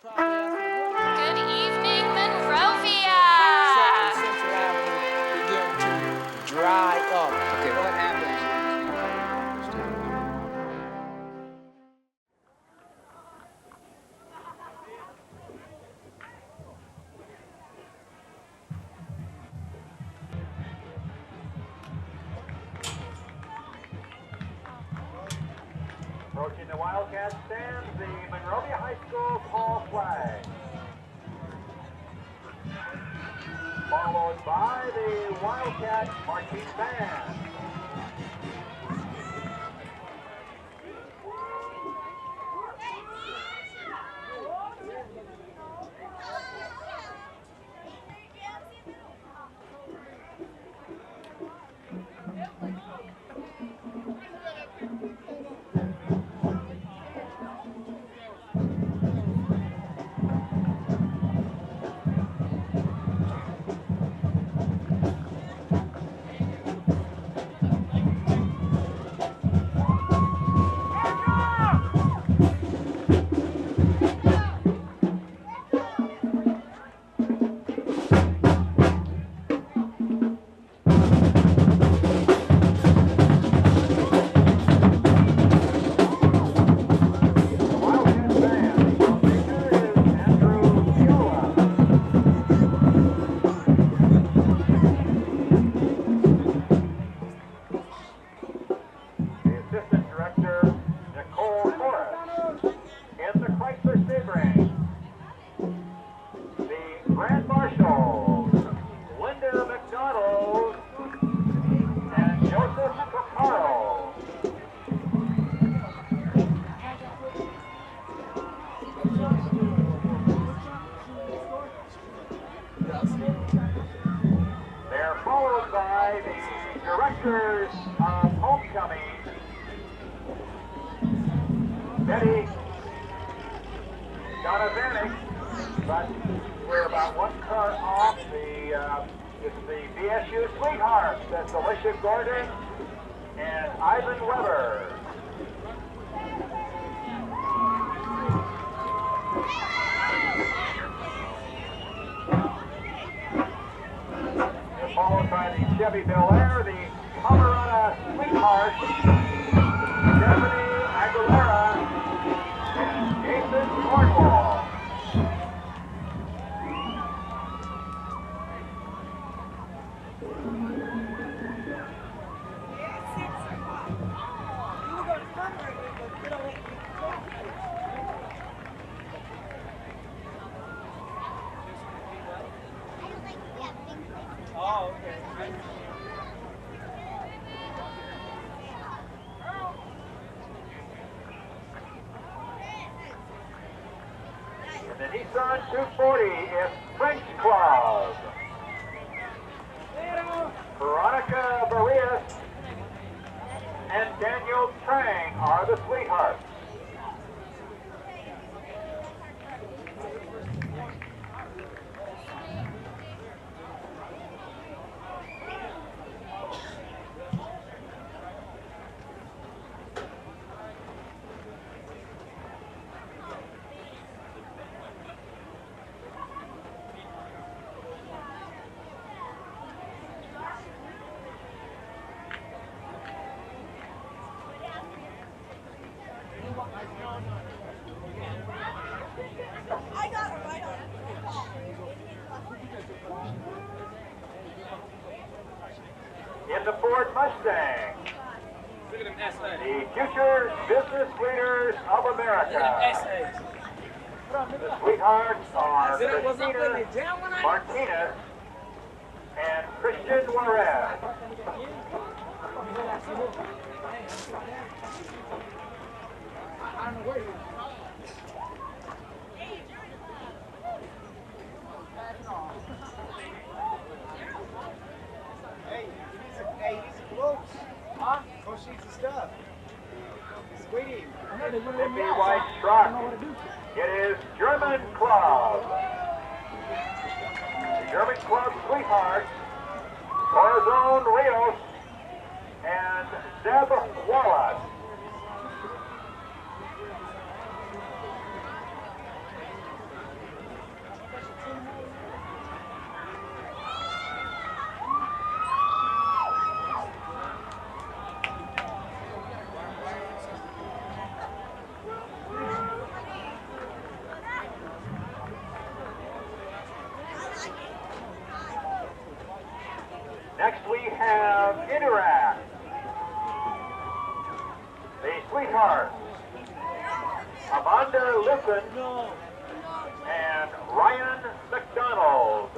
Good evening, Monrovia. Central Avenue begin to dry up. Okay, what happens? Approaching the Wildcat stands the Monrovia High School Paul flag. Followed by the Wildcat marching band. They're followed by the directors of homecoming, Betty Donovanik, but we're about one car off. It's the BSU Sweethearts. That's Alicia Gordon and Ivan Weber. Followed by the Chevy Bel Air, the Colorado Sweethearts, Stephanie Aguilera, and Jason Cornwall. The Nissan 240 is French Club. Veronica Barrias and Daniel Trang are the Sweethearts. In the Ford Mustang, the future business leaders of America. The Sweethearts are Christina Martinez and Christian Juarez. Go shoot some stuff. Sweetie. Mickey White truck. It is German Club. The German Club Sweethearts, Corazon Rios, and Zeb Wallace. Next we have Interact. The Sweethearts. Amanda Listen and Ryan McDonald.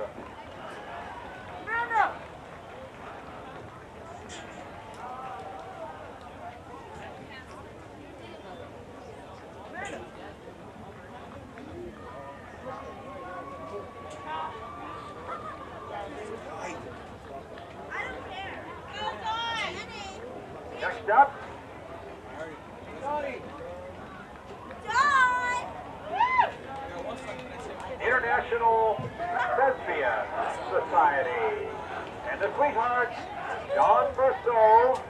Next up, International Thespian Society. And the Sweethearts, Don Verso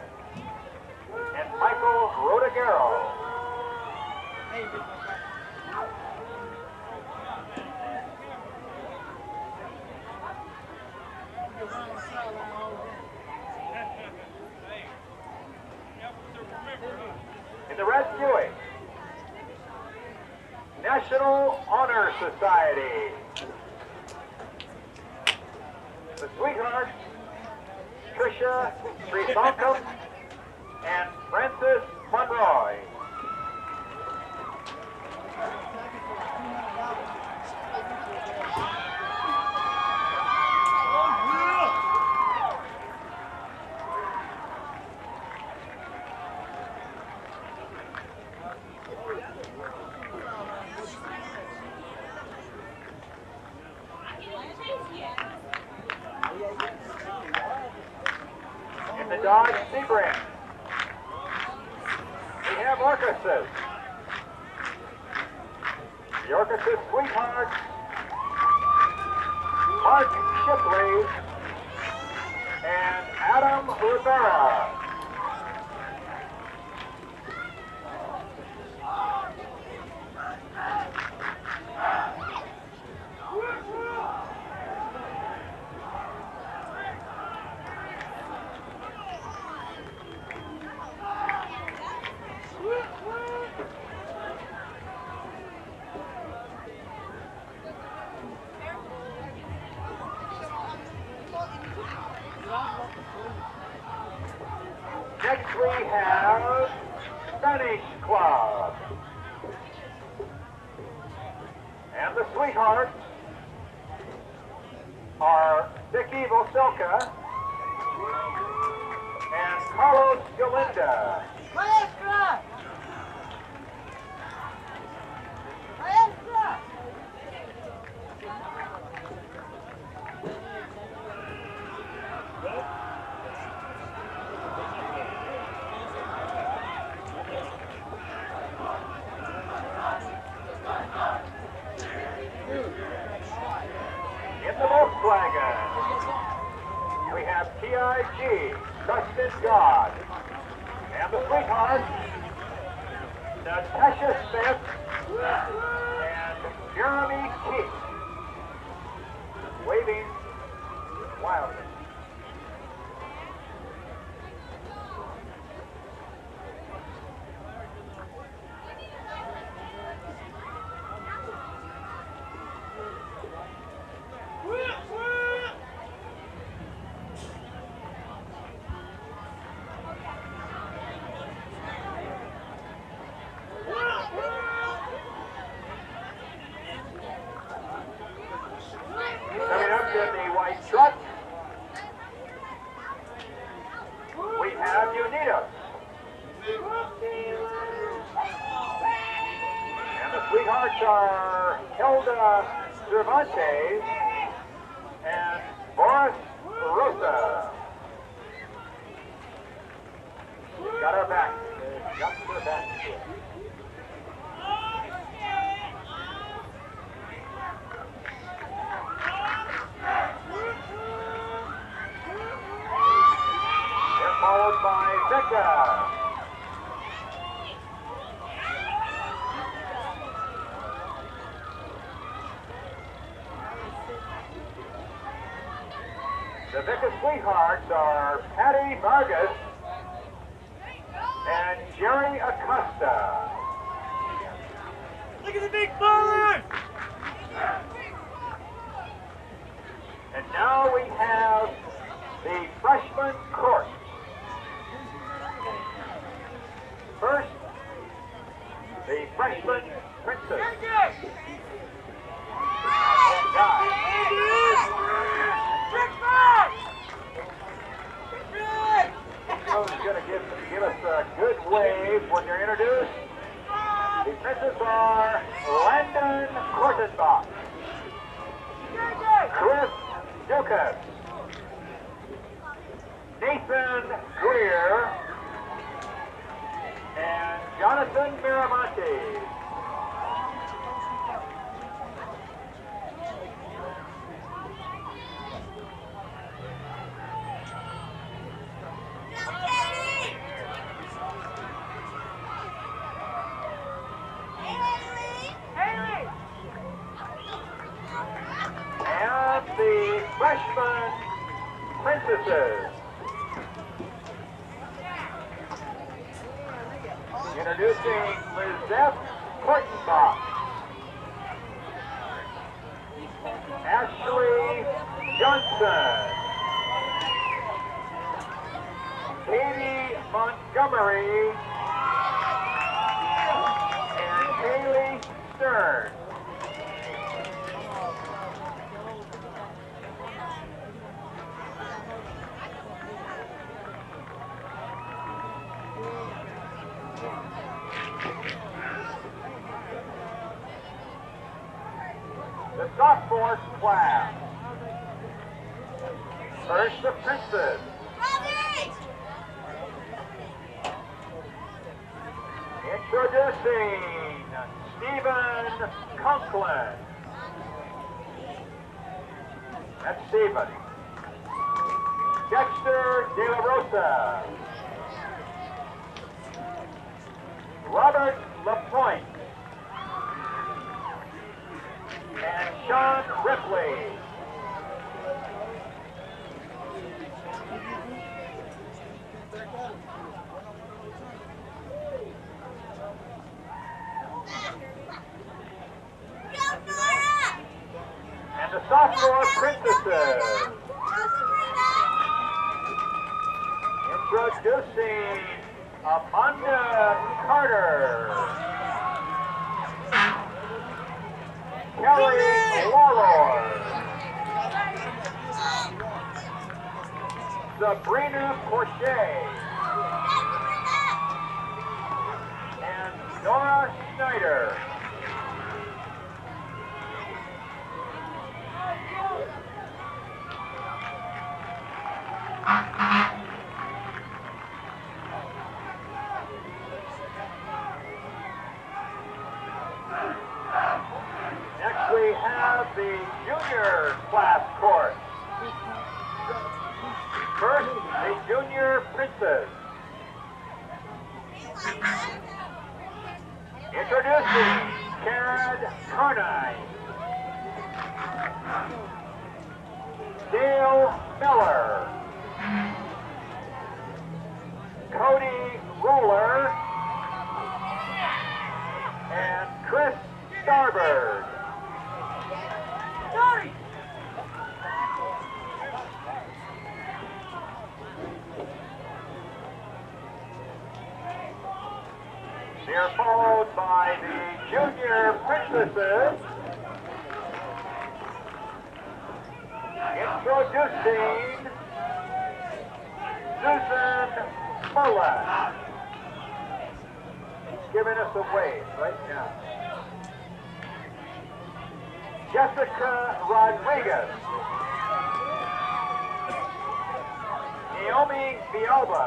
and Michael Rodagero. In the red skewing, National Honor Society. The Sweethearts, Tricia Tresankum and Francis Monroy. In the Dodge Sebring, we have Orchesis. The Orchesis Sweethearts, Mark Shipley and Adam Rivera. Next we have Spanish Club. And the Sweethearts are Vicky Voselka and Carlos Galinda. Maestra! Maestra! In the Volkswagen, we have TIG, Dustin God, and the Sweethearts, Natasha Smith and Jeremy Keith, waving wildly. Coming up in the white truck, we have Unitas. And the Sweethearts are Hilda Cervantes and Boris Rosa. Got our back. Got her back. They're followed by Becca. The Vickers Sweethearts are Patty Vargas and Jerry Acosta. Look at the big baller! And now we have the front Rodenbach, Chris Dukas, Nathan Greer, and Jonathan Miramonte. And the freshman princesses. Introducing Lizette Kortenbach, Ashley Johnson, Katie Montgomery, and Haley Stern. The sophomore class. First, the Princes. Introducing Stephen Conklin. That's Stephen. Dexter De La Rosa. Robert LaPointe. And Sean Ripley. And the sophomore princesses. Introducing Amanda Carter. Kelly Lawlor. Sabrina Porche. And Nora Schneider. Next we have the junior class course. First, the junior princes. Introducing Karen Carnine, Dale Miller, Cody Roller, and Chris Starbird. They are followed by the junior princesses. Introducing Susan Mullen. She's giving us a wave right now. Jessica Rodriguez. Naomi Villalba.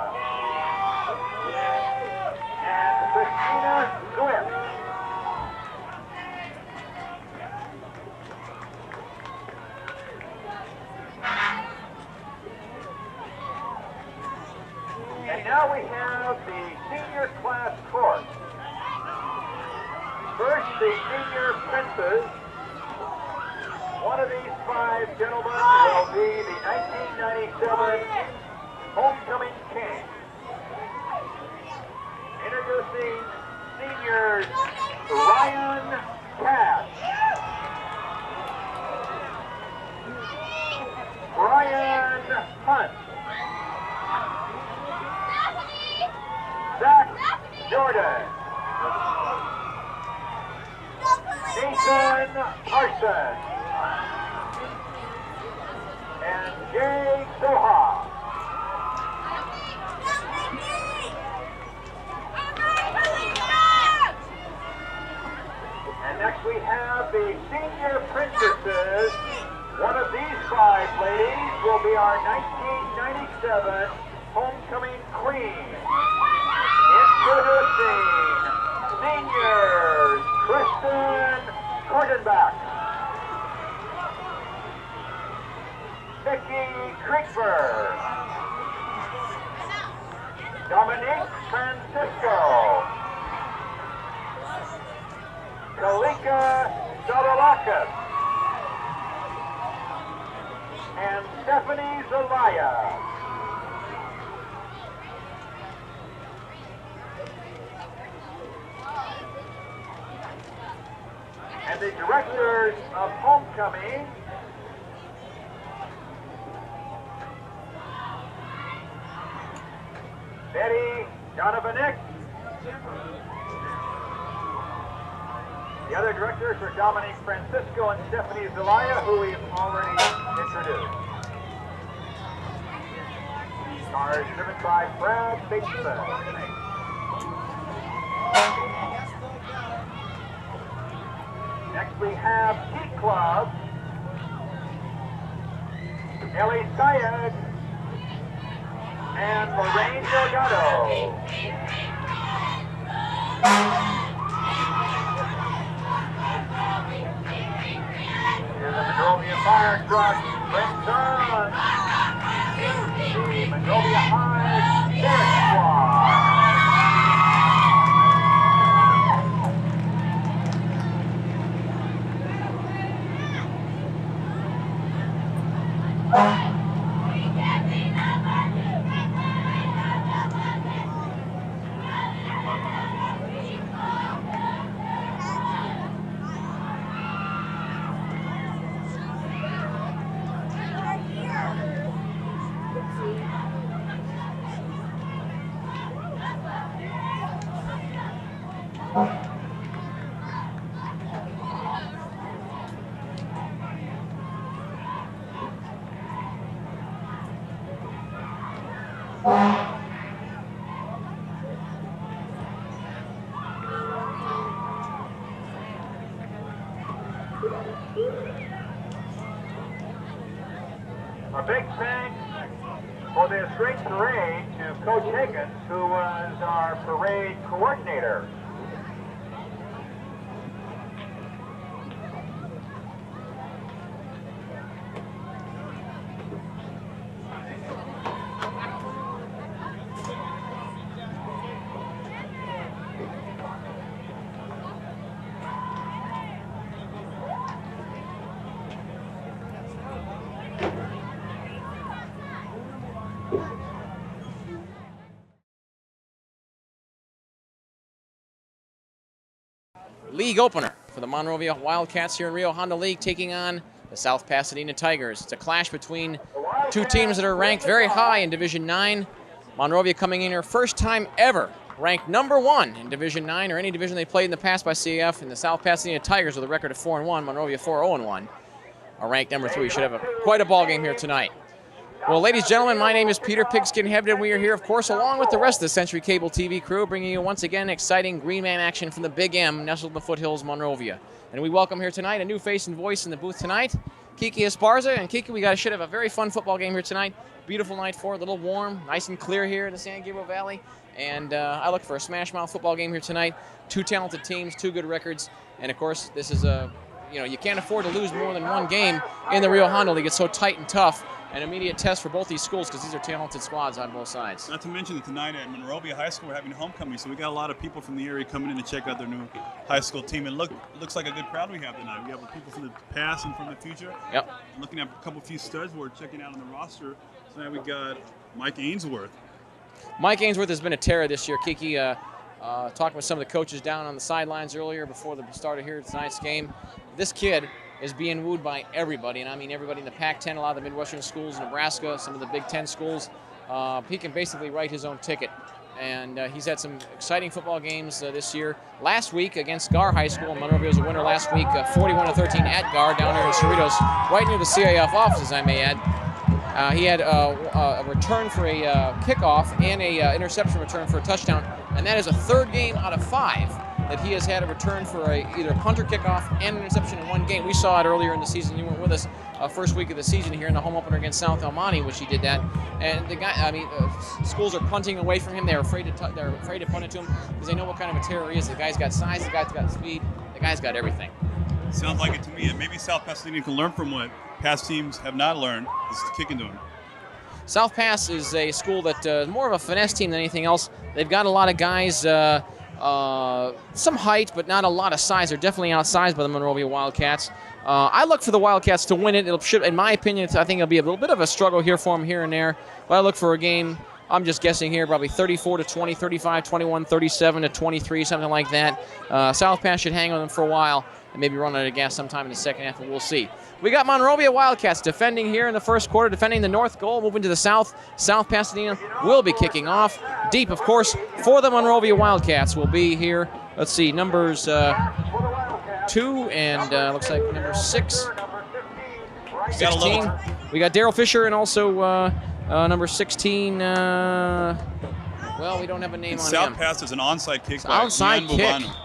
And Christina Swift. And now we have the senior class course. First, the senior princes. One of these five gentlemen will be the 1997 homecoming king. Introducing seniors Ryan Cash, Brian Hunt, Zach Jordan, Nathan Parsons, and Jay Soha. And next we have the senior 5 ladies will be our 1997 homecoming queen. Introducing seniors, Kristen Kortenbach, Vicky Kriegberg, Dominique Francisco, Kalika Zavalakis, and Stephanie Zelaya. And the directors of homecoming, Betty Donovanik. The other directors are Dominique Francisco and Stephanie Zelaya, who we've already introduced. Cars driven by Brad Bateman. Next we have Tea Club, Ellie Syed, and Lorraine Delgado. Here's the Monrovia Fire Truck, brings on the Monrovia High Spirit Squad. A big thanks for this great parade to Coach Higgins, who was our parade coordinator. League opener for the Monrovia Wildcats here in Rio Honda League, taking on the South Pasadena Tigers. It's a clash between two teams that are ranked very high in Division 9. Monrovia coming in here first time ever ranked number 1 in Division 9 or any division they played in the past by CAF, and the South Pasadena Tigers with a record of 4-1, Monrovia 4-0-1, are ranked number 3. Should have quite a ball game here tonight. Well, ladies and gentlemen, my name is Peter Pigskin Hebden, and we are here, of course, along with the rest of the Century Cable TV crew, bringing you once again exciting Green Man action from the Big M, nestled in the foothills, Monrovia. And we welcome here tonight a new face and voice in the booth tonight, Kiki Esparza. And Kiki, should have a very fun football game here tonight. Beautiful night for it, a little warm, nice and clear here in the San Gabriel Valley. And I look for a smash mouth football game here tonight. Two talented teams, two good records, and of course, this is a, you can't afford to lose more than one game in the Rio Honda League. It's so tight and tough. An immediate test for both these schools because these are talented squads on both sides. Not to mention that tonight at Monrovia High School we're having homecoming, so we got a lot of people from the area coming in to check out their new high school team. And looks like a good crowd we have tonight. We have people from the past and from the future. Yep. Looking at a few studs we're checking out on the roster. Tonight we got Mike Ainsworth. Mike Ainsworth has been a terror this year. Kiki, talking with some of the coaches down on the sidelines earlier before the start of here tonight's game. This kid is being wooed by everybody, and I mean everybody in the Pac-10, a lot of the Midwestern schools, Nebraska, some of the Big Ten schools. He can basically write his own ticket, and he's had some exciting football games this year. Last week against Gar High School, Monrovia was a winner last week, 41-13 at Gar down here in Cerritos, right near the CIF offices, I may add. He had a return for a kickoff and a interception return for a touchdown, and that is a third game out of 5 that he has had a return for either a punter, kickoff, and an interception in one game. We saw it earlier in the season. You weren't with us first week of the season here in the home opener against South El Monte, which he did that. And the guy, schools are punting away from him. They're afraid to punt it to him because they know what kind of a terror he is. The guy's got size. The guy's got speed. The guy's got everything. Sounds like it to me. And maybe South Pasadena can learn from what past teams have not learned. Is kicking to him. South Pass is a school that is more of a finesse team than anything else. They've got a lot of guys, some height, but not a lot of size. They're definitely outsized by the Monrovia Wildcats. I look for the Wildcats to win it. In my opinion, I think it'll be a little bit of a struggle here for them here and there. But I look for a game, I'm just guessing here, probably 34-20, 35-21, 37-23, something like that. South Pass should hang on them for a while and maybe run out of gas sometime in the second half, but we'll see. We got Monrovia Wildcats defending here in the first quarter, defending the north goal, moving to the south. South Pasadena will be kicking off. Deep, of course, for the Monrovia Wildcats will be here. Let's see, numbers 2 and looks like number 6. 16. We got Daryl Fisher and also number 16. Well, we don't have a name on South him. Pass is an onside kick. By Onside Ian kick. Bubano.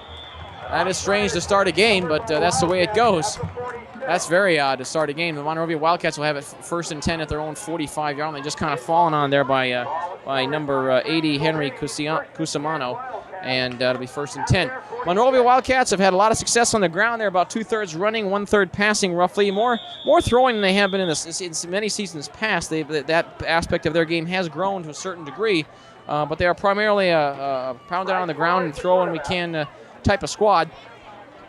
That is strange to start a game, but that's the way it goes. That's very odd to start a game. The Monrovia Wildcats will have it first and 10 at their own 45-yard line. Just kind of fallen on there by number 80, Henry Cusimano, and it'll be first and 10. Monrovia Wildcats have had a lot of success on the ground. They're about 2/3 running, 1/3 passing, roughly. More throwing than they have been in many seasons past. That aspect of their game has grown to a certain degree, but they are primarily a pound it on the ground and throw when we can type of squad.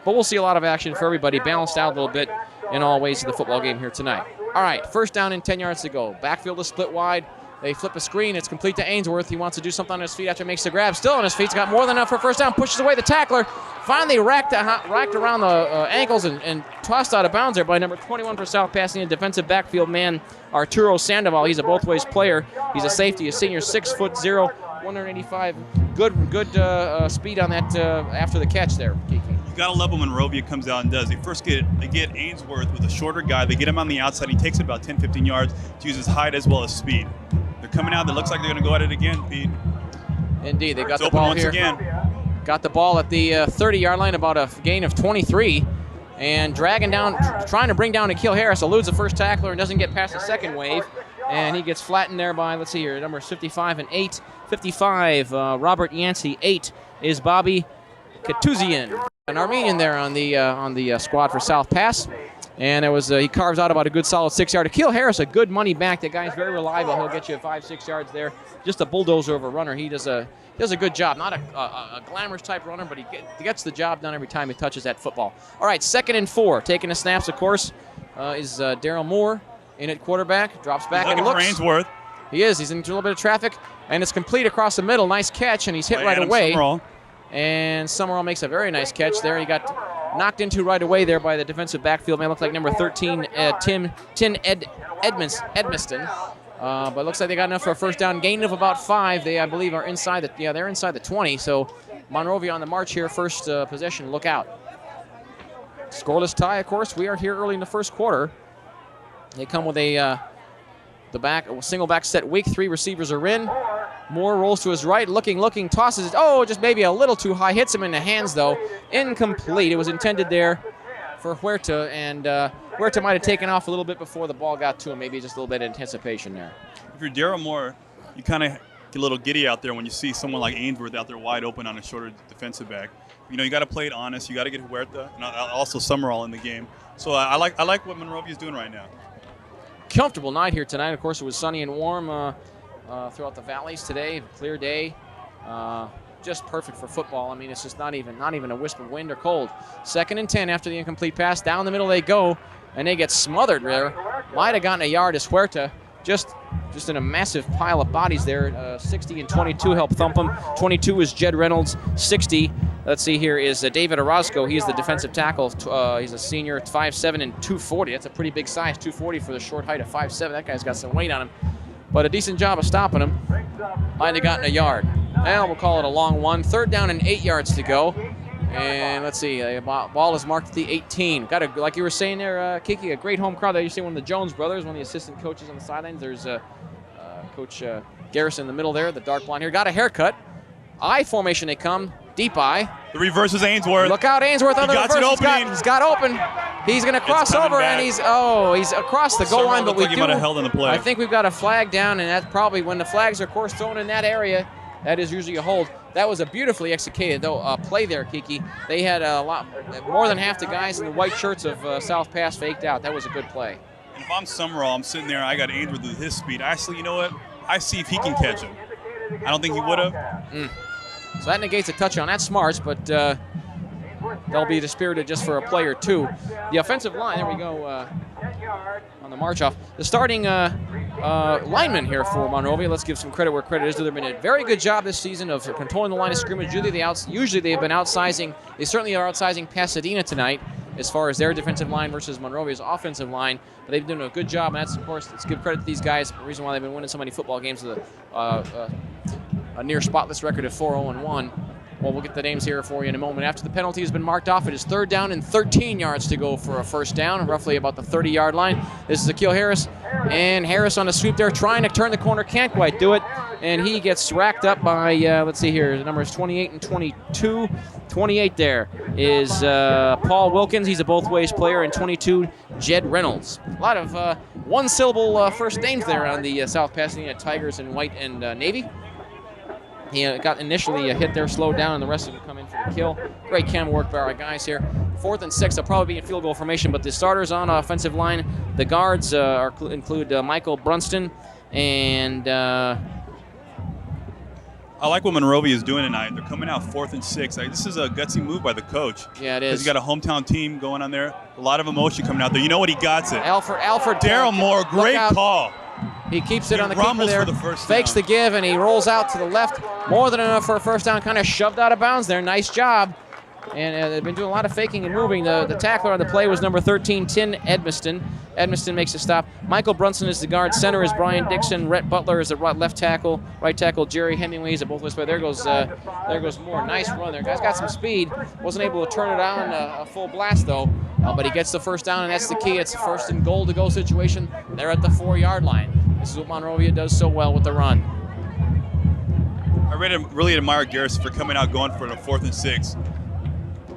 But we'll see a lot of action for everybody, balanced out a little bit in all ways of the football game here tonight. All right, first down and 10 yards to go. Backfield is split wide. They flip a screen. It's complete to Ainsworth. He wants to do something on his feet after he makes the grab. Still on his feet. He's got more than enough for a first down. Pushes away the tackler. Finally racked around the ankles and tossed out of bounds there by number 21 for South Pasadena, defensive backfield man Arturo Sandoval. He's a both-ways player. He's a safety, a senior, 6'0", 185. Good speed on that after the catch there, Kiki. You gotta love when Monrovia comes out and does. They get Ainsworth with a shorter guy. They get him on the outside. He takes it about 10-15 yards to use his height as well as speed. They're coming out. It looks like they're gonna go at it again, Pete. Indeed, they got It's the open ball once here. again. Got the ball at the 30-yard line, about a gain of 23, and dragging down, trying to bring down Akil Harris. Eludes the first tackler and doesn't get past the second wave, and he gets flattened there by, let's see here, numbers 55 and 8. 55, Robert Yancey. 8 is Bobby Katuzian, an Armenian there on the squad for South Pass. And he carves out about a good solid 6-yard. Akil Harris, a good money back. That guy's very reliable. He'll get you 5-6 yards there. Just a bulldozer of a runner. He does a good job. Not a glamorous type runner, but he gets the job done every time he touches that football. All right, 2nd and 4. Taking the snaps, of course, is Daryl Moore in at quarterback. Drops back and looks. For Ainsworth. He is. He's into a little bit of traffic, and it's complete across the middle. Nice catch, and he's hit right away. Summerall. And Summerall makes a very nice catch there. He got knocked into right away there by the defensive backfield man. Looks like number 13, Tim Edmiston. But it looks like they got enough for a first down. Gain of about 5. They, I believe, are inside they're inside the 20. So Monrovia on the march here. First possession. Look out. Scoreless tie, of course. We are here early in the first quarter. They come with a single back set weak. 3 receivers are in. Moore rolls to his right, looking, tosses it. Oh, just maybe a little too high. Hits him in the hands, though. Incomplete. It was intended there for Huerta, and Huerta might have taken off a little bit before the ball got to him. Maybe just a little bit of anticipation there. If you're Daryl Moore, you kind of get a little giddy out there when you see someone like Ainsworth out there wide open on a shorter defensive back. You know, you got to play it honest. You got to get Huerta and also Summerall in the game. So I like what Monrovia is doing right now. Comfortable night here tonight. Of course, it was sunny and warm throughout the valleys today. Clear day. Just perfect for football. I mean, it's just not even a wisp of wind or cold. 2nd and 10 after the incomplete pass. Down the middle they go, and they get smothered there. Might have gotten a yard as Huerta. Just in a massive pile of bodies there. 60 and 22 help thump him. 22 is Jed Reynolds. 60, let's see here, is David Orozco. He is the defensive tackle. He's a senior, 5'7" and 240. That's a pretty big size, 240 for the short height of 5'7". That guy's got some weight on him. But a decent job of stopping him. Might have gotten a yard. Now we'll call it a long one. 3rd down and 8 yards to go. And let's see, the ball is marked at the 18. Got like you were saying there, Kiki, a great home crowd. You see one of the Jones brothers, one of the assistant coaches on the sidelines. There's Coach Garrison in the middle there, the dark blonde hair. Got a haircut. I formation they come. Deep eye. The reverse is Ainsworth. Look out, Ainsworth on the He got reverse. an opening. He's got open. He's going to cross coming over, back. and he's across the goal Summerall line. But looked we like he do. might have held in the play. I think we've got a flag down, and that's probably when the flags are, of course, thrown in that area. That is usually a hold. That was a beautifully executed play there, Kiki. They had a lot more than half the guys in the white shirts of South Pass faked out. That was a good play. And if I'm Summerall, I'm sitting there. I got Ainsworth with his speed. Actually, you know what? I see if he can catch him. I don't think he would have. So that negates a touchdown. That's smart, but they'll be dispirited just for a play or two. The offensive line, there we go, on the march off. The starting lineman here for Monrovia, let's give some credit where credit is due. They've been a very good job this season of controlling the line of scrimmage. Usually they've been outsizing, they certainly are outsizing Pasadena tonight as far as their defensive line versus Monrovia's offensive line. But they've been doing a good job, and that's, of course, let's give credit to these guys. The reason why they've been winning so many football games with a near spotless record of 4-0-1. Well, we'll get the names here for you in a moment. After the penalty has been marked off, it is 3rd down and 13 yards to go for a first down, roughly about the 30-yard line. This is Akil Harris, and Harris on the sweep there, trying to turn the corner, can't quite do it, and he gets racked up by, let's see here, the numbers 28 and 22. 28 there is Paul Wilkins. He's a both-ways player, and 22, Jed Reynolds. A lot of one-syllable first names there on the South Pasadena Tigers in white and navy. He got initially hit there, slowed down, and the rest of them come in for the kill. Great camera work by our guys here. 4th and 6, they'll probably be in field goal formation, but the starters on offensive line, the guards include Michael Brunston and... I like what Monrovia is doing tonight. They're coming out 4th and 6. This is a gutsy move by the coach. Yeah, it Because is. you got a hometown team going on there. A lot of emotion coming out there. You know what? He got it. Alfred Daryl Moore, great out. call. He keeps it He on the keeper rumbles there, for the first fakes down. the give, and he rolls out to the left. More than enough for a first down, kind of shoved out of bounds there. Nice job. And they've been doing a lot of faking and moving. The tackler on the play was number 13, Tin Edmiston. Edmiston makes a stop. Michael Brunson is the guard. Center is Brian Dixon. Rhett Butler is the left tackle. Right tackle Jerry Hemingway is a both-ways player. There goes Moore. Nice run there. Guy's got some speed. Wasn't able to turn it on a full blast, though. But he gets the first down, and that's the key. It's a 1st and goal to go situation. They're at the 4-yard line. This is what Monrovia does so well with the run. I really admire Garrison for coming out going for the 4th and 6.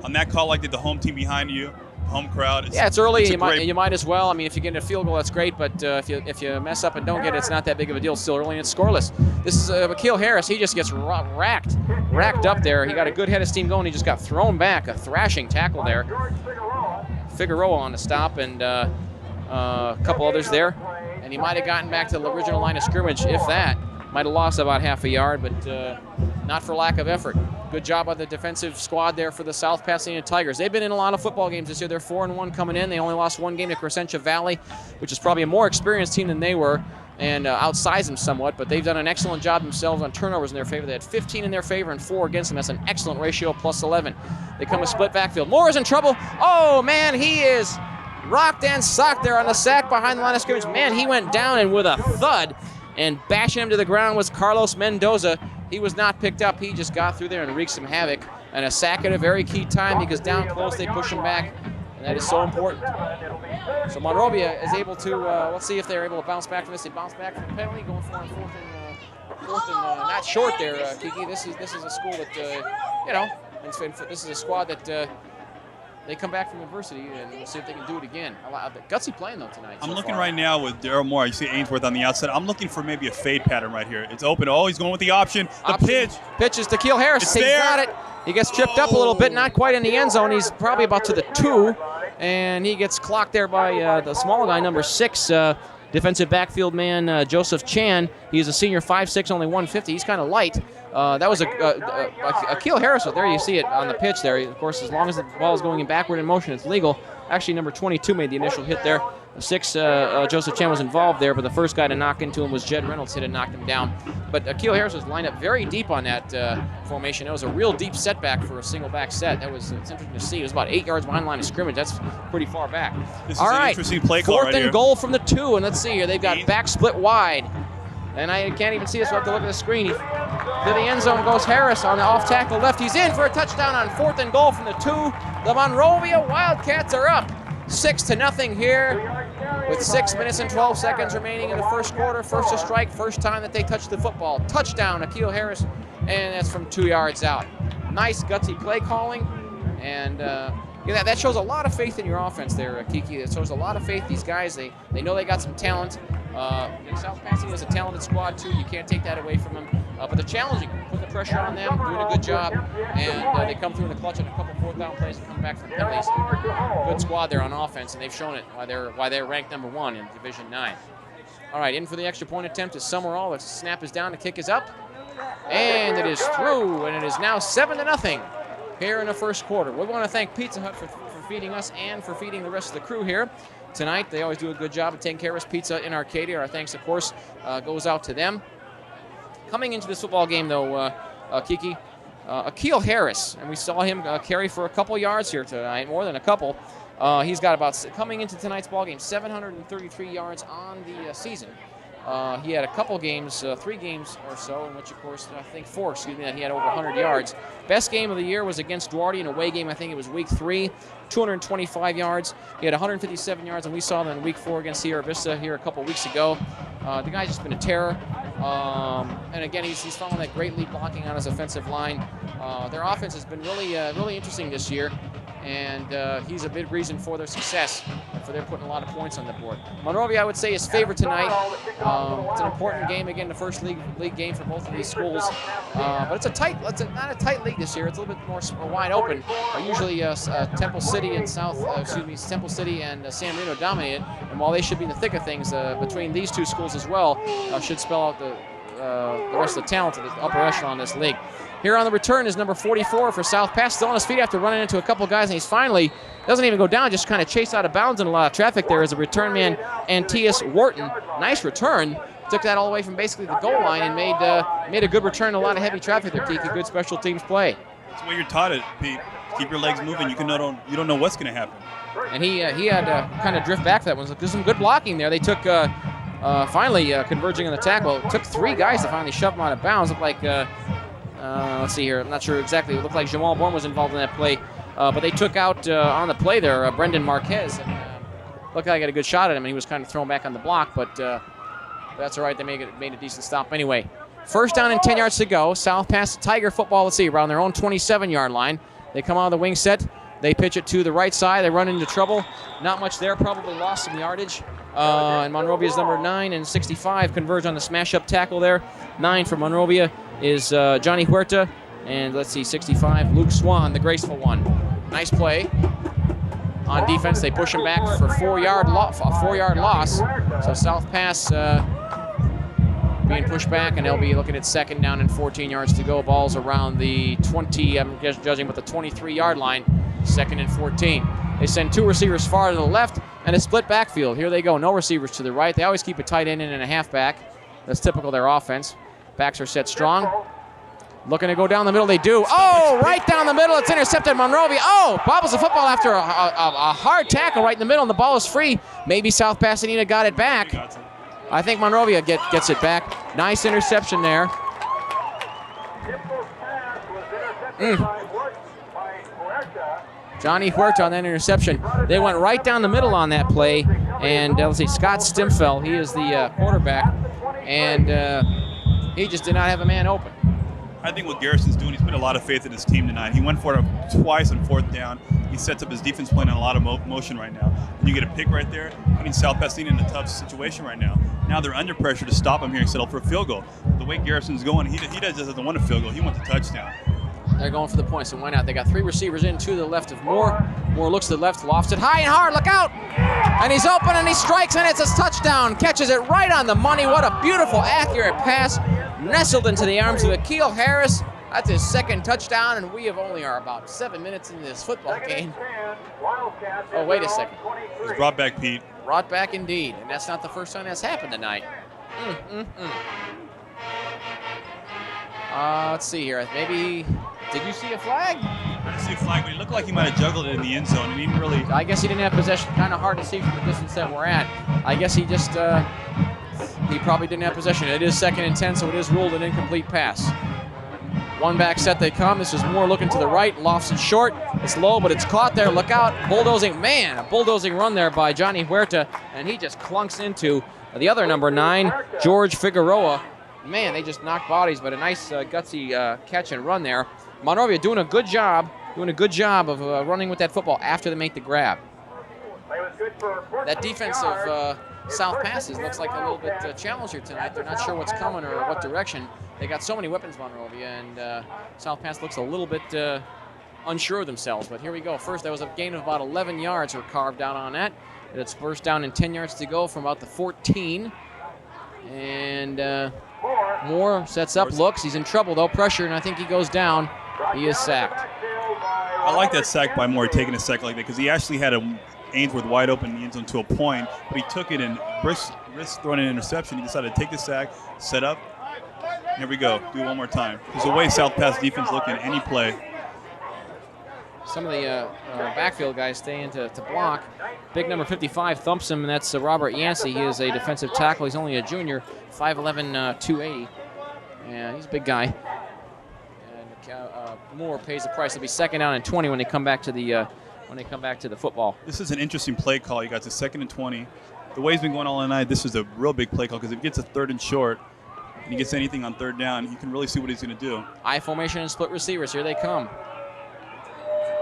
On that call like that, the home team behind you, home crowd. It's early. It's You might as well. I mean, if you get a field goal, that's great. But if you mess up and don't get it, it's not that big of a deal. Still early and it's scoreless. This is Akil Harris. He just gets racked up there. He got a good head of steam going. He just got thrown back. A thrashing tackle there. Figueroa on the stop, and a couple others there. And he might have gotten back to the original line of scrimmage, if that. Might have lost about half a yard, but not for lack of effort. Good job by the defensive squad there for the South Pasadena Tigers. They've been in a lot of football games this year. They're 4-1 coming in. They only lost one game to Crescentia Valley, which is probably a more experienced team than they were, and outsized them somewhat. But they've done an excellent job themselves on turnovers in their favor. They had 15 in their favor and 4 against them. That's an excellent ratio, plus 11. They come a split backfield. Moore is in trouble. Oh, man, he is rocked and socked there on the sack behind the line of scrimmage. Man, he went down, and with a thud, and bashing him to the ground was Carlos Mendoza. He was not picked up. He just got through there and wreaked some havoc. And a sack at a very key time because down close they push him back, and that is so important. So Monrovia is able to, let's see if they're able to bounce back from this. They bounce back from the penalty, going for on fourth and not short there, Kiki. This is a school that, this is a squad that they come back from adversity, and we'll see if they can do it again. Gutsy playing, though, tonight. I'm looking right now with Daryl Moore. You see Ainsworth on the outside. I'm looking for maybe a fade pattern right here. It's open. Oh, he's going with the option. Pitch. Pitch is to Akil Harris. It's He's there. got it. He gets tripped up a little bit, not quite in the end zone. He's probably about to the 2, and he gets clocked there by the small guy, number 6, defensive backfield man, Joseph Chan. He's a senior, 5'6", only 150. He's kind of light. That was Akil Harris. There you see it on the pitch there. Of course, as long as the ball is going in backward in motion, it's legal. Actually, number 22 made the initial hit there. 6, Joseph Chan was involved there, but the first guy to knock into him was Jed Reynolds. Hit and knocked him down. But Akil Harris was lined up very deep on that formation. It was a real deep setback for a single back set. It's interesting to see. It was about 8 yards behind the line of scrimmage. That's pretty far back. This is All an right, interesting play call 4th right and here. goal from the 2, and let's see here. They've got back split wide. And I can't even see this, so I have to look at the screen. To the end zone goes Harris on the off tackle left. He's in for a touchdown on 4th and goal from the 2. The Monrovia Wildcats are up 6-0 here with 6 minutes and 12 seconds remaining in the first quarter. First to strike, first time that they touch the football. Touchdown, Akil Harris, and that's from 2 yards out. nice gutsy play calling, and yeah, that shows a lot of faith in your offense there, Kiki. It shows a lot of faith. These guys, they know they got some talent. South Pasadena is a talented squad too. You can't take that away from them. But they're challenging, putting the pressure on them, doing a good job, and they come through in the clutch on a couple fourth down plays and come back from penalties. Good squad there on offense, and they've shown it why they're ranked number 1 in Division 9. All right, in for the extra point attempt is Summerall. The snap is down, the kick is up, and it is through, and it is now 7-0 here in the first quarter. We want to thank Pizza Hut for feeding us and for feeding the rest of the crew here tonight. They always do a good job of taking care of us. Pizza in Arcadia. Our thanks, of course, goes out to them. Coming into this football game, though, Kiki, Akil Harris, and we saw him carry for a couple yards here tonight, more than a couple. He's got coming into tonight's ball game, 733 yards on the season. He had a couple games, 3 games or so, in which, of course, I think 4, that he had over 100 yards. Best game of the year was against Duarte, an away game. I think it was week 3, 225 yards. He had 157 yards, and we saw him in week 4 against Sierra Vista here a couple weeks ago. The guy's just been a terror. And again, he's following that great lead blocking on his offensive line. Their offense has been really interesting this year, and he's a big reason for their success, for their putting a lot of points on the board. Monrovia, I would say, is favored tonight. It's an important game, again, the first league game for both of these schools. But it's not a tight league this year. It's a little bit more wide open. Usually Temple City and Temple City and San Marino dominate it. And while they should be in the thick of things, between these two schools as well, should spell out the rest of the talent of the upper echelon in this league. Here on the return is number 44 for South Pass, still on his feet after running into a couple guys, and he's finally, doesn't even go down, just kind of chased out of bounds in a lot of traffic there as a return man, Antius Wharton. Nice return. Took that all the way from basically the goal line and made a good return, a lot of heavy traffic there, Kiki. Good special teams play. That's the way you're taught it, Pete. Keep your legs moving. You don't know what's going to happen. And he had to kind of drift back for that one. There's some good blocking there. They took finally converging on the tackle. It took 3 guys to finally shove him out of bounds. Looked like let's see here. I'm not sure exactly. It looked like Jamal Bourne was involved in that play. But they took out on the play there Brendan Marquez. And, looked like I got a good shot at him, and he was kind of thrown back on the block. But that's all right. They made a decent stop anyway. First down and 10 yards to go. South Pass Tiger football, let's see, around their own 27-yard line. They come out of the wing set. They pitch it to the right side. They run into trouble. Not much there. Probably lost some yardage. And Monrovia's number 9 and 65 converge on the smash-up tackle there. 9 for Monrovia is Johnny Huerta. And let's see, 65, Luke Swan, the graceful one. Nice play. On defense, they push him back for a 4-yard loss. So South Pass being pushed back, and they'll be looking at 2nd down and 14 yards to go. Ball's around the 20, I'm judging with the 23-yard line. 2nd and 14. They send 2 receivers far to the left and a split backfield. Here they go. No receivers to the right. They always keep a tight end and a halfback. That's typical of their offense. Backs are set strong. Looking to go down the middle. They do. Oh, right down the middle. It's intercepted. Monrovia. Oh, bobbles the football after a hard tackle right in the middle, and the ball is free. Maybe South Pasadena got it back. I think Monrovia gets it back. Nice interception there. Johnny Huerta on that interception. They went right down the middle on that play. And let's see, Scott Stimfeld, he is the quarterback. And he just did not have a man open. I think what Garrison's doing, he's put a lot of faith in his team tonight. He went for it twice on 4th down. He sets up his defense plan on a lot of motion right now. And you get a pick right there, putting South Pasadena in a tough situation right now. Now they're under pressure to stop him here and settle for a field goal. The way Garrison's going, he doesn't want a field goal. He wants a touchdown. They're going for the points, and why not? They got 3 receivers in, 2 to the left of Moore. Moore looks to the left, lofts it high and hard. Look out! And he's open, and he strikes, and it's a touchdown. Catches it right on the money. What a beautiful, accurate pass. Nestled into the arms of Akil Harris. That's his 2nd touchdown, and we only are about 7 minutes into this football game. Oh, wait a second. It was brought back, Pete. Brought back indeed, and that's not the first time that's happened tonight. Let's see here. Maybe, did you see a flag? I didn't see a flag, but it looked like he might have juggled it in the end zone, and he didn't really. I guess he didn't have possession. Kind of hard to see from the distance that we're at. I guess he just, he probably didn't have possession. It is 2nd and 10, so it is ruled an incomplete pass. 1 back set they come. This is Moore looking to the right, lofts it short. It's low, but it's caught there. Look out, bulldozing. Man, a bulldozing run there by Johnny Huerta, and he just clunks into the other number 9, George Figueroa. Man, they just knocked bodies, but a nice gutsy catch and run there. Monrovia doing a good job of running with that football after they make the grab. That defense of South Passes looks like a little bit challenged here tonight. They're not sure what's coming or what direction. They got so many weapons, Monrovia, and South Pass looks a little bit unsure of themselves. But here we go. First, there was a gain of about 11 yards were carved out on that. It's first down and 10 yards to go from about the 14. And Moore sets up, looks. He's in trouble, though. Pressure, and I think he goes down. He is sacked. I like that sack by Moore, taking a sack like that, because he actually had Ainsworth wide open in the end zone to a point, but he took it and risked throwing an interception. He decided to take the sack, set up. Here we go. Do it one more time. Because the way South Pass defense look in any play. Some of the backfield guys stay in to block. Big number 55 thumps him, and that's Robert Yancey. He is a defensive tackle. He's only a junior, 5'11", 280. Yeah, he's a big guy. And Moore pays the price. It'll be second down and 20 when they come back to the football. This is an interesting play call. You got the 2nd and 20. The way he's been going all night, this is a real big play call, because if he gets a 3rd and short and he gets anything on 3rd down, you can really see what he's going to do. I formation and split receivers. Here they come.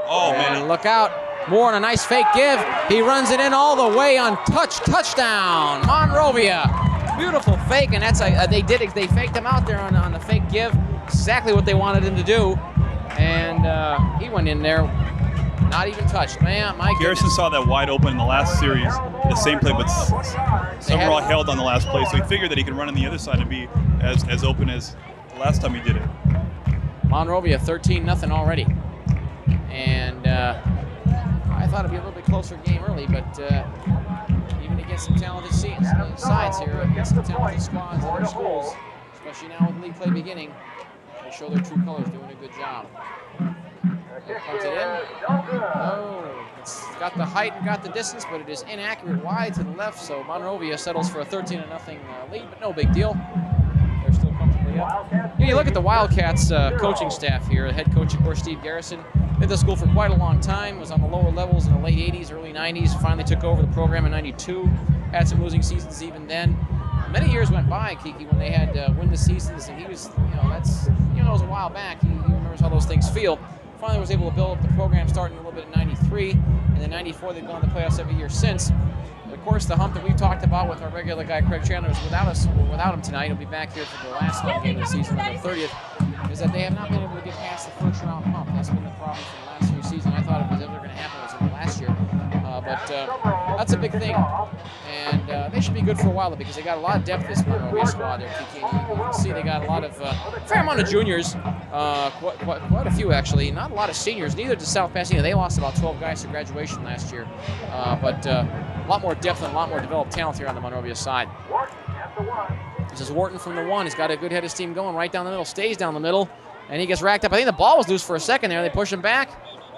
Oh, and man. Look out. Moore on a nice fake give. He runs it in all the way on touchdown. Monrovia. Beautiful fake, and that's they faked him out there on the fake give. Exactly what they wanted him to do. And he went in there, not even touched. Man, my Garrison goodness. saw that wide open in the last series, the same play, but Summerall held on the last play, so he figured that he could run on the other side and be as open as the last time he did it. Monrovia 13-0 already. And I thought it'd be a little bit closer game early, but even against some talented sides here, against some talented squads in their schools, especially now with league play beginning, they show their true colors, doing a good job. Comes it in. Oh, it's got the height and got the distance, but it is inaccurate wide to the left, so Monrovia settles for a 13-0 lead, but no big deal. They're still comfortably up. You look at the Wildcats coaching staff here. The head coach, of course, Steve Garrison. Been at the school for quite a long time, was on the lower levels in the late 80s, early 90s, finally took over the program in 92. Had some losing seasons even then. Many years went by, Kiki, when they had win the seasons, and he was, it was a while back. He remembers how those things feel. Finally was able to build up the program starting a little bit in 93, and then 94 they've gone to the playoffs every year since. Of course, the hump that we've talked about with our regular guy Craig Chandler is without him tonight. He'll be back here for the last home game of the season on the 30th, is that they have not been able to get past the first round hump. That's been the problem for the last few seasons. I thought it was ever going to happen was in the last year, but that's a big thing. And they should be good for a while because they got a lot of depth this Monrovia squad there, Kiki. You can see they got a lot of fair amount of juniors, quite a few actually. Not a lot of seniors. Neither did South Pasadena. They lost about 12 guys to graduation last year, but a lot more depth and a lot more developed talent here on the Monrovia side. This is Wharton from the 1. He's got a good head of steam going right down the middle, stays down the middle, and he gets racked up. I think the ball was loose for a second there. They push him back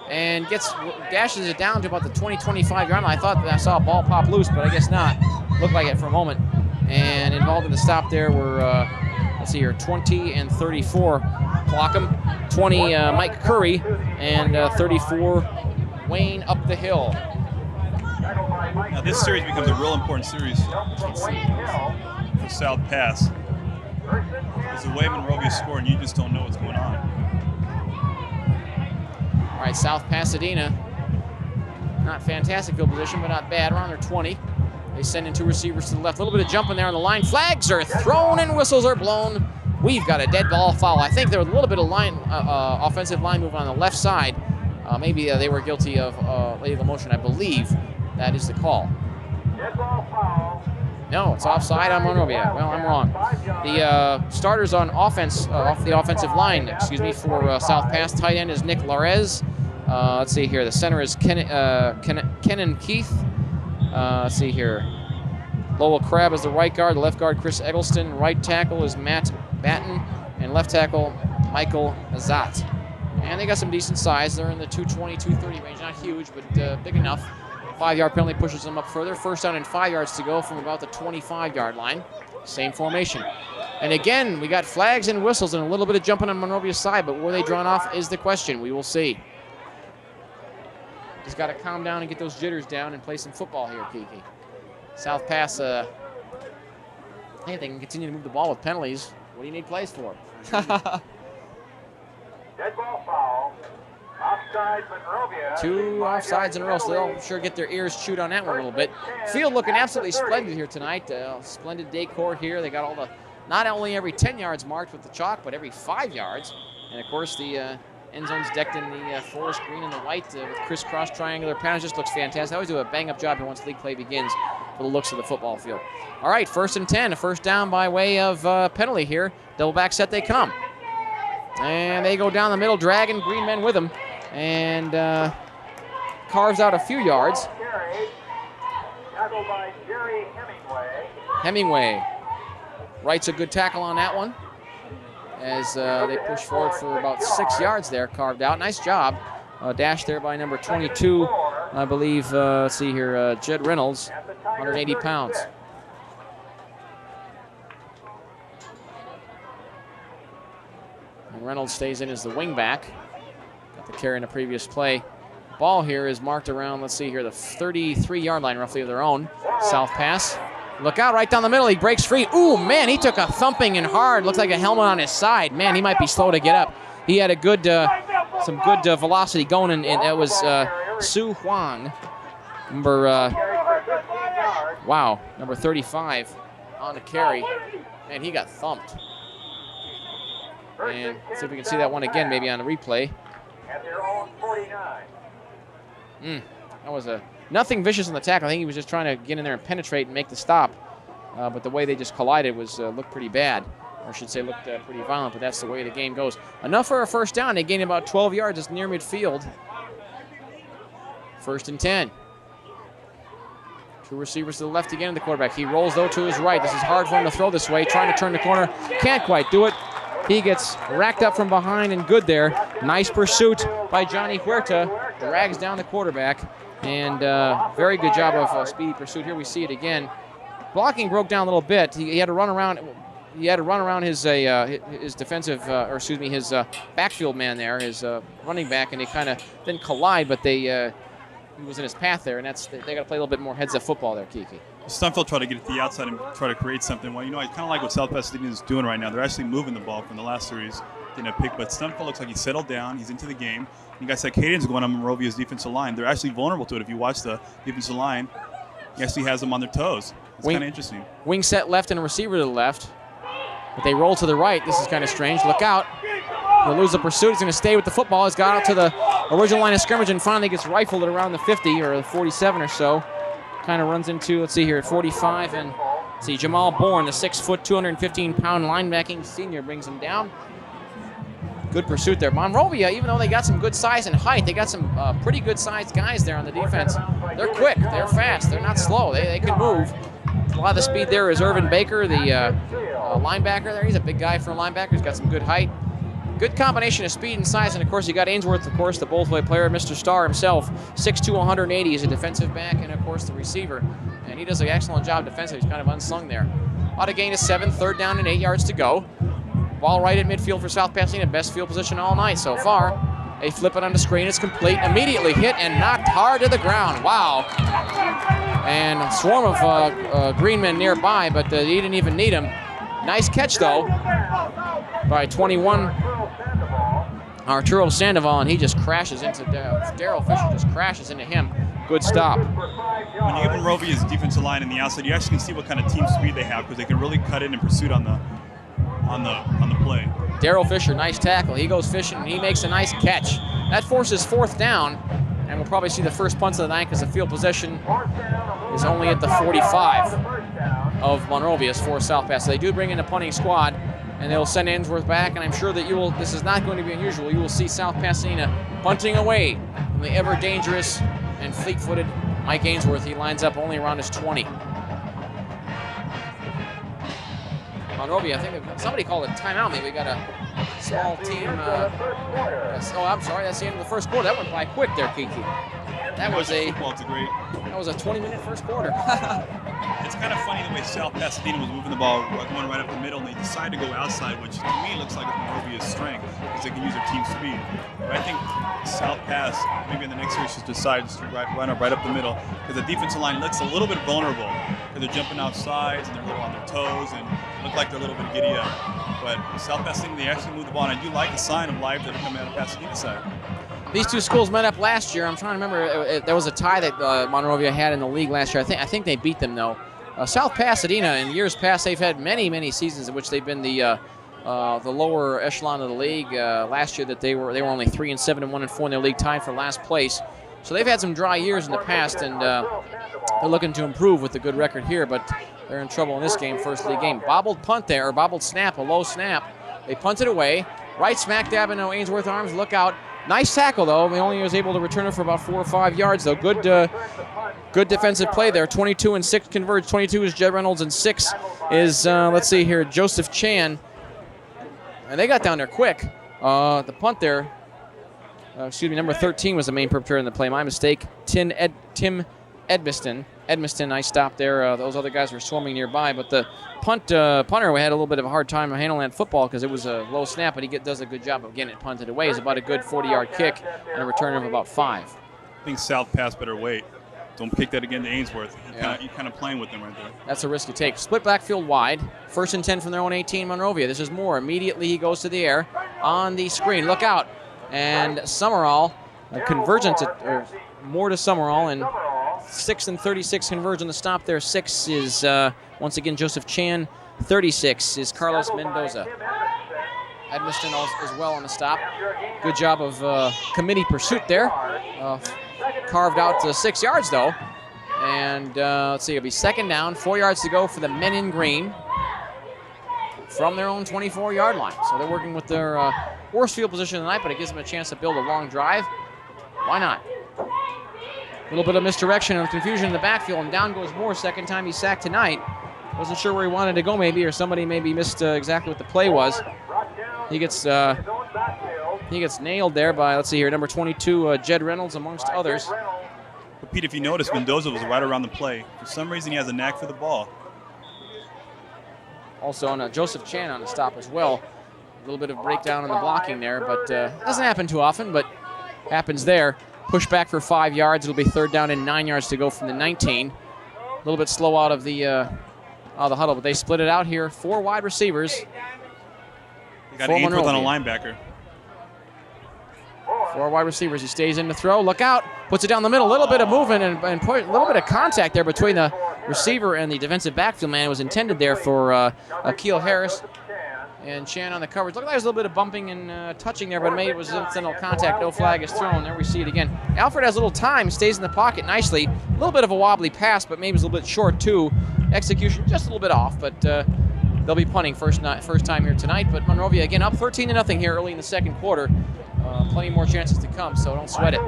and dashes it down to about the 20-25 yard line. I thought that I saw a ball pop loose, but I guess not. Looked like it for a moment. And involved in the stop there were, let's see here, 20 and 34 Plockham, 20 Mike Curry, and 34 Wayne Up the Hill. Now this series becomes a real important series for South Pass. Because the way Monrovia scoring, you just don't know what's going on. All right, South Pasadena, not fantastic field position, but not bad, around their 20. They send in 2 receivers to the left. A little bit of jumping there on the line. Flags are thrown and whistles are blown. We've got a dead ball foul. I think there was a little bit of offensive line movement on the left side. Maybe they were guilty of illegal motion. I believe that is the call. No, it's offside on Monrovia. Well, I'm wrong. The starters on offense, off the offensive line, for South Pass. Tight end is Nick Larez. Let's see here. The center is Kenan Keith. Let's see here. Lowell Crabb is the right guard. The left guard, Chris Eggleston. Right tackle is Matt Batten. And left tackle, Michael Azat. And they got some decent size. They're in the 220, 230 range. Not huge, but big enough. 5-yard penalty pushes them up further. First down and 5 yards to go from about the 25-yard line. Same formation. And again, we got flags and whistles and a little bit of jumping on Monrovia's side, but were they drawn off is the question. We will see. Just got to calm down and get those jitters down and play some football here, Kiki. South Pass, hey, they can continue to move the ball with penalties. What do you need plays for? Dead ball foul. offside, Monrovia. 2 offsides in a row, so they'll sure get their ears chewed on that one a little bit. Field looking absolutely splendid here tonight. Splendid decor here. They got all the, not only every 10 yards marked with the chalk, but every 5 yards. And of course, the end zone's decked in the forest green and the white with crisscross triangular patterns. Just looks fantastic. They always do a bang-up job here once league play begins for the looks of the football field. All right, 1st and 10, a first down by way of penalty here. Double back set they come. And they go down the middle, dragging green men with them, and carves out a few yards. Tackled by Jerry Hemingway. Hemingway writes a good tackle on that one as they push forward for about 6 yards there, carved out. Nice job. Dashed there by number 22, I believe, let's see here, Jed Reynolds, 180 pounds. And Reynolds stays in as the wingback. Got the carry in the previous play. Ball here is marked around, let's see here, the 33-yard line roughly of their own. South pass. Look out right down the middle. He breaks free. Ooh, man, he took a thumping and hard. Looks like a helmet on his side. Man, he might be slow to get up. He had a good, some good velocity going, and it was Su Huang, number 35 on the carry. Man, he got thumped. And see if we can see that one again, maybe on the replay. At their own 49. That was nothing vicious on the tackle. I think he was just trying to get in there and penetrate and make the stop. But the way they just collided was looked pretty bad. Or I should say looked pretty violent, but that's the way the game goes. Enough for a first down. They gained about 12 yards. It's near midfield. 1st and 10. 2 receivers to the left again, the quarterback. He rolls, though, to his right. This is hard for him to throw this way. Trying to turn the corner. Can't quite do it. He gets racked up from behind and good there. Nice pursuit by Johnny Huerta. Drags down the quarterback. And very good job of speedy pursuit. Here we see it again. Blocking broke down a little bit. He had to run around. He had to run around his defensive, his backfield man there, his running back, and they kind of didn't collide, but he was in his path there, and they got to play a little bit more heads-up football there, Kiki. Stunfeld tried to get it to the outside and try to create something. Well, I kind of like what South Pasadena is doing right now. They're actually moving the ball from the last series. Didn't have pick, but Stunfeld looks like he's settled down. He's into the game. And you guys like Hayden's going on Monrovia's defensive line. They're actually vulnerable to it. If you watch the defensive line, he actually has them on their toes. It's kind of interesting. Wing set left and a receiver to the left. But they roll to the right. This is kind of strange. Look out. He'll lose the pursuit. He's going to stay with the football. He's got out to the original line of scrimmage and finally gets rifled at around the 50 or the 47 or so. Kind of runs into, let's see here, at 45. And see, Jamal Bourne, the 6-foot, 215-pound linebacking senior, brings him down. Good pursuit there. Monrovia, even though they got some good size and height, they got some pretty good-sized guys there on the defense. They're quick. They're fast. They're not slow. They can move. A lot of the speed there is Irvin Baker, the linebacker there. He's a big guy for a linebacker. He's got some good height. Good combination of speed and size, and of course you got Ainsworth, of course, the both-way player, Mr. Starr himself, 6'2", 180. He's a defensive back, and of course the receiver. And he does an excellent job defensively. He's kind of unsung there. Ought to gain a 7, 3rd down and 8 yards to go. Ball right at midfield for South Pasadena, best field position all night so far. They flip it on the screen, it's complete, immediately hit and knocked hard to the ground. Wow. And a swarm of green men nearby, but he didn't even need him. Nice catch, though, by 21, Arturo Sandoval, and he just crashes into Daryl Fisher, just crashes into him. Good stop. When you give Monrovia's defensive line in the outside, you actually can see what kind of team speed they have because they can really cut in and pursuit on the play. Daryl Fisher, nice tackle. He goes fishing, and he makes a nice catch. That forces 4th down, and we'll probably see the first punts of the night because the field possession is only at the 45 of Monrovia's for South Pass. So they do bring in a punting squad, and they'll send Ainsworth back, and I'm sure that this is not going to be unusual. You will see South Pasadena punting away from the ever-dangerous and fleet-footed Mike Ainsworth. He lines up only around his 20. Monrovia, I think somebody called a timeout. Maybe we got a small team. I'm sorry, that's the end of the first quarter. That went by quick there, Kiki. That was a 20-minute first quarter. It's kind of funny the way South Pasadena was moving the ball, going right up the middle, and they decided to go outside, which to me looks like Monrovia's strength because they can use their team speed. But I think South Pass, maybe in the next series, just decides to run up right up the middle because the defensive line looks a little bit vulnerable because they're jumping off sides and they're a little on their toes and look like they're a little bit giddy up. But South Pasadena, they actually move the ball, and I do like the sign of life that are coming out of Pasadena side. These two schools met up last year. I'm trying to remember. There was a tie that Monrovia had in the league last year. I think they beat them though. South Pasadena, in years past, they've had many seasons in which they've been the lower echelon of the league. Last year, that they were only 3-7 and 1-4 in their league, tied for last place. So they've had some dry years in the past, and they're looking to improve with the good record here. But they're in trouble in this game, first league game. Bobbled punt there, or bobbled snap, a low snap. They punted away, right smack dab in Ainsworth arms. Look out! Nice tackle though. He only was able to return it for about 4 or 5 yards though. Good defensive play there. 22 and 6 converged. 22 is Jed Reynolds, and 6 is let's see here, Joseph Chan. And they got down there quick. The punt there. Number 13 was the main perpetrator in the play. My mistake. Tim Edmiston. I stopped there. Those other guys were swarming nearby, but the punter had a little bit of a hard time handling that football because it was a low snap, but he does a good job of getting it punted away. It's about a good 40-yard kick and a return of about 5. I think South passed better weight. Don't kick that again to Ainsworth. You're kind of playing with them right there. That's a risk you take. Split backfield wide. 1st and 10 from their own 18, Monrovia. This is Moore. Immediately he goes to the air on the screen. Look out. And Summerall, convergent, Moore to Summerall, and 6 and 36 converge on the stop there. 6 is, once again, Joseph Chan. 36 is Carlos Mendoza. Edmiston as well on the stop. Good job of committee pursuit there. Carved out to 6 yards, though. And let's see, it'll be 2nd down, 4 yards to go for the men in green from their own 24-yard line. So they're working with their worst field position tonight, but it gives them a chance to build a long drive. Why not? A little bit of misdirection and confusion in the backfield, and down goes Moore. 2nd time he's sacked tonight. Wasn't sure where he wanted to go, maybe, or somebody maybe missed exactly what the play was. He gets nailed there by, let's see here, number 22, Jed Reynolds, amongst others. But Pete, if you notice, Mendoza was right around the play. For some reason, he has a knack for the ball. Also on Joseph Chan on the stop as well. A little bit of breakdown in the blocking there, but doesn't happen too often, but happens there. Push back for 5 yards. It'll be 3rd down and 9 yards to go from the 19. A little bit slow out of the huddle, but they split it out here. 4 wide receivers. They got Ainsworth on a linebacker. 4 wide receivers. He stays in to throw. Look out. Puts it down the middle. A little bit of movement and a little bit of contact there between the receiver and the defensive backfield man. It was intended there for Akeel Harris. And Chan on the coverage. Looked like there was a little bit of bumping and touching there, but maybe it was incidental contact. No flag is thrown. There we see it again. Alfred has a little time, stays in the pocket nicely. A little bit of a wobbly pass, but maybe it was a little bit short too. Execution just a little bit off, but they'll be punting first time here tonight. But Monrovia again up 13-0 here early in the 2nd quarter. Plenty more chances to come, so don't sweat it.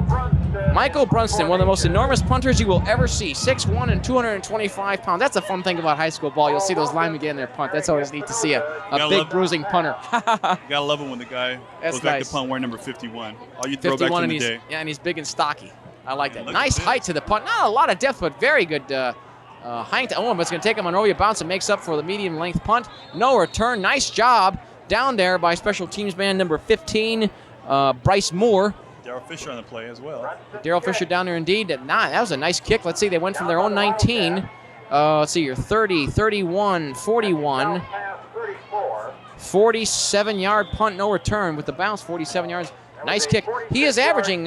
Michael Brunston, one of the most enormous punters you will ever see. 6'1" and 225 pounds. That's a fun thing about high school ball. You'll see those linemen get in their punt. That's always neat to see a big bruising punter. You gotta love it when the guy goes back to punt wearing number 51. All you throwbacks from the day. Yeah, and he's big and stocky. I like that. Nice height to the punt. Not a lot of depth, but very good height. Oh, but it's going to take a Monrovia bounce and makes up for the medium length punt. No return. Nice job down there by special teams man number 15, Bryce Moore. Daryl Fisher on the play as well. Daryl Fisher down there indeed. That was a nice kick. Let's see, they went from their own 19. Let's see here, 30, 31, 41. 47-yard punt, no return with the bounce, 47 yards. Nice kick. He is averaging,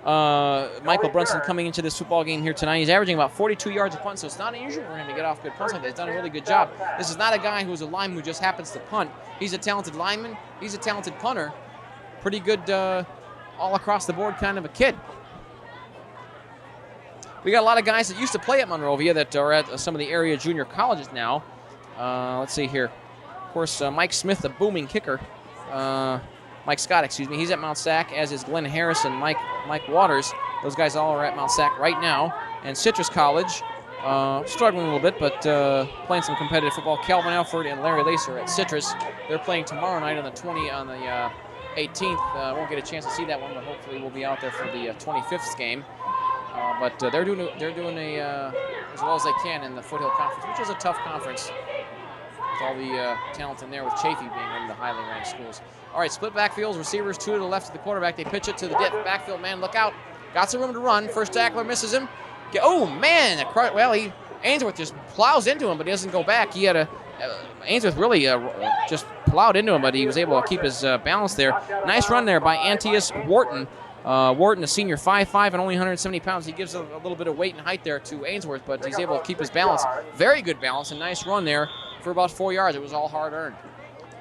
Michael Brunson coming into this football game here tonight, he's averaging about 42 yards a punt, so it's not unusual for him to get off good punts like that. He's done a really good job. This is not a guy who's a lineman who just happens to punt. He's a talented lineman. He's a talented punter. Pretty good all across the board kind of a kid. We got a lot of guys that used to play at Monrovia that are at some of the area junior colleges now. Let's see here. Of course, Mike Smith, the booming kicker. Mike Scott, excuse me. He's at Mount Sac, as is Glenn Harris and Mike Waters. Those guys all are at Mount Sac right now. And Citrus College, struggling a little bit, but playing some competitive football. Calvin Alford and Larry Lacer at Citrus. They're playing tomorrow night on the 18th. Won't get a chance to see that one, but hopefully we'll be out there for the 25th game. But they're doing as well as they can in the Foothill Conference, which is a tough conference with all the talent in there, with Chaffey being one of the highly ranked schools. All right, split backfields, receivers 2 to the left of the quarterback. They pitch it to the dip. Backfield man, look out. Got some room to run. First tackler misses him. Oh, man. Ainsworth just plows into him, but he doesn't go back. He had Ainsworth really just plowed into him, but he was able to keep his balance there. Nice run there by Antius Wharton. Wharton, a senior, 5'5" and only 170 pounds. He gives a little bit of weight and height there to Ainsworth, but he's able to keep his balance. Very good balance, a nice run there for about 4 yards. It was all hard earned.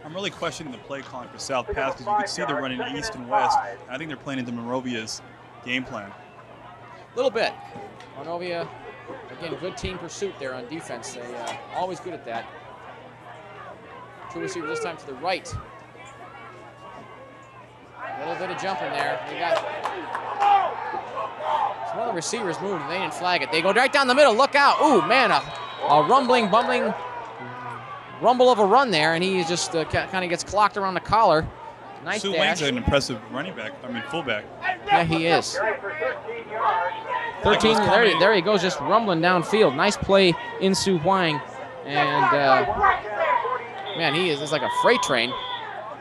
I'm really questioning the play calling for South Pass because you can see they're running east and west. I think they're playing into Monrovia's game plan. A little bit. Monrovia, again, good team pursuit there on defense. They always good at that. Two receiver this time to the right. A little bit of jumping there. They got one of the receivers moved and they didn't flag it. They go right down the middle. Look out. Ooh, man, a rumbling, bumbling rumble of a run there, and he just kind of gets clocked around the collar. Nice Sue dash. Wang's an impressive fullback. Yeah, he is. 13, there he goes, just rumbling downfield. Nice play in Sue Huang. And, man, he is like a freight train.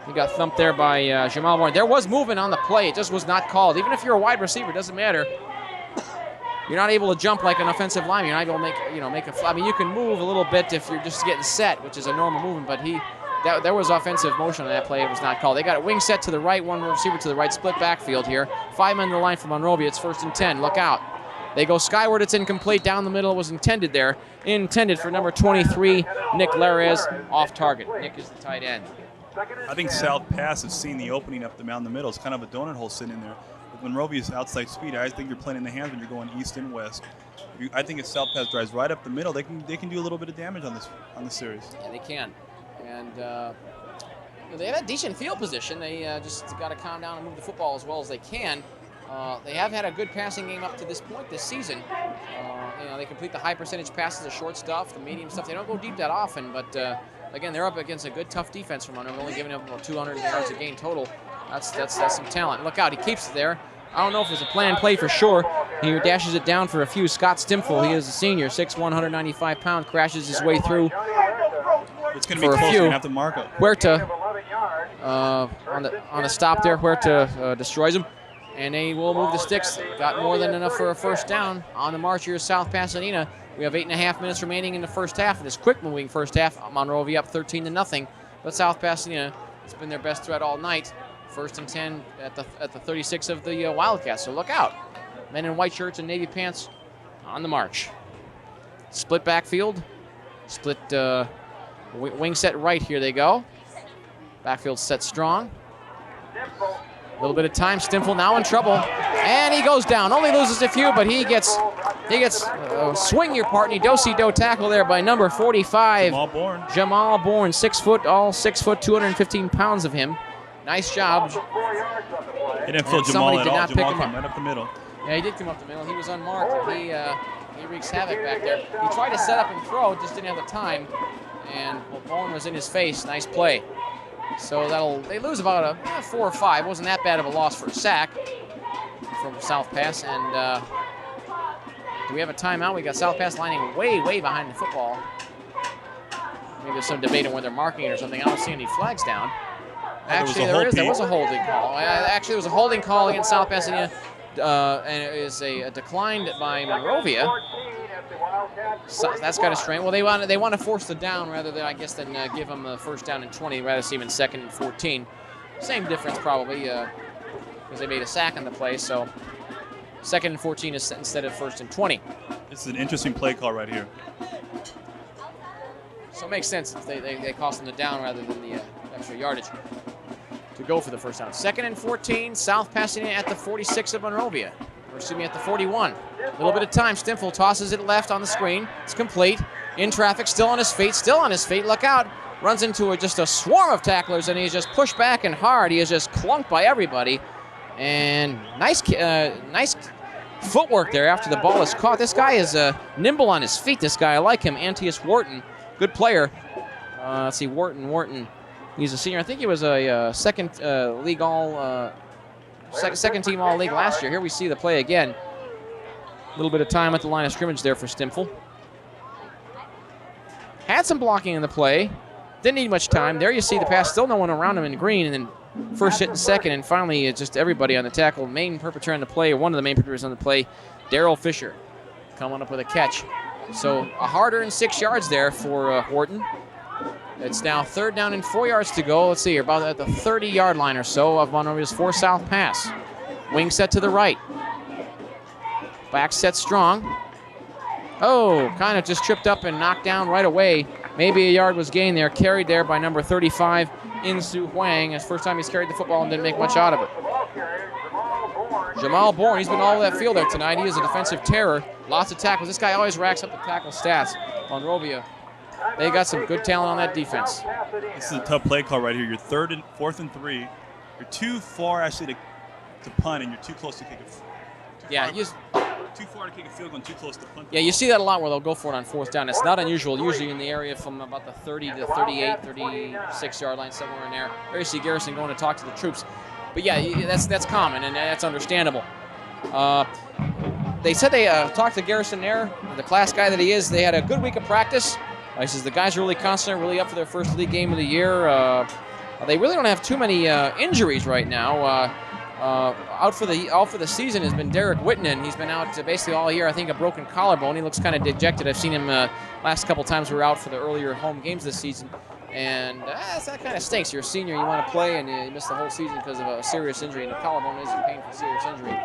He got thumped there by Jamal Warren. There was movement on the play. It just was not called. Even if you're a wide receiver, it doesn't matter. You're not able to jump like an offensive lineman. You're not able to make a. I mean, you can move a little bit if you're just getting set, which is a normal movement. But there was offensive motion on that play. It was not called. They got a wing set to the right, one receiver to the right, split backfield here. 5 men in the line for Monrovia. It's 1st and 10. Look out. They go skyward. It's incomplete. Down the middle. It was intended there. Intended for number 23, Nick Larez, off target. Nick is the tight end. I think South Pass has seen the opening up down the middle. It's kind of a donut hole sitting in there. With Monrovia's outside speed, I think you're playing in the hands when you're going east and west. I think if South Pass drives right up the middle, they can do a little bit of damage on this series. Yeah, they can. And they have a decent field position. They just got to calm down and move the football as well as they can. They have had a good passing game up to this point this season. They complete the high percentage passes, the short stuff, the medium stuff. They don't go deep that often, but again, they're up against a good, tough defense from Monroe, only giving up about 200 yards a game total. That's some talent. Look out, he keeps it there. I don't know if it's a plan play for sure. He dashes it down for a few. Scott Stimfel, he is a senior, 6'1", 195 pounds, crashes his way through. It's going to be close. You're going to have to mark it. Huerta on the stop there. Huerta destroys him. And they will move the sticks. Got more than enough for a first down on the march here to South Pasadena. We have 8.5 minutes remaining in the first half. It is quick-moving first half. Monrovia up 13-0. But South Pasadena, it's been their best threat all night. 1st and 10 at the 36 of the Wildcats. So look out. Men in white shirts and navy pants on the march. Split backfield. Split wing set right. Here they go. Backfield set strong. A little bit of time. Stimfel now in trouble, and he goes down. Only loses a few, but he gets swing your part. And he do tackle there by number 45. Jamal Bourne, 6 foot, all 6 foot, 215 pounds of him. Nice job. He didn't feel Jamal at all. Jamal came right up the middle. Yeah, he did come up the middle. He was unmarked. He wreaks havoc back there. He tried to set up and throw, just didn't have the time. And Bourne was in his face. Nice play. So they lose about 4 or 5. Wasn't that bad of a loss for a sack from South Pass. And do we have a timeout? We got South Pass lining way, way behind the football. Maybe there's some debate on whether they're marking it or something. I don't see any flags down. Actually, there was a holding call. Actually, there was a holding call against South Pasadena, and it is a declined by Monrovia. So that's got to strain. Well, they want to force the down rather than, I guess, than give them the first down and 20. Rather see them in 2nd and 14. Same difference probably, because they made a sack on the play. So 2nd and 14 is instead of 1st and 20. This is an interesting play call right here. So it makes sense if they cost them the down rather than the extra yardage to go for the first down. 2nd and 14, South Pasadena at the 46 of Monrovia. Or excuse me, at the 41. A little bit of time. Stimfel tosses it left on the screen. It's complete. In traffic, still on his feet. Look out. Runs into just a swarm of tacklers, and he's just pushed back and hard. He is just clunked by everybody. And nice footwork there after the ball is caught. This guy is nimble on his feet, this guy. I like him. Antius Wharton. Good player. Let's see, Wharton. He's a senior. I think he was a second team All-League last year. Here we see the play again. A little bit of time at the line of scrimmage there for Stimfel. Had some blocking in the play. Didn't need much time. There you see the pass. Still no one around him in green. And then first hit and second. And finally, it's just everybody on the tackle. Main perpetrator on the play, or one of the main perpetrators on the play, Daryl Fisher, coming up with a catch. So a hard-earned 6 yards there for Wharton. It's now 3rd down and 4 yards to go. Let's see, you're about at the 30-yard line or so of Monrovia's 4 South Pass. Wing set to the right. Back set strong. Oh, kind of just tripped up and knocked down right away. Maybe a yard was gained there. Carried there by number 35, Insu Huang. It's the first time he's carried the football and didn't make much out of it. Jamal Bourne, he's been all over that field there tonight. He is a defensive terror. Lots of tackles. This guy always racks up the tackle stats. Monrovia, they got some good talent on that defense. This is a tough play call right here. You're 4th and 3. You're too far actually to punt, and you're too close to kick too far to kick a field goal and too close to punt. Yeah, you see that a lot where they'll go for it on 4th down. It's not unusual, usually in the area from about the 30 to 38, 36 yard line, somewhere in there. There you see Garrison going to talk to the troops. But yeah, that's common and that's understandable. They said they talked to Garrison there, the class guy that he is. They had a good week of practice. He says the guys are really concentrated, really up for their first league game of the year. They really don't have too many injuries right now. Out for the season has been Derek Whitman. He's been out basically all year. I think a broken collarbone. He looks kind of dejected. I've seen him last couple times we were out for the earlier home games this season. And that kind of stinks. You're a senior, you want to play, and you miss the whole season because of a serious injury. And the collarbone is a painful, serious injury.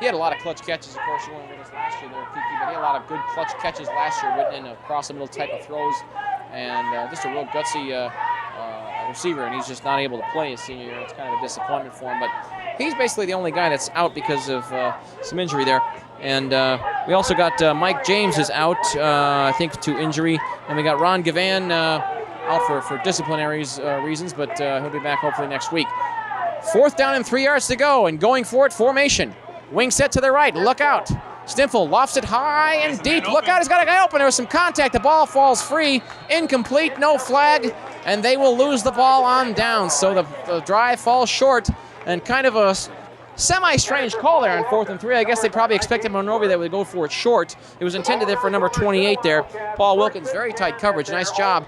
He had a lot of clutch catches. Of course, you weren't with us last year there, Kiki, but he had a lot of good clutch catches last year, Whitman, across the middle type of throws, and just a real gutsy receiver, and he's just not able to play his senior year. It's kind of a disappointment for him, but he's basically the only guy that's out because of some injury there. And we also got Mike James is out, I think, to injury, and we got Ron Gavan out for disciplinary reasons, but he'll be back hopefully next week. 4th down and 3 yards to go, and going for it, formation. Wing set to the right, look out. Stinfel lofts it high and deep. Look out, he's got a guy open. There was some contact. The ball falls free, incomplete, no flag, and they will lose the ball on down. So the drive falls short, and kind of a semi-strange call there on 4th and 3. I guess they probably expected Monrovia that would go for it short. It was intended there for number 28 there. Paul Wilkins, very tight coverage. Nice job.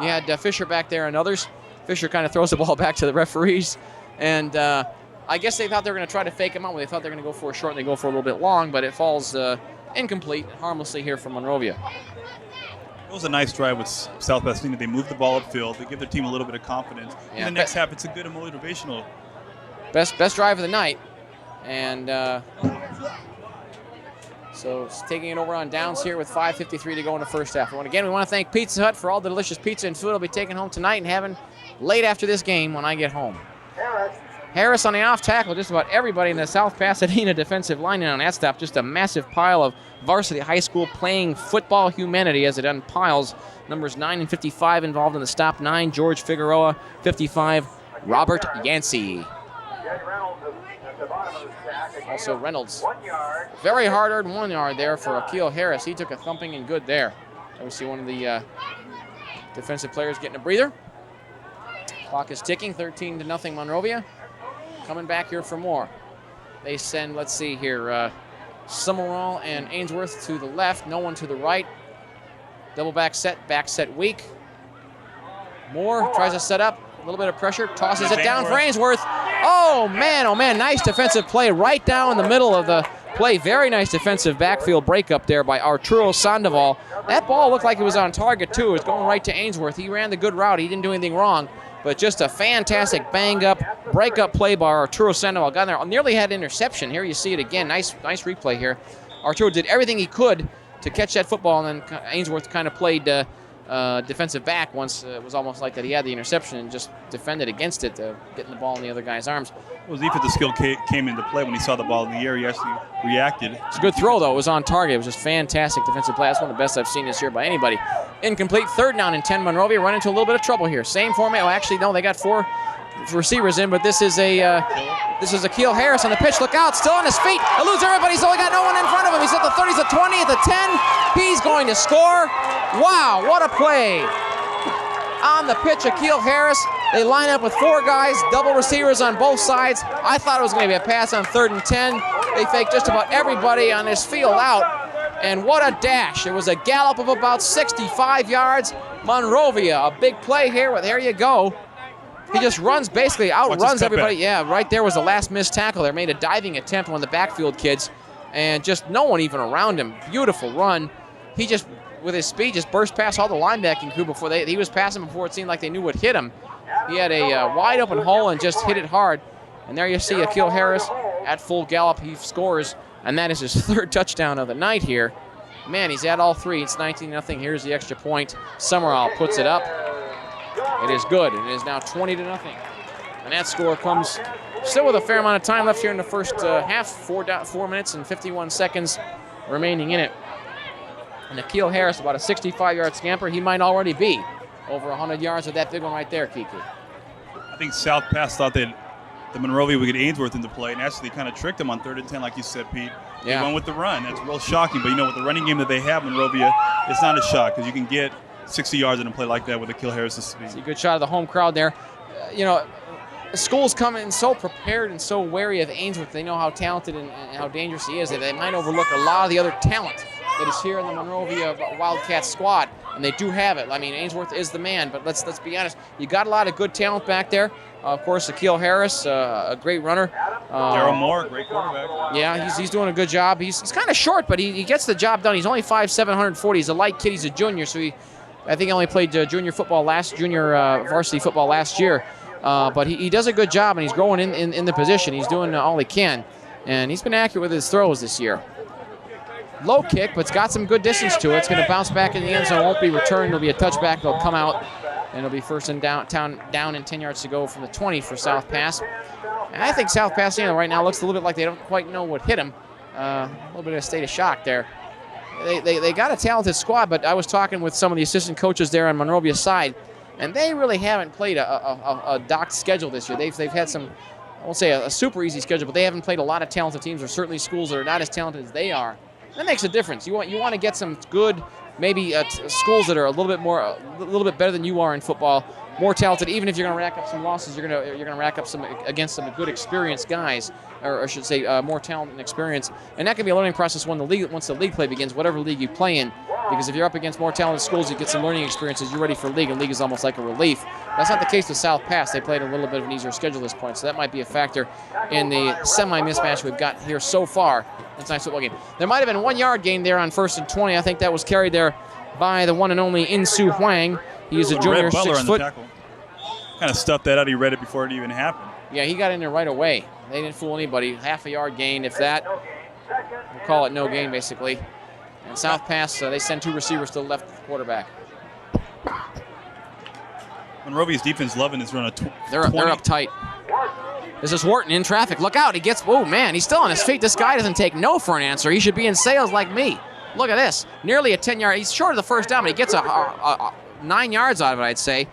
You had Fisher back there and others. Fisher kind of throws the ball back to the referees. And I guess they thought they were going to try to fake him out. They thought they were going to go for a short, and they go for a little bit long, but it falls incomplete, harmlessly here from Monrovia. It was a nice drive with South Pasadena. They moved the ball upfield. They give their team a little bit of confidence. Yeah, in the next half, it's a good and motivational. Best drive of the night. And so it's taking it over on downs here with 5:53 to go in the first half. And again, we want to thank Pizza Hut for all the delicious pizza and food I'll be taking home tonight and having late after this game when I get home. Harris on the off tackle, just about everybody in the South Pasadena defensive line on that stop. Just a massive pile of varsity high school playing football humanity as it unpiles. Numbers 9 and 55 involved in the stop. 9, George Figueroa. 55, Robert Yancey. Also Reynolds. Very hard-earned 1 yard there for Akil Harris. He took a thumping and good there. We see one of the defensive players getting a breather. Clock is ticking, 13-0 Monrovia. Coming back here for more. They send, let's see here, Summerall and Ainsworth to the left, no one to the right. Double back set weak. Moore tries to set up, a little bit of pressure, tosses it down for Ainsworth. Oh man, nice defensive play right down in the middle of the play. Very nice defensive backfield breakup there by Arturo Sandoval. That ball looked like it was on target too. It was going right to Ainsworth. He ran the good route. He didn't do anything wrong. But just a fantastic bang-up, break-up play by Arturo Sandoval. Got in there, nearly had an interception. Here you see it again. Nice replay here. Arturo did everything he could to catch that football, and then Ainsworth kind of played defensive back once. It was almost like that he had the interception and just defended against it, getting the ball in the other guy's arms. Well, his defensive skill came into play when he saw the ball in the air. He actually reacted. It's a good throw, though. It was on target. It was just fantastic defensive play. That's one of the best I've seen this year by anybody. Incomplete, 3rd down and 10. Monrovia run into a little bit of trouble here. Same format. Well, actually, no, they got 4 receivers in, but this is Akil Harris on the pitch. Look out, still on his feet. Eludes everybody. He's only got no one in front of him. He's at the 30, he's at the 20, at the 10. He's going to score. Wow, what a play. On the pitch, Akil Harris. They line up with 4 guys, double receivers on both sides. I thought it was going to be a pass on 3rd and 10. They faked just about everybody on this field out. And what a dash. It was a gallop of about 65 yards. Monrovia, a big play here. There you go. He just runs, basically outruns everybody. Yeah, right there was the last missed tackle there. Made a diving attempt on one of the backfield kids. And just no one even around him. Beautiful run. He just, with his speed, just burst past all the linebacking crew before he was passing before it seemed like they knew what hit him. He had a wide open hole and just hit it hard. And there you see Akil Harris at full gallop. He scores, and that is his 3rd touchdown of the night here. Man, he's at all 3. It's 19-0. Here's the extra point. Summerall puts it up. It is good. It is now 20-0. And that score comes still with a fair amount of time left here in the first half. 4 minutes and 51 seconds remaining in it. And Akil Harris, about a 65-yard scamper. He might already be over 100 yards with that big one right there, Kiki. I think South Pass thought that the Monrovia would get Ainsworth into play, and actually kind of tricked him on 3rd and 10, like you said, Pete. They went with the run. That's real shocking. But, with the running game that they have, Monrovia, it's not a shock because you can get 60 yards in a play like that with Akil Harris' speed. It's a good shot of the home crowd there. The schools come in so prepared and so wary of Ainsworth. They know how talented and how dangerous he is. They might overlook a lot of the other talent that is here in the Monrovia Wildcats squad, and they do have it. I mean, Ainsworth is the man, but let's be honest. You got a lot of good talent back there. Of course, Akil Harris, a great runner. Daryl Moore, great quarterback. Yeah, he's doing a good job. He's kind of short, but he gets the job done. He's only 5'7", 140. He's a light kid. He's a junior, so I think he only played junior varsity football last year. But he does a good job, and he's growing in the position. He's doing all he can, and he's been accurate with his throws this year. Low kick, but it's got some good distance to it. It's going to bounce back in the end zone. It won't be returned. It'll be a touchback. It'll come out, and it'll be first and down and 10 yards to go from the 20 for South Pass. And I think South Pasadena right now looks a little bit like they don't quite know what hit them. A little bit of a state of shock there. They got a talented squad, but I was talking with some of the assistant coaches there on Monrovia's side, and they really haven't played a docked schedule this year. They've had some, I won't say a super easy schedule, but they haven't played a lot of talented teams, or certainly schools that are not as talented as they are. That makes a difference. You want to get some good, maybe schools that are a little bit better than you are in football, more talented. Even if you're going to rack up some losses, you're going to rack up some against some good experienced guys, or I should say more talent and experience. And that can be a learning process once the league play begins, whatever league you play in. Because if you're up against more talented schools, you get some learning experiences. You're ready for league, and league is almost like a relief. That's not the case with South Pass. They played a little bit of an easier schedule this point, so that might be a factor in the semi-mismatch we've got here so far in tonight's football game. There might have been 1 yard gain there on 1st and 20. I think that was carried there by the one and only Insu Huang. He is a junior, Red Butler 6 on foot. the tackle. Kind of stuffed that out. He read it before it even happened. Yeah, he got in there right away. They didn't fool anybody. Half a yard gain, if that. We'll call it no gain, basically. And South Pass, they send 2 receivers to the left of the quarterback. Monrovia's defense loving this run. They're up tight. This is Wharton in traffic. Look out. Oh, man, he's still on his feet. This guy doesn't take no for an answer. He should be in sales like me. Look at this. Nearly a 10-yard. He's short of the first down, but he gets 9 yards out of it, I'd say.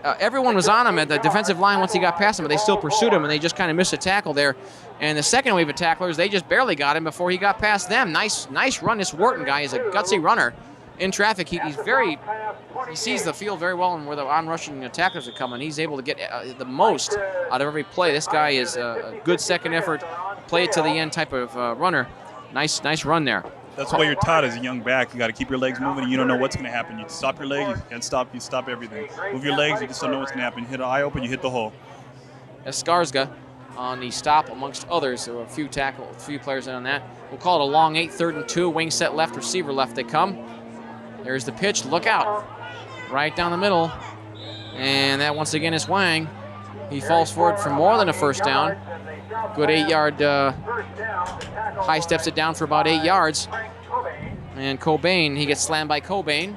Everyone was on him at the defensive line once he got past him, but they still pursued him, and they just kind of missed a tackle there. And the second wave of tacklers, they just barely got him before he got past them. Nice run. This Wharton guy is a gutsy runner in traffic. He sees the field very well, and where the on-rushing tacklers are coming, he's able to get the most out of every play. This guy is a good second effort, play it to the end type of runner. Nice run there. That's why you're taught as a young back. You got to keep your legs moving, and you don't know what's going to happen. You stop your legs, you can't stop. You stop everything. Move your legs, you just don't know what's going to happen. You hit an eye open, you hit the hole. Skarsga on the stop amongst others. There were a few players in on that. We'll call it a long 8, 3rd and 2. Wing set left, receiver left they come. There's the pitch. Look out. Right down the middle. And that once again is Wang. He falls for it for more than a first down. Good 8-yard high steps it down for about 8 yards. And Cobain, he gets slammed by Cobain.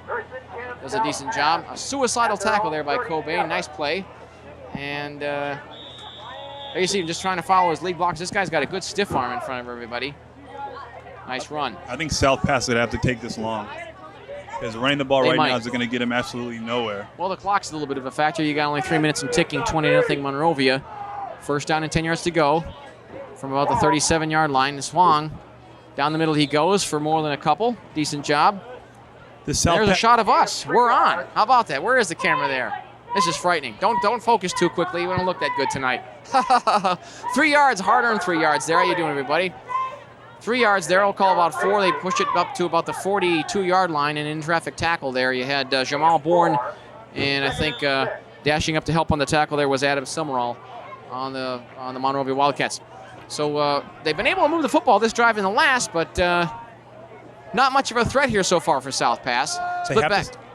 Does a decent job. A suicidal tackle there by Cobain. Nice play. And there you see him just trying to follow his lead blocks. This guy's got a good stiff arm in front of everybody. Nice run. I think South Pass would have to take this long. Because running the ball now is going to get him absolutely nowhere. Well, the clock's a little bit of a factor. You got only 3 minutes and ticking, 20-0 Monrovia. First down and 10 yards to go from about the 37-yard line. This Huang, down the middle he goes for more than a couple. Decent job. There's a shot of us. We're on. How about that? Where is the camera there? This is frightening. Don't focus too quickly. We don't look that good tonight. 3 yards, hard-earned 3 yards there. How you doing, everybody? 3 yards there. I'll call about 4. They push it up to about the 42-yard line, and in traffic tackle there. You had Jamal Bourne, and I think dashing up to help on the tackle there was Adam Summerall on the Monrovia Wildcats. So they've been able to move the football this drive in the last, but not much of a threat here so far for South Pass.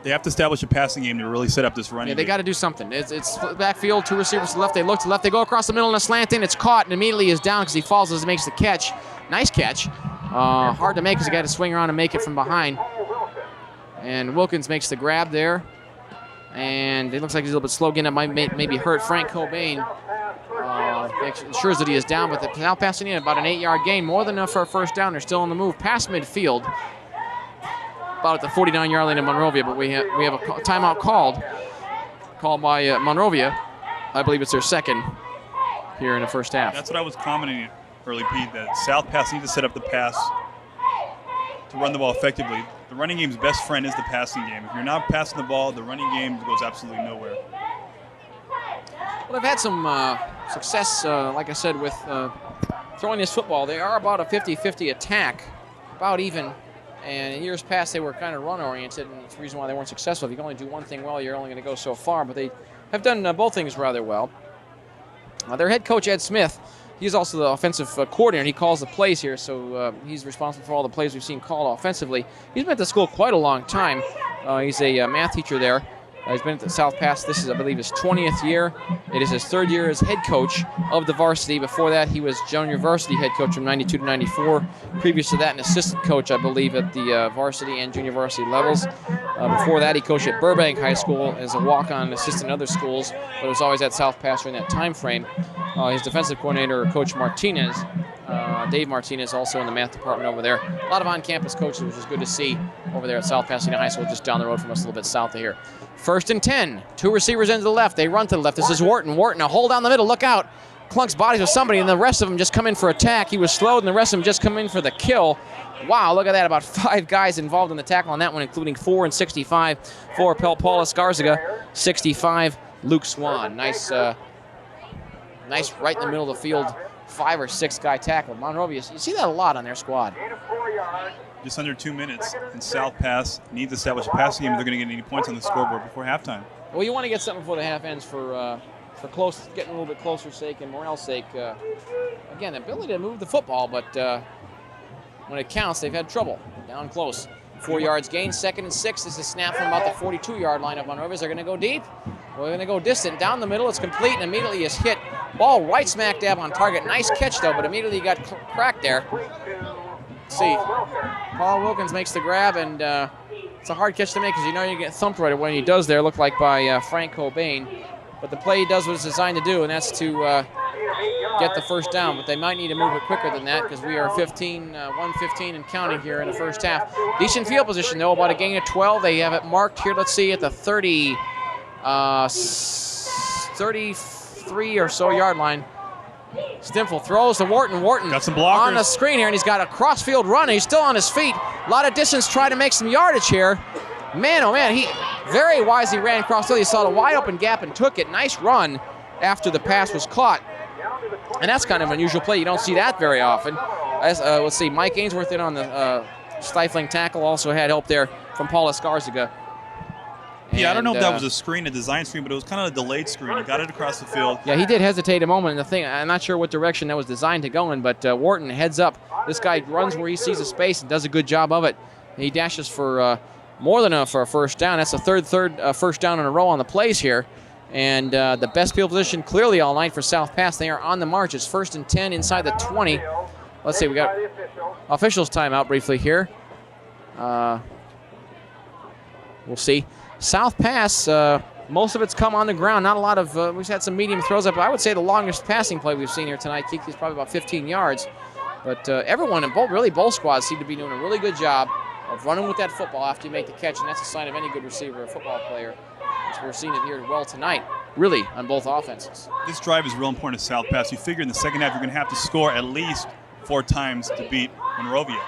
They They have to establish a passing game to really set up this running Yeah, they game. got to do something. It's backfield, 2 receivers to the left. They look to the left. They go across the middle in a slant in. It's caught and immediately is down because he falls as he makes the catch. Nice catch. Hard to make because he got to swing around and make it from behind. And Wilkins makes the grab there. And it looks like he's a little bit slow again. That might maybe hurt Frank Cobain. Ensures that he is down, but the South Pasadena about an 8-yard gain, more than enough for a first down. They're still on the move past midfield, about at the 49-yard line in Monrovia. But we have a timeout called by Monrovia. I believe it's their second here in the first half. That's what I was commenting early, Pete, that South Pass needs to set up the pass to run the ball effectively. The running game's best friend is the passing game. If you're not passing the ball, the running game goes absolutely nowhere. Well, they've had some success, like I said, with throwing this football. They are about a 50-50 attack, about even. And in years past, they were kind of run-oriented, and it's the reason why they weren't successful. If you can only do one thing well, you're only going to go so far. But they have done both things rather well. Their head coach, Ed Smith, he's also the offensive coordinator. He calls the plays here, so he's responsible for all the plays we've seen called offensively. He's been at the school quite a long time. He's a math teacher there. He's been at the South Pass. This is, I believe, his 20th year. It is his 3rd year as head coach of the varsity. Before that, he was junior varsity head coach from 92 to 94. Previous to that, an assistant coach, I believe, at the varsity and junior varsity levels. Before that, he coached at Burbank High School as a walk-on assistant in other schools, but was always at South Pass during that time frame. His defensive coordinator, Coach Martinez, Dave Martinez, also in the math department over there. A lot of on-campus coaches, which is good to see over there at South Pasadena High School, just down the road from us, a little bit south of here. 1st and 10. 2 receivers into the left. They run to the left. This is Wharton. Wharton, a hole down the middle. Look out. Clunks bodies with somebody, and the rest of them just come in for attack. He was slowed, and the rest of them just come in for the kill. Wow, look at that. About 5 guys involved in the tackle on that one, including 4 and 65 for Paula Skarziga. 65, Luke Swan. Nice right in the middle of the field. 5 or 6 guy tackle. Monrovia, you see that a lot on their squad. Just under 2 minutes, and South Pass needs to establish a passing game if they're going to get any points on the scoreboard before halftime. Well, you want to get something before the half ends for close, getting a little bit closer sake and morale's sake. Again, the ability to move the football, but when it counts, they've had trouble. Down close. 4 yards gain, 2nd and 6. This is snap from about the 42-yard line of Monrovia. They're going to go deep. We're going to go distant. Down the middle, it's complete, and immediately is hit. Ball right smack dab on target. Nice catch, though, but immediately got cracked there. Let's see. Paul Wilkins makes the grab, and it's a hard catch to make because you know you get thumped right away. He does there, look like by Frank Cobain. But the play does what it's designed to do, and that's to get the first down. But they might need to move it quicker than that because we are 1:15 and counting here in the first half. Decent field position, though, about a gain of 12. They have it marked here, let's see, at the 33 or so yard line. Stimfel throws to Wharton. Wharton got some blockers on the screen here, and he's got a cross-field run. He's still on his feet. A lot of distance, trying to make some yardage here. Man, oh man, he very wisely ran across the field. He saw the wide open gap and took it. Nice run after the pass was caught. And that's kind of an unusual play. You don't see that very often. Let's see, Mike Ainsworth in on the stifling tackle. Also had help there from Paula Skarziga. Yeah, I don't know if that was a screen, a design screen, but it was kind of a delayed screen. He got it across the field. Yeah, he did hesitate a moment. And I'm not sure what direction that was designed to go in, but Wharton heads up. This guy runs where he sees a space and does a good job of it. He dashes for more than enough for a first down. That's the third first down in a row on the plays here. And the best field position clearly all night for South Pass. They are on the march. It's 1st and 10 inside the 20. Let's see, we got officials timeout briefly here. We'll see. South Pass, most of it's come on the ground. Not a lot of, we've had some medium throws up. I would say the longest passing play we've seen here tonight, Kiki, is probably about 15 yards. But everyone in both squads seem to be doing a really good job of running with that football after you make the catch, and that's a sign of any good receiver or football player. So we're seeing it here well tonight, really, on both offenses. This drive is real important to South Pass. You figure in the second half you're going to have to score at least 4 times to beat Monrovia.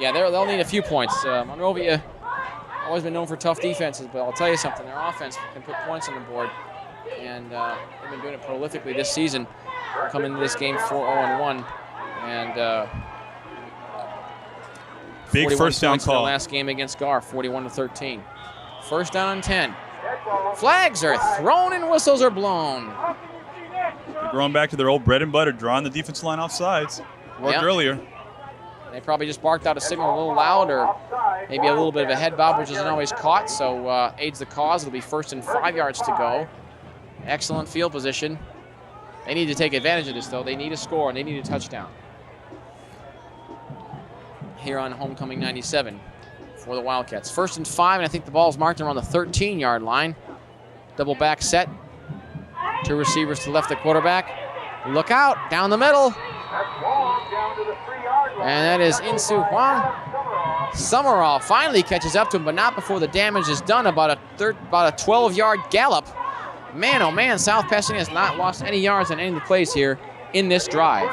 Yeah, they'll need a few points. Monrovia always been known for tough defenses, but I'll tell you something, their offense can put points on the board, and they've been doing it prolifically this season. Coming into this game 4-0-1, and big first down call. Last game against Gar, 41-13. First down and 10. Flags are thrown and whistles are blown. They're going back to their old bread and butter, drawing the defensive line off sides. Worked earlier. They probably just barked out a signal a little loud, or Maybe a little bit of a head bob, which isn't always caught, so aids the cause. It'll be 1st and 5 yards to go. Excellent field position. They need to take advantage of this, though. They need a score, and they need a touchdown here on Homecoming 97 for the Wildcats. 1st and 5, and I think the ball's marked around the 13-yard line. Double back set. 2 receivers to the left of the quarterback. Look out, down the middle. And that is Insu Huang. Summerall finally catches up to him, but not before the damage is done. About a 12-yard gallop. Man, oh man, South Pasadena has not lost any yards on any of the plays here in this drive.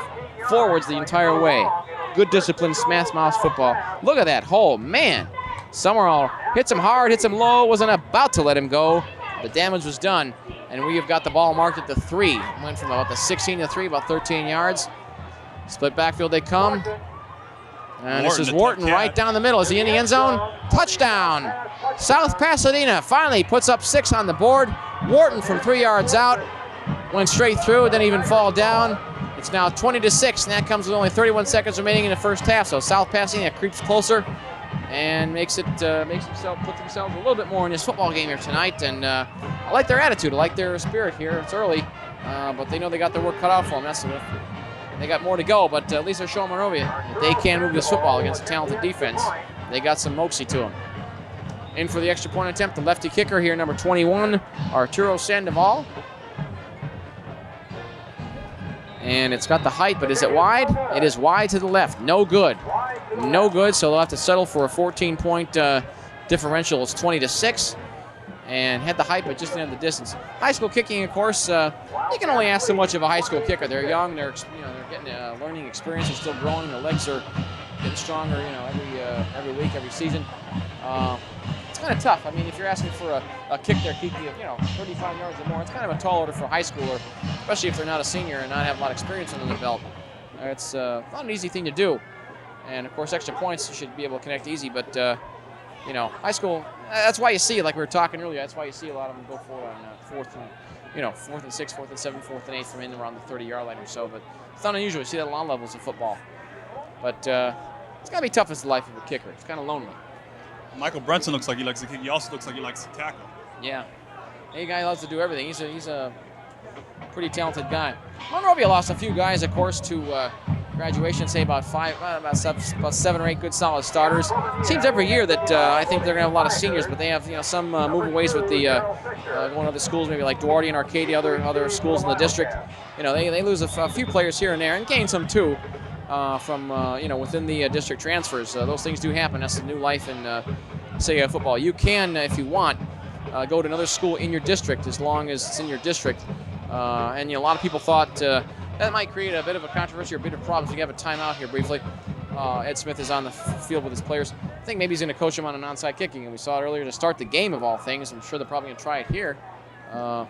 Forwards the entire way. Good disciplined smash mouth football. Look at that hole, man. Summerall hits him hard, hits him low, wasn't about to let him go. The damage was done, and we have got the ball marked at the 3. Went from about the 16 to 3, about 13 yards. Split backfield they come. And this is Wharton right down the middle. Is he in the end zone? Touchdown! South Pasadena finally puts up 6 on the board. Wharton from 3 yards out. Went straight through, didn't even fall down. It's now 20-6, and that comes with only 31 seconds remaining in the first half. So South Pasadena creeps closer and puts themselves a little bit more in this football game here tonight. And I like their attitude. I like their spirit here. It's early, but they know they got their work cut out for them. They got more to go, but at least they're showing Monrovia that they can move this football against a talented defense. They got some moxie to them. In for the extra point attempt, the lefty kicker here, number 21, Arturo Sandoval. And it's got the height, but is it wide? It is wide to the left. No good. No good, so they'll have to settle for a 14-point differential. It's 20-6. And had the height, but just didn't have the distance. High school kicking, of course, you can only ask so much of a high school kicker. They're young, they're getting a learning experience, they're still growing, their legs are getting stronger, every week, every season. It's kind of tough. I mean, if you're asking for a kick there, Kiki, of 35 yards or more, it's kind of a tall order for a high schooler, especially if they're not a senior and not have a lot of experience under their belt. It's not an easy thing to do. And of course, extra points you should be able to connect easy, but high school, that's why you see it, like we were talking earlier, that's why you see a lot of them go for it on 4th and 6, 4th and 7, 4th and 8 from in around the 30-yard line or so. But it's not unusual. You see that at a lot of levels of football. But it's got to be tough as the life of a kicker. It's kind of lonely. Michael Brunson looks like he likes to kick. He also looks like he likes to tackle. Yeah. Hey, guy loves to do everything. He's a pretty talented guy. Monrovia lost a few guys, of course, to graduation, say about 7 or 8 good solid starters. It seems every year that I think they're going to have a lot of seniors, but they have some moving ways with the going to other schools, maybe like Duarte and Arcadia, other schools in the district. They lose a few players here and there and gain some too from within the district transfers. Those things do happen. That's the new life in football. You can, if you want, go to another school in your district as long as it's in your district. And a lot of people thought that might create a bit of a controversy or a bit of problems. We have a timeout here briefly. Ed Smith is on the field with his players. I think maybe he's going to coach them on an onside kicking, and we saw it earlier to start the game of all things. I'm sure they're probably going to try it here. I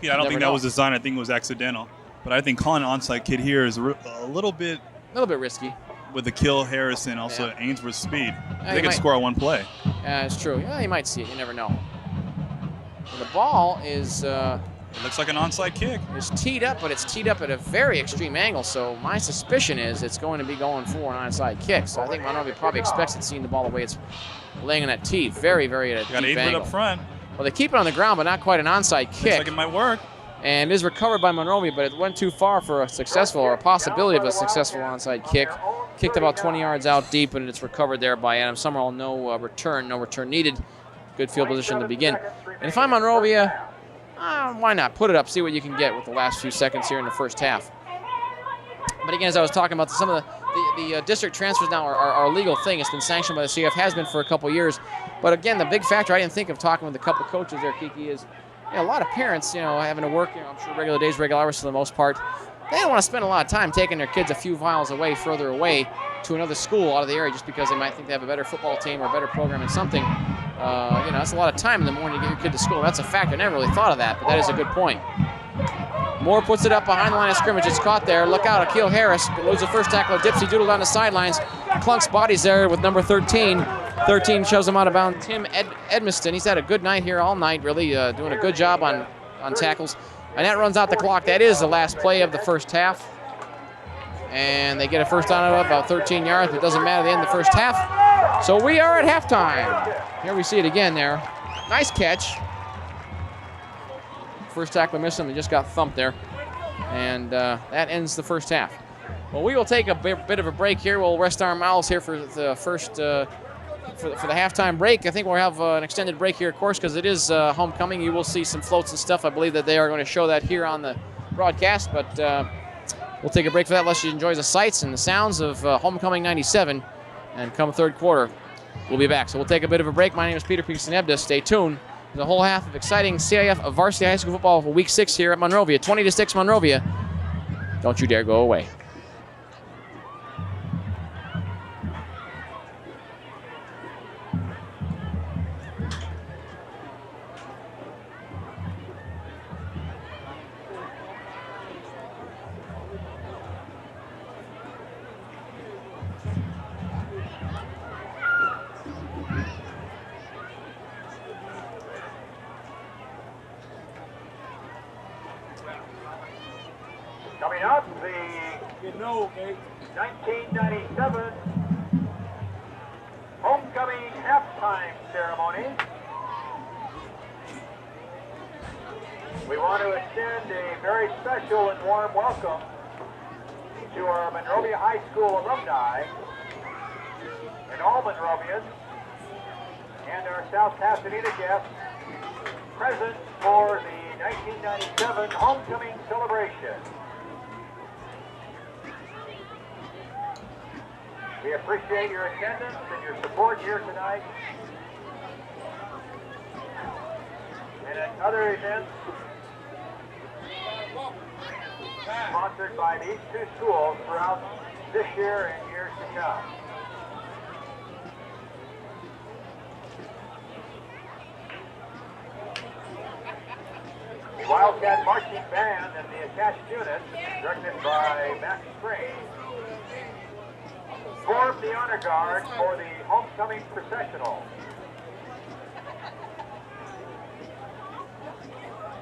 don't think that was designed. I think it was accidental. But I think calling an onside kick here is a little bit risky. With the Kill Harrison, also Ainsworth's speed. They can score on one play. Yeah, it's true. Yeah, you might see it. You never know. And the ball is... it looks like an onside kick. It's teed up, but it's teed up at a very extreme angle, so my suspicion is it's going to be going for an onside kick. So I think Monrovia probably expects it, seeing the ball the way it's laying on that tee. Very, very at a deep angle. Got Avery up front. Well, they keep it on the ground, but not quite an onside kick. Looks like it might work. And it is recovered by Monrovia, but it went too far for a successful or a possibility of a successful onside kick. Kicked about 20 yards out deep, and it's recovered there by Adam Summerall. No return needed. Good field position to begin. And if I'm Monrovia, why not? Put it up, see what you can get with the last few seconds here in the first half. But again, as I was talking about, some of the district transfers now are a legal thing. It's been sanctioned by the CF, has been for a couple years. But again, the big factor I didn't think of talking with a couple coaches there, Kiki, is a lot of parents, having to work, I'm sure regular days, regular hours for the most part. They don't want to spend a lot of time taking their kids a few miles away, further away to another school out of the area just because they might think they have a better football team or a better program in something. That's a lot of time in the morning to get your kid to school. That's a fact. I never really thought of that, but that is a good point. Moore puts it up behind the line of scrimmage. It's caught there. Look out, Akil Harris loses the first tackle. Dipsy Doodle down the sidelines. Clunk's body's there with number 13. 13 shoves him out of bounds. Tim Edmiston, he's had a good night here all night, really doing a good job on tackles. And that runs out the clock. That is the last play of the first half. And they get a first down of about 13 yards. It doesn't matter at the end of the first half. So we are at halftime. Here we see it again there. Nice catch. First tackler missed him and just got thumped there. And that ends the first half. Well, we will take a bit of a break here. We'll rest our mouths here for the first, for the halftime break. I think we'll have an extended break here, of course, because it is homecoming. You will see some floats and stuff. I believe that they are going to show that here on the broadcast, but we'll take a break for that. Let's enjoy the sights and the sounds of Homecoming 97. And come third quarter, we'll be back. So we'll take a bit of a break. My name is Peter Pisanebda. Stay tuned. There's a whole half of exciting CIF varsity high school football for week 6 here at Monrovia. 20-6 Monrovia. Don't you dare go away. Coming up, the 1997 homecoming halftime ceremony. We want to extend a very special and warm welcome to our Monrovia High School alumni and all Monrovians and our South Pasadena guests present for the 1997 homecoming celebration. We appreciate your attendance and your support here tonight. And at other events sponsored by these two schools throughout this year and years to come. The Wildcat Marching Band and the attached unit, directed by Max Spring, form the honor guard for the homecoming processional.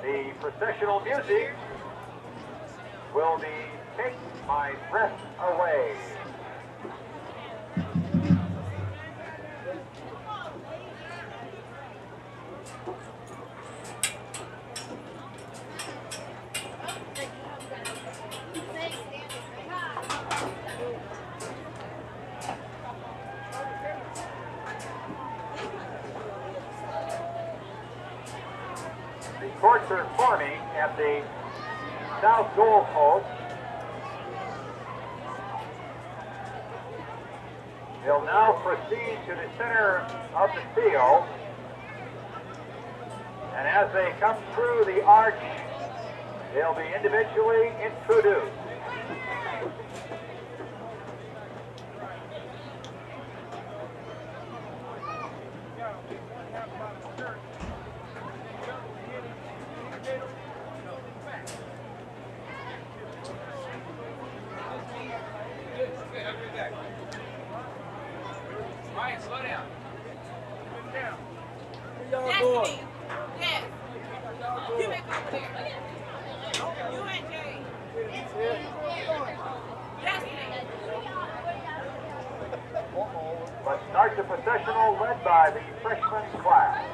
The processional music will be Take My Breath Away. The courts are forming at the south goal post. They'll now proceed to the center of the field. And as they come through the arch, they'll be individually introduced. Let's start the processional led by the freshman class.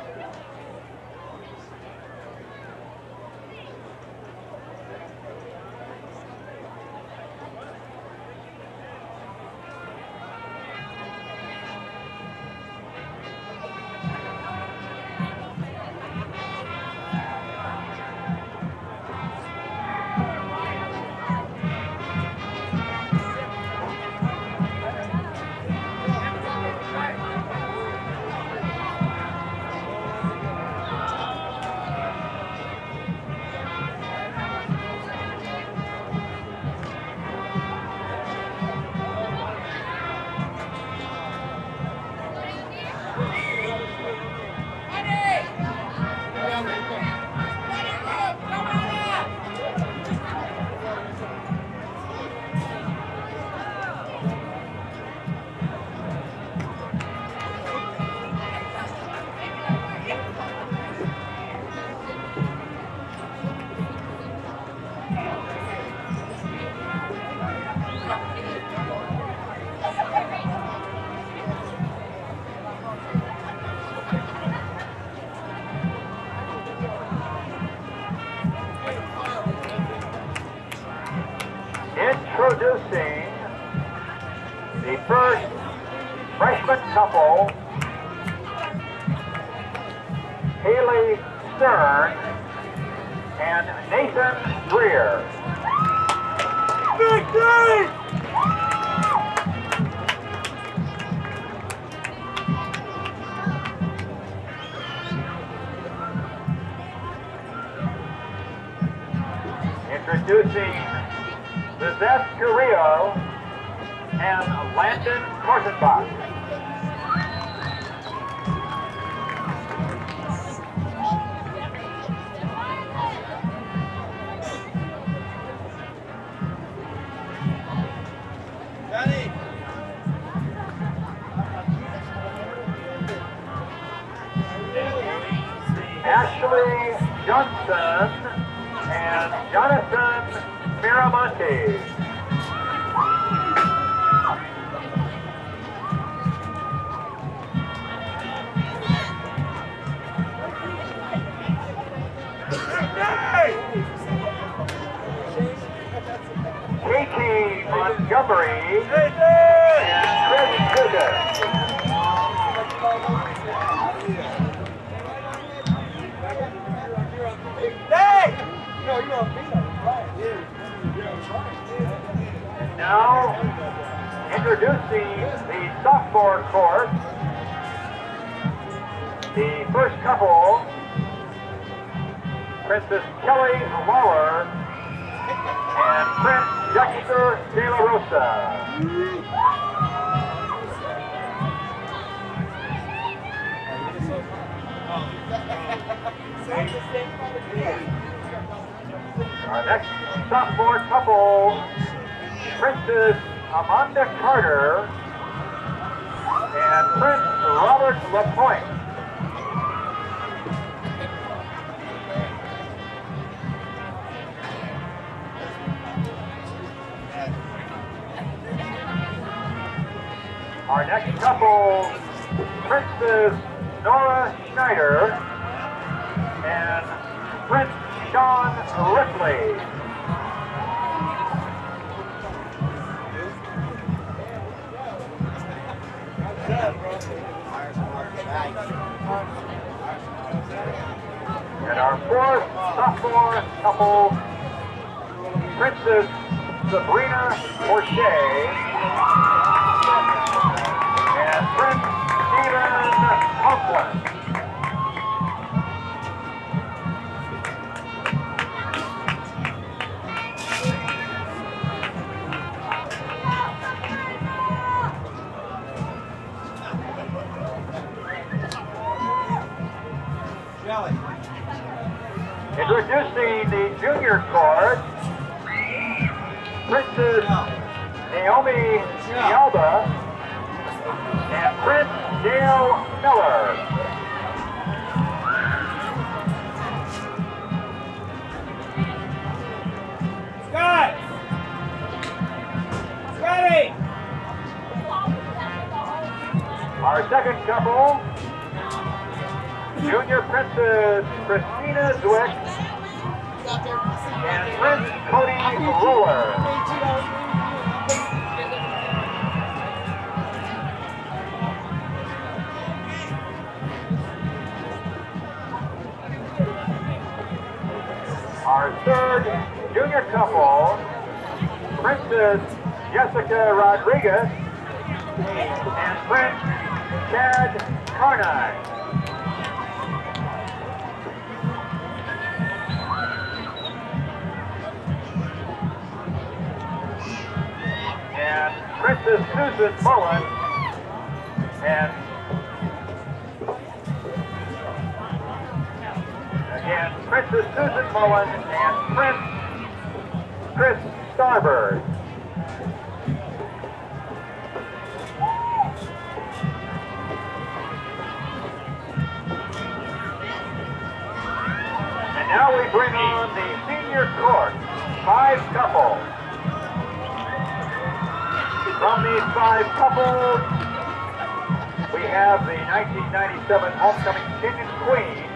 couple, Haley Stern and Nathan Greer. Victory! Introducing Lizette Carrillo and Landon Kortenbach. Ashley Johnson and Jonathan Miramonte. Katie Montgomery and Chris Sugar. Now, introducing the sophomore course, the first couple, Princess Kelly Lawler and Prince Dexter De La Rosa. Our next sophomore couple, Princess Amanda Carter and Prince Robert LaPointe. Our next couple, Princess Nora Schneider and Prince Sean Ripley. And our fourth sophomore couple, Princess Sabrina Porche and Prince Stephen Conklin. Introducing the junior court, Princess Naomi Alba and Prince Dale Miller. Scott! Ready! Our second couple, Junior Princess Christina Zwick and Prince Cody Ruler. Our third junior couple, Princess Jessica Rodriguez and Prince Chad Carnine. And Princess Susan Mullen and again Princess Susan Mullen and Prince Chris Starbird. And now we bring on the senior court, 5 couples. From these 5 couples, we have the 1997 homecoming king and queen,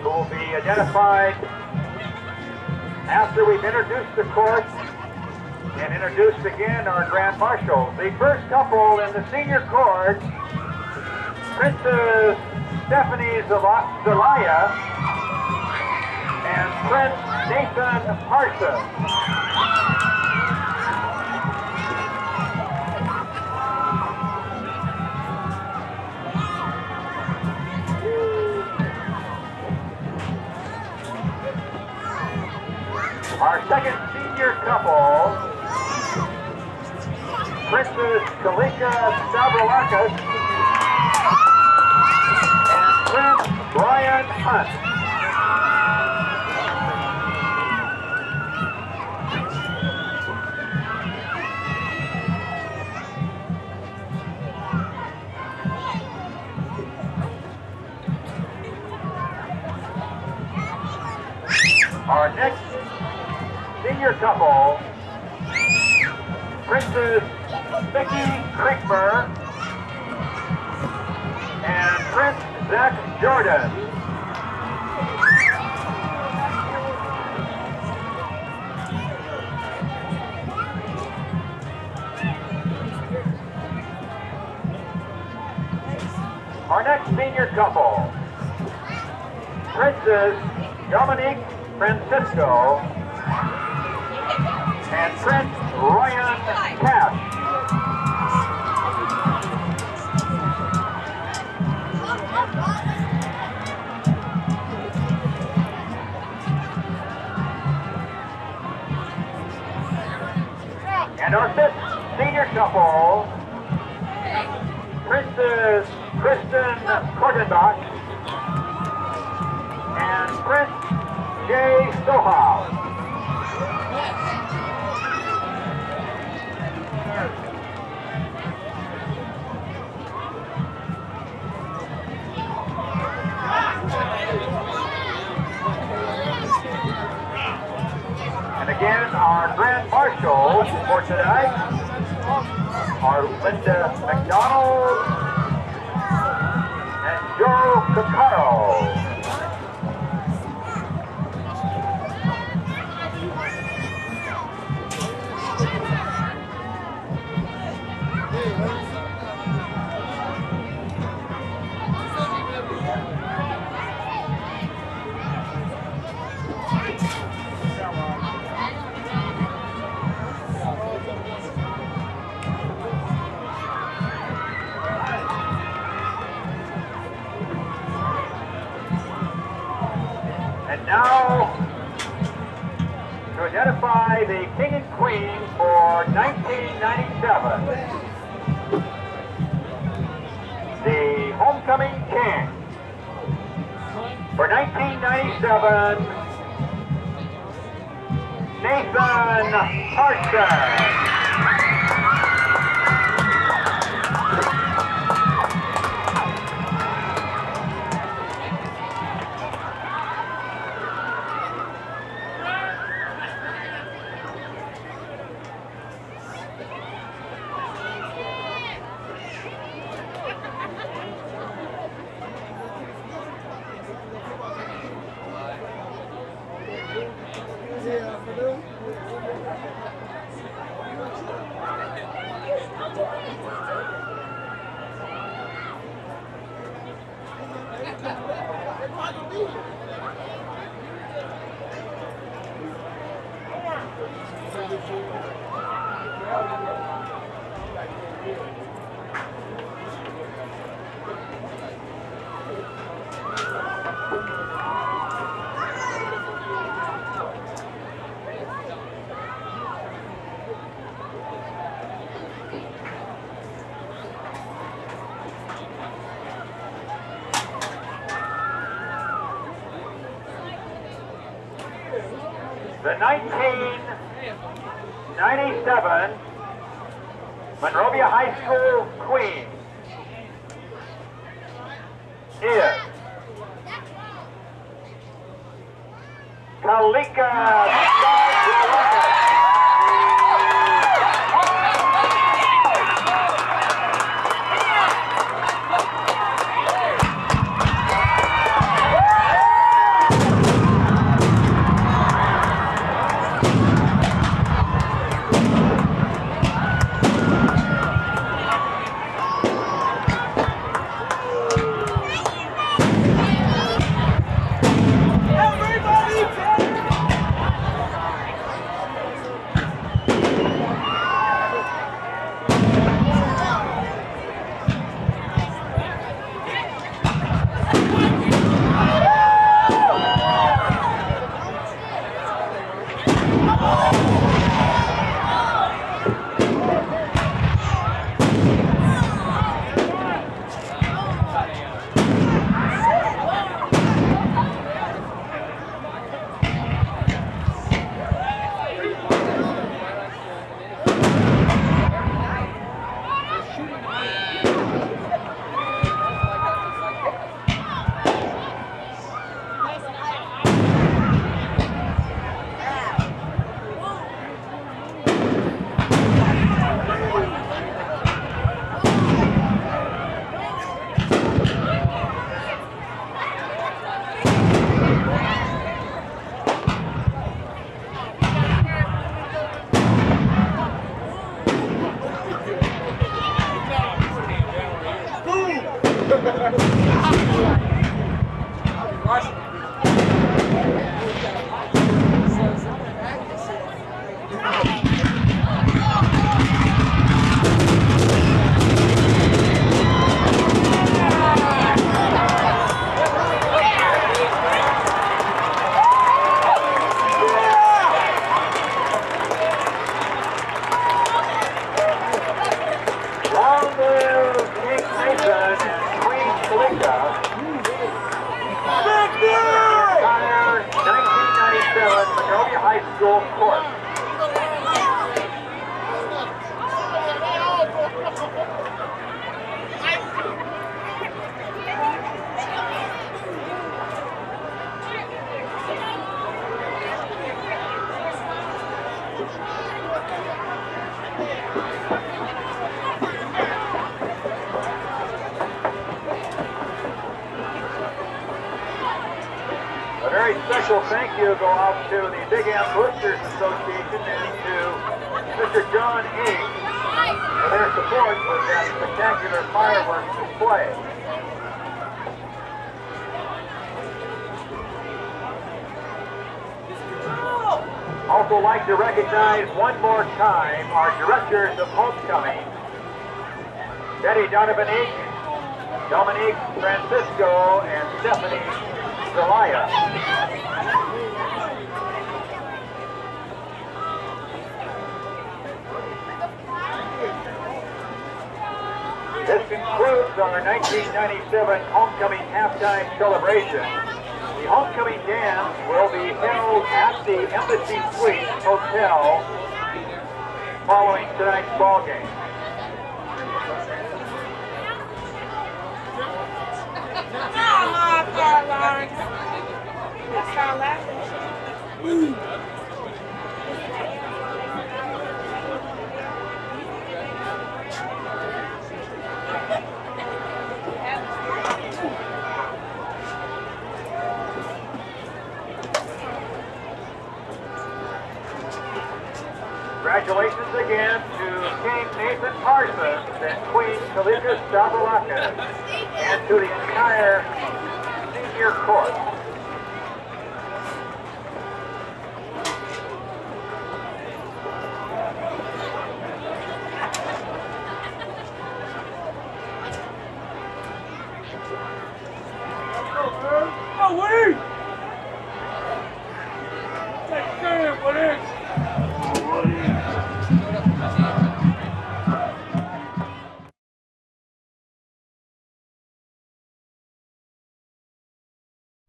who will be identified after we've introduced the court and introduce again our Grand Marshals. The first couple in the senior court, Princess Stephanie Zelaya and Prince Nathan Parsons. Our second senior couple, Princess Kalika Stavroulakis and Prince Brian Hunt. Our next senior couple, Princess Vicky Kriegmer and Prince Zach Jordan. Our next senior couple, Princess Dominique Francisco and Prince Ryan Cash. And our fifth senior couple, Princess Kristen Kortenbach and Prince Jay Sohal. And again, our Grand Marshals for tonight are Linda McDonald and Joe Caccaro. Now, to identify the King and Queen for 1997, the Homecoming King. For 1997, Nathan Parsons. The 1997 Monrovia High School Queen is Kalika Stavroulakis. Long live Nick Mason and Queen Kalika. Entire 1997 Monrovia High School court. A very special thank you go out to the Big Am Boosters Association and to Mr. John Ames for their support with that spectacular fireworks display. Also like to recognize one more time our directors of homecoming, Betty Donovan-Eek, Dominique Francisco, and Stephanie Zelaya. This concludes our 1997 homecoming halftime celebration. The homecoming dance will be held at the Embassy Suites Hotel following tonight's ball game. Congratulations again to King Nathan Parsons and Queen Kalika Stavrolakis and to the entire senior court.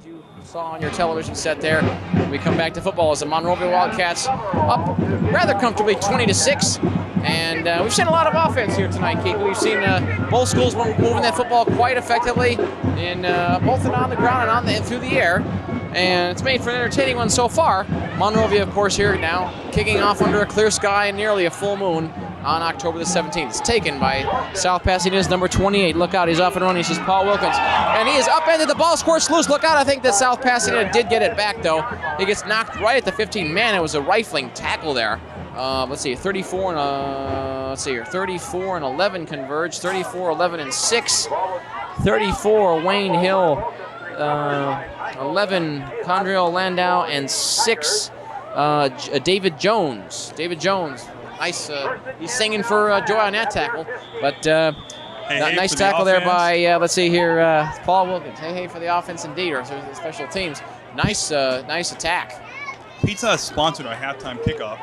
You saw on your television set there. We come back to football as the Monrovia Wildcats up rather comfortably 20-6. And we've seen a lot of offense here tonight, Keith. We've seen both schools moving that football quite effectively, in both on the ground and through the air. And it's made for an entertaining one so far. Monrovia, of course, here now kicking off under a clear sky and nearly a full moon on October the 17th. It's taken by South Pasadena's number 28. Look out, he's off and running. This is Paul Wilkins. And he is upended. The ball squirts loose. Look out, I think that South Pasadena did get it back, though. He gets knocked right at the 15. Man, it was a rifling tackle there. Let's see, 34 and let's see here, 34 and 11 converged. 34, 11 and 6. 34 Wayne Hill. 11 Condrell Landau, and 6 David Jones. David Jones, nice. He's singing for joy on that tackle, but nice tackle there by let's see here, Paul Wilkins. Hey for the offense indeed, or the special teams. Nice attack. Pizza Hut sponsored our halftime kickoff.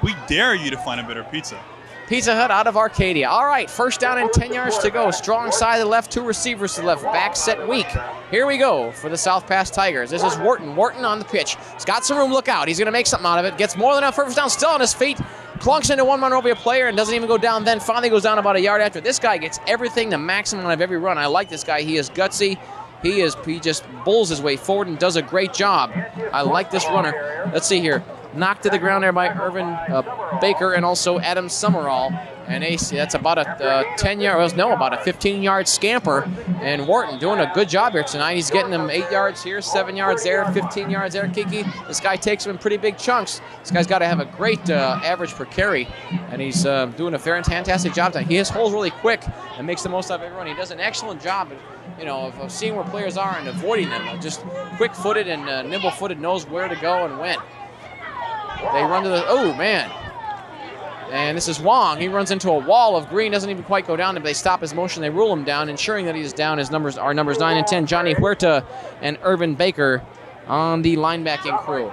We dare you to find a better pizza. Pizza Hut out of Arcadia. All right, first down and 10 yards to go. Strong side to the left, 2 receivers to the left. Back set weak. Here we go for the South Pass Tigers. This is Wharton. Wharton on the pitch. He's got some room. Look out. He's going to make something out of it. Gets more than enough first down. Still on his feet. Plunks into one Monrovia player and doesn't even go down then. Finally goes down about a yard after. This guy gets everything, the maximum out of every run. I like this guy. He is gutsy. He just bulls his way forward and does a great job. I like this runner. Let's see here. Knocked to the ground there by Irvin Baker and also Adam Summerall. And that's about a 10-yard, no, about a 15-yard scamper. And Wharton doing a good job here tonight. He's getting them 8 yards here, 7 yards there, 15 yards there, Kiki. This guy takes them in pretty big chunks. This guy's got to have a great average per carry. And he's doing a fantastic job tonight. He hits holes really quick and makes the most out of everyone. He does an excellent job of seeing where players are and avoiding them. Just quick-footed and nimble-footed, knows where to go and when. They run to the, oh man. And this is Wong. He runs into a wall of green, doesn't even quite go down, but they stop his motion. They rule him down, ensuring that he's down. His numbers are numbers 9 and 10, Johnny Huerta and Irvin Baker on the linebacking crew.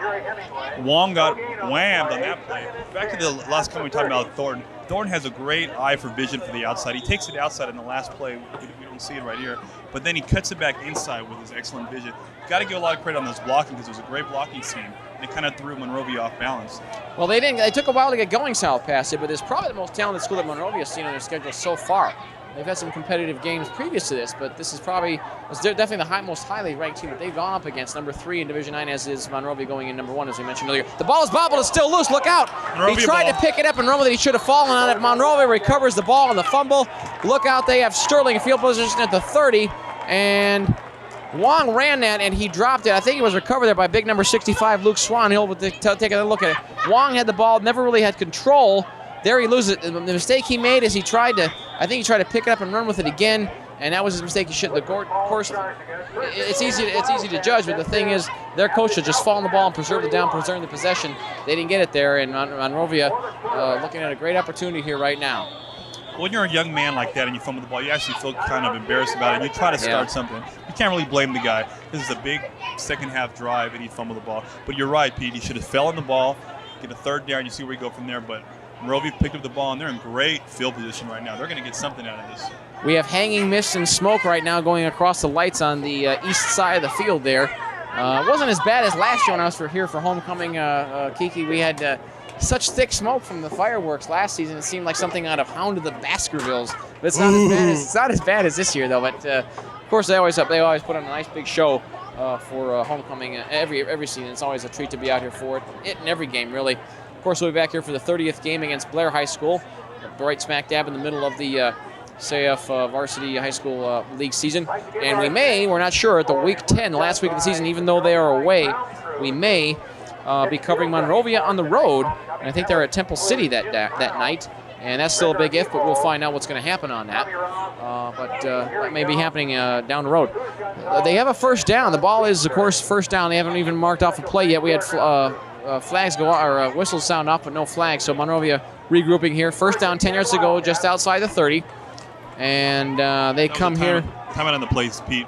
Wong got whammed on that play. Back to the last comment we talked about Thornton. Thornton has a great eye for vision for the outside. He takes it outside in the last play. We don't see it right here. But then he cuts it back inside with his excellent vision. Got to give a lot of credit on this blocking because it was a great blocking scheme. It kind of threw Monrovia off balance. Well, they didn't. They took a while to get going South Passage, but it's probably the most talented school that Monrovia has seen on their schedule so far. They've had some competitive games previous to this, but this is definitely the most highly ranked team that they've gone up against. Number 3 in Division 9, as is Monrovia going in number 1, as we mentioned earlier. The ball is bobbled. It's still loose. Look out. Monrovia he tried ball. to pick it up and run with it. He should have fallen on it. Monrovia recovers the ball on the fumble. Look out. They have Sterling in field position at the 30, and Wong ran that, and he dropped it. I think it was recovered there by big number 65, Luke Swan. He'll take a look at it. Wong had the ball, never really had control. There he loses it. The mistake he made is he tried to pick it up and run with it again, and that was his mistake. He should. Of course, it's easy to judge, but the thing is, their coach should just fall on the ball and preserve the down, preserve the possession. They didn't get it there, and Monrovia looking at a great opportunity here right now. When you're a young man like that and you fumble the ball, you actually feel kind of embarrassed about it. You try to start something. You can't really blame the guy. This is a big second-half drive, and he fumbled the ball. But you're right, Pete. He should have fell on the ball, get a third down, you see where you go from there. But Monrovia picked up the ball, and they're in great field position right now. They're going to get something out of this. We have hanging mist and smoke right now going across the lights on the east side of the field there. It wasn't as bad as last year when I was here for homecoming, Kiki. We had such thick smoke from the fireworks last season. It seemed like something out of Hound of the Baskervilles. But it's not as bad as this year, though. But of course, they always put on a nice big show for homecoming every season. It's always a treat to be out here for it in every game, really. Of course, we'll be back here for the 30th game against Blair High School, right smack dab in the middle of the CIF Varsity High School League season. And we're not sure, at the week 10, the last week of the season, even though they are away, we may be covering Monrovia on the road. And I think they're at Temple City that night. And that's still a big if, but we'll find out what's going to happen on that. But that may be happening down the road. They have a first down. The ball is, of course, first down. They haven't even marked off a play yet. We had flags go or whistles sound off, but no flags. So Monrovia regrouping here. First down, 10 yards to go, just outside the 30. And they come here. Time out on the plays, Pete.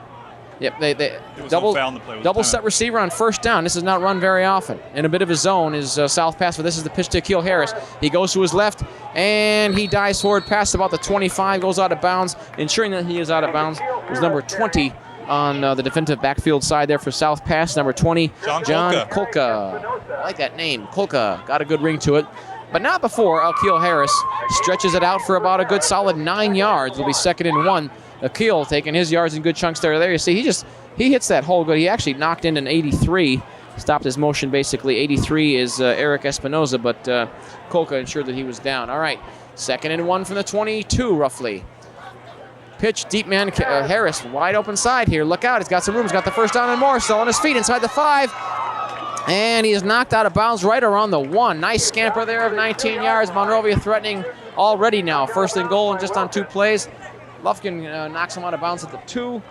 Yep, they no foul on the play. double set receiver on first down. This is not run very often. In a bit of a zone is South Pass, but this is the pitch to Akil Harris. He goes to his left, and he dives forward past about the 25, goes out of bounds. Ensuring that he is out of bounds was number 20 on the defensive backfield side there for South Pass, number 20, John Kolka. I like that name, Kolka. Got a good ring to it. But not before Akil Harris stretches it out for about a good solid 9 yards. It'll be 2nd and 1. Akil taking his yards in good chunks there. There you see, he hits that hole good. He actually knocked in an 83, stopped his motion basically. 83 is Eric Espinoza, but Kolka ensured that he was down. All right, 2nd and 1 from the 22 roughly. Pitch, deep man, Harris, wide open side here. Look out, he's got some room. He's got the first down and more. Still on his feet inside the 5. And he is knocked out of bounds right around the 1. Nice scamper there of 19 yards. Monrovia threatening already now. 1st and goal and just on 2 plays. Lufkin knocks him out of bounds at the 2.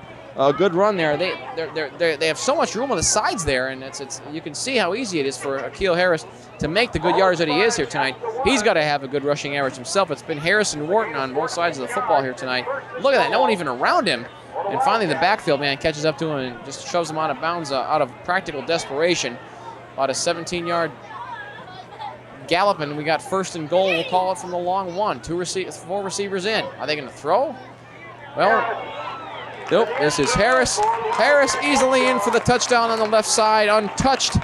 Good run there. They have so much room on the sides there, and you can see how easy it is for Akil Harris to make the good yards that he is here tonight. He's got to have a good rushing average himself. It's been Harris and Wharton on both sides of the football here tonight. Look at that. No one even around him. And finally the backfield man catches up to him and just shoves him out of bounds out of practical desperation. About a 17-yard gallop, and we got 1st and goal. We'll call it from the long 1. 4 receivers in. Are they going to throw? Well, nope. This is Harris. Harris easily in for the touchdown on the left side, untouched.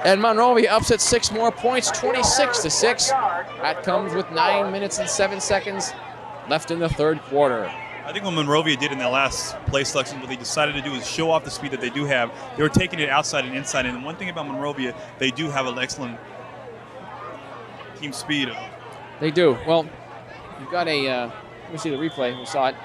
And Monrovia ups at 6 more points, 26-6. That comes with 9 minutes and 7 seconds left in the 3rd quarter. I think what Monrovia did in their last play selection, what they decided to do is show off the speed that they do have. They were taking it outside and inside. And one thing about Monrovia, they do have an excellent team speed. They do. Well, you've got a, let me see the replay. We saw it.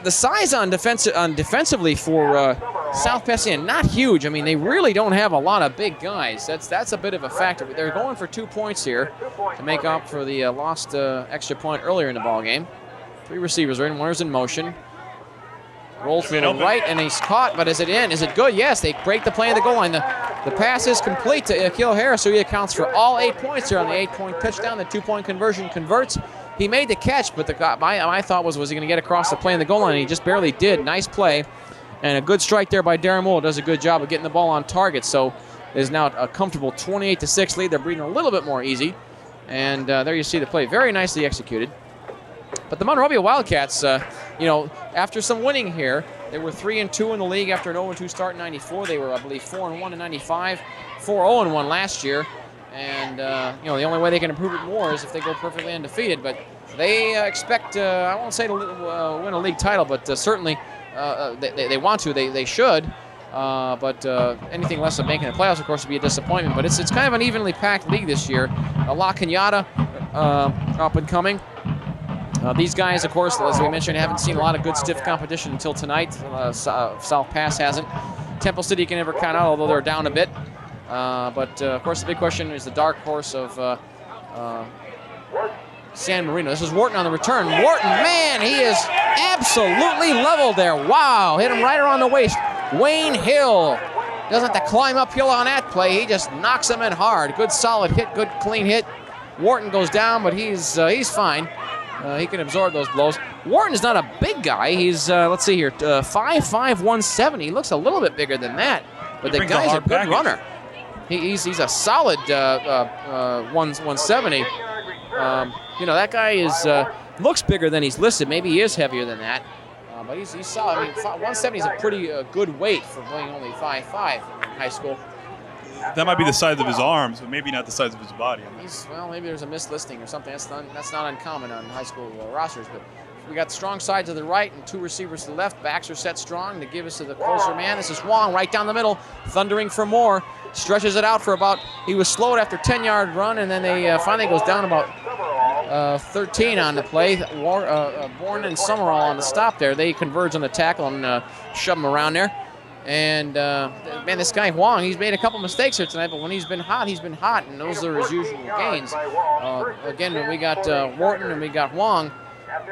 The size on defensively for South Pasadena, not huge. I mean, they really don't have a lot of big guys. That's a bit of a factor. They're going for 2 points here to make up for the lost extra point earlier in the ball game. 3 receivers are in. One is in motion. Rolls to the right, and he's caught, but is it in? Is it good? Yes, they break the play in the goal line. The pass is complete to Akil Harris, so he accounts for all 8 points here on the 8-point touchdown. The 2-point conversion converts. He made the catch, but my thought was he going to get across the play in the goal line? And he just barely did. Nice play, and a good strike there by Darren Moore. Does a good job of getting the ball on target, so it is now a comfortable 28-6 lead. They're breathing a little bit more easy, and there you see the play. Very nicely executed. But the Monrovia Wildcats, after some winning here, they were 3-2 in the league after an 0-2 start in '94. They were, I believe, 4-1 in '95, 4-0-1 last year. And, the only way they can improve it more is if they go perfectly undefeated. But they expect, I won't say to win a league title, but certainly they want to. They should. But anything less than making the playoffs, of course, would be a disappointment. But it's kind of an evenly packed league this year. La Cañada up and coming. These guys, of course, as we mentioned, haven't seen a lot of good stiff competition until tonight. South Pass hasn't. Temple City you can never count out, although they're down a bit. But of course, the big question is the dark horse of San Marino. This is Wharton on the return. Wharton, man, he is absolutely leveled there. Wow, hit him right around the waist. Wayne Hill doesn't have to climb uphill on that play. He just knocks him in hard. Good solid hit, good clean hit. Wharton goes down, but he's fine. He can absorb those blows. Wharton is not a big guy. He's, let's see here, 5'5", 170. He looks a little bit bigger than that. But the guy's a good runner. He's a solid 170. That guy is looks bigger than he's listed. Maybe he is heavier than that. But he's solid. I mean, 170 is a pretty good weight for being only 5'5" in high school. That might be the size of his arms, but maybe not the size of his body. Maybe there's a mislisting or something. That's not uncommon on high school rosters. But we got strong side to the right and 2 receivers to the left. Backs are set strong to give us to the closer man. This is Wong right down the middle, thundering for more. Stretches it out for about, he was slowed after 10-yard run, and then they finally goes down about 13 on the play. Bourne and Summerall on the stop there. They converge on the tackle and shove him around there. And, man, this guy Wong, he's made a couple mistakes here tonight, but when he's been hot, and those are his usual gains. Again, we got Wharton and we got Wong,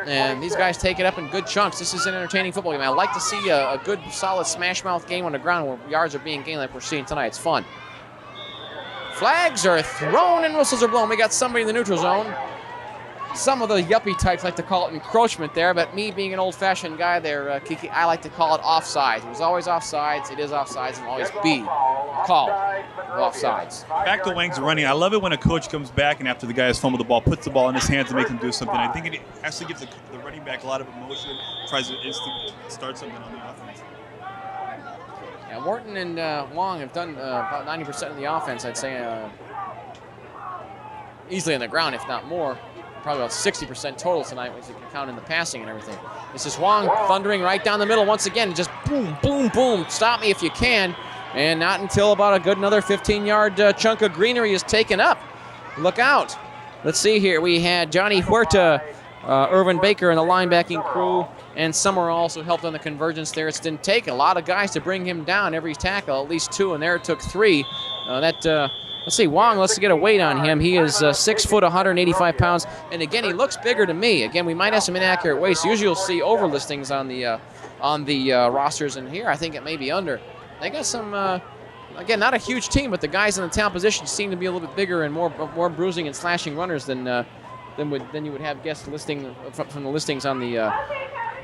and these guys take it up in good chunks. This is an entertaining football game. I like to see a good, solid smash-mouth game on the ground where yards are being gained like we're seeing tonight. It's fun. Flags are thrown and whistles are blown. We got somebody in the neutral zone. Some of the yuppie types like to call it encroachment there, but me being an old-fashioned guy there, Kiki, I like to call it offsides. It was always offsides, it is offsides, and always be called offsides. Back to Wang's running. I love it when a coach comes back and after the guy has fumbled the ball, puts the ball in his hands and makes him do something. I think it actually gives the running back a lot of emotion, tries to instantly start something on the offense. Yeah, Wharton and Wong have done about 90% of the offense, I'd say, easily on the ground, if not more. Probably about 60% total tonight, if you can count in the passing and everything. This is Wong thundering right down the middle once again. Just boom, boom, boom. Stop me if you can. And not until about a good another 15-yard chunk of greenery is taken up. Look out. Let's see here. We had Johnny Huerta, Irvin Baker, and the linebacking crew, and Summer also helped on the convergence there. It didn't take a lot of guys to bring him down every tackle, at least 2, and there it took 3. Let's see, Wong, let's get a weight on him. He is 6 foot, 185 pounds. And again, he looks bigger to me. Again, we might have some inaccurate weights. Usually you'll see over listings on the rosters, and here I think it may be under. They got some, again, not a huge team, but the guys in the talent position seem to be a little bit bigger and more bruising and slashing runners than you would have guessed listing from the listings on the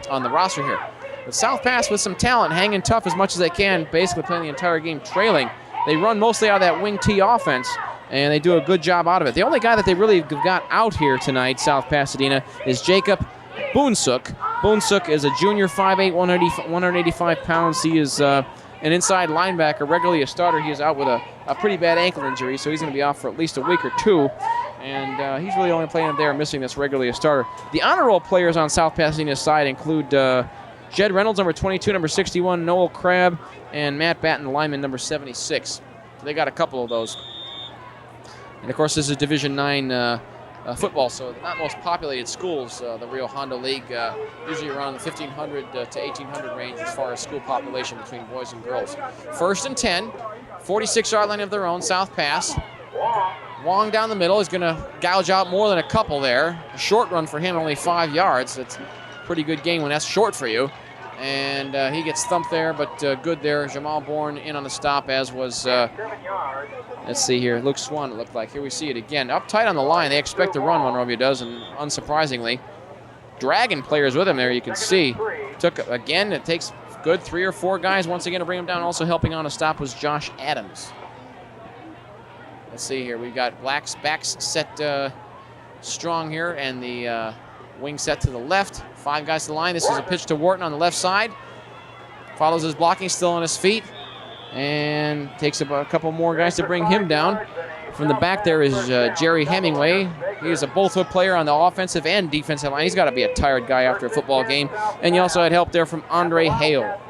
roster here. The South Pass with some talent, hanging tough as much as they can, basically playing the entire game trailing. They run mostly out of that wing T offense, and they do a good job out of it. The only guy that they really got out here tonight, South Pasadena, is Jacob Boonsuk. Boonsuk is a junior, 5'8", 185 pounds. He is an inside linebacker, regularly a starter. He is out with a pretty bad ankle injury, so he's going to be off for at least a week or 2. And he's really only playing there, missing this regularly a starter. The honor roll players on South Pasadena's side include Jed Reynolds, number 22, number 61, Noel Crabb, and Matt Batten, lineman, number 76. So they got a couple of those. And, of course, this is Division IX football, so not most populated schools, the Rio Hondo League, usually around the 1,500 to 1,800 range as far as school population between boys and girls. 1st and 10, 46-yard line of their own, South Pass. Wong down the middle is going to gouge out more than a couple there. A short run for him, only 5 yards. It's a pretty good gain when that's short for you. And he gets thumped there, but good there. Jamal Bourne in on the stop, as was, 7 yards. let's see here, Luke Swan, it looked like. Here we see it again. Up tight on the line. They expect to run, Monrovia does, and unsurprisingly, dragging players with him there, you can see. Again, it takes good 3 or 4 guys once again to bring him down. Also helping on a stop was Josh Adams. Let's see here. We've got Black's backs set strong here, and the wing set to the left. 5 guys to the line. This is a pitch to Wharton on the left side. Follows his blocking, still on his feet, and takes about a couple more guys to bring him down. From the back there is Jerry Hemingway. He is a both-foot player on the offensive and defensive line. He's got to be a tired guy after a football game. And you also had help there from Andre Hale.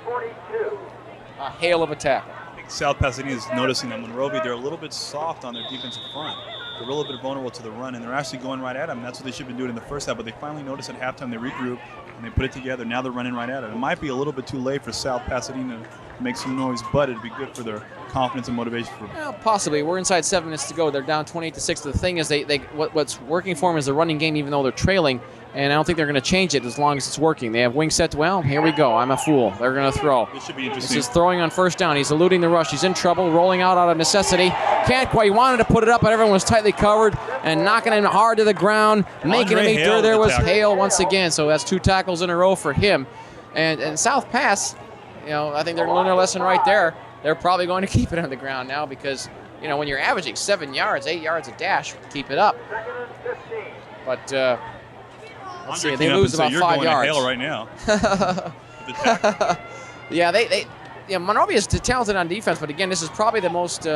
A hail of a tackle. I think South Pasadena is noticing that Monrovia, they're a little bit soft on their defensive front. They're a little bit vulnerable to the run, and they're actually going right at them. That's what they should have been doing in the first half, but they finally noticed at halftime, they regroup, and they put it together. Now they're running right at it. It might be a little bit too late for South Pasadena to make some noise, but it'd be good for their confidence and motivation. Well, possibly. We're inside 7 minutes to go. They're down 28-6. The thing is, what's working for them is the running game, even though they're trailing. And I don't think they're going to change it as long as it's working. They have wing set. Well, here we go. I'm a fool. They're going to throw. This should be interesting. This is throwing on first down. He's eluding the rush. He's in trouble, rolling out of necessity. Can't quite. He wanted to put it up, but everyone was tightly covered and knocking him hard to the ground, making him eat through. There was Hale once again. So that's 2 tackles in a row for him. And South Pass, I think they're going to learn their lesson right there. They're probably going to keep it on the ground now because, when you're averaging 7 yards, 8 yards a dash, keep it up. But let's see, they lose about 5 yards. Hale right now. Yeah, Monrovia is talented on defense, but again, this is probably the most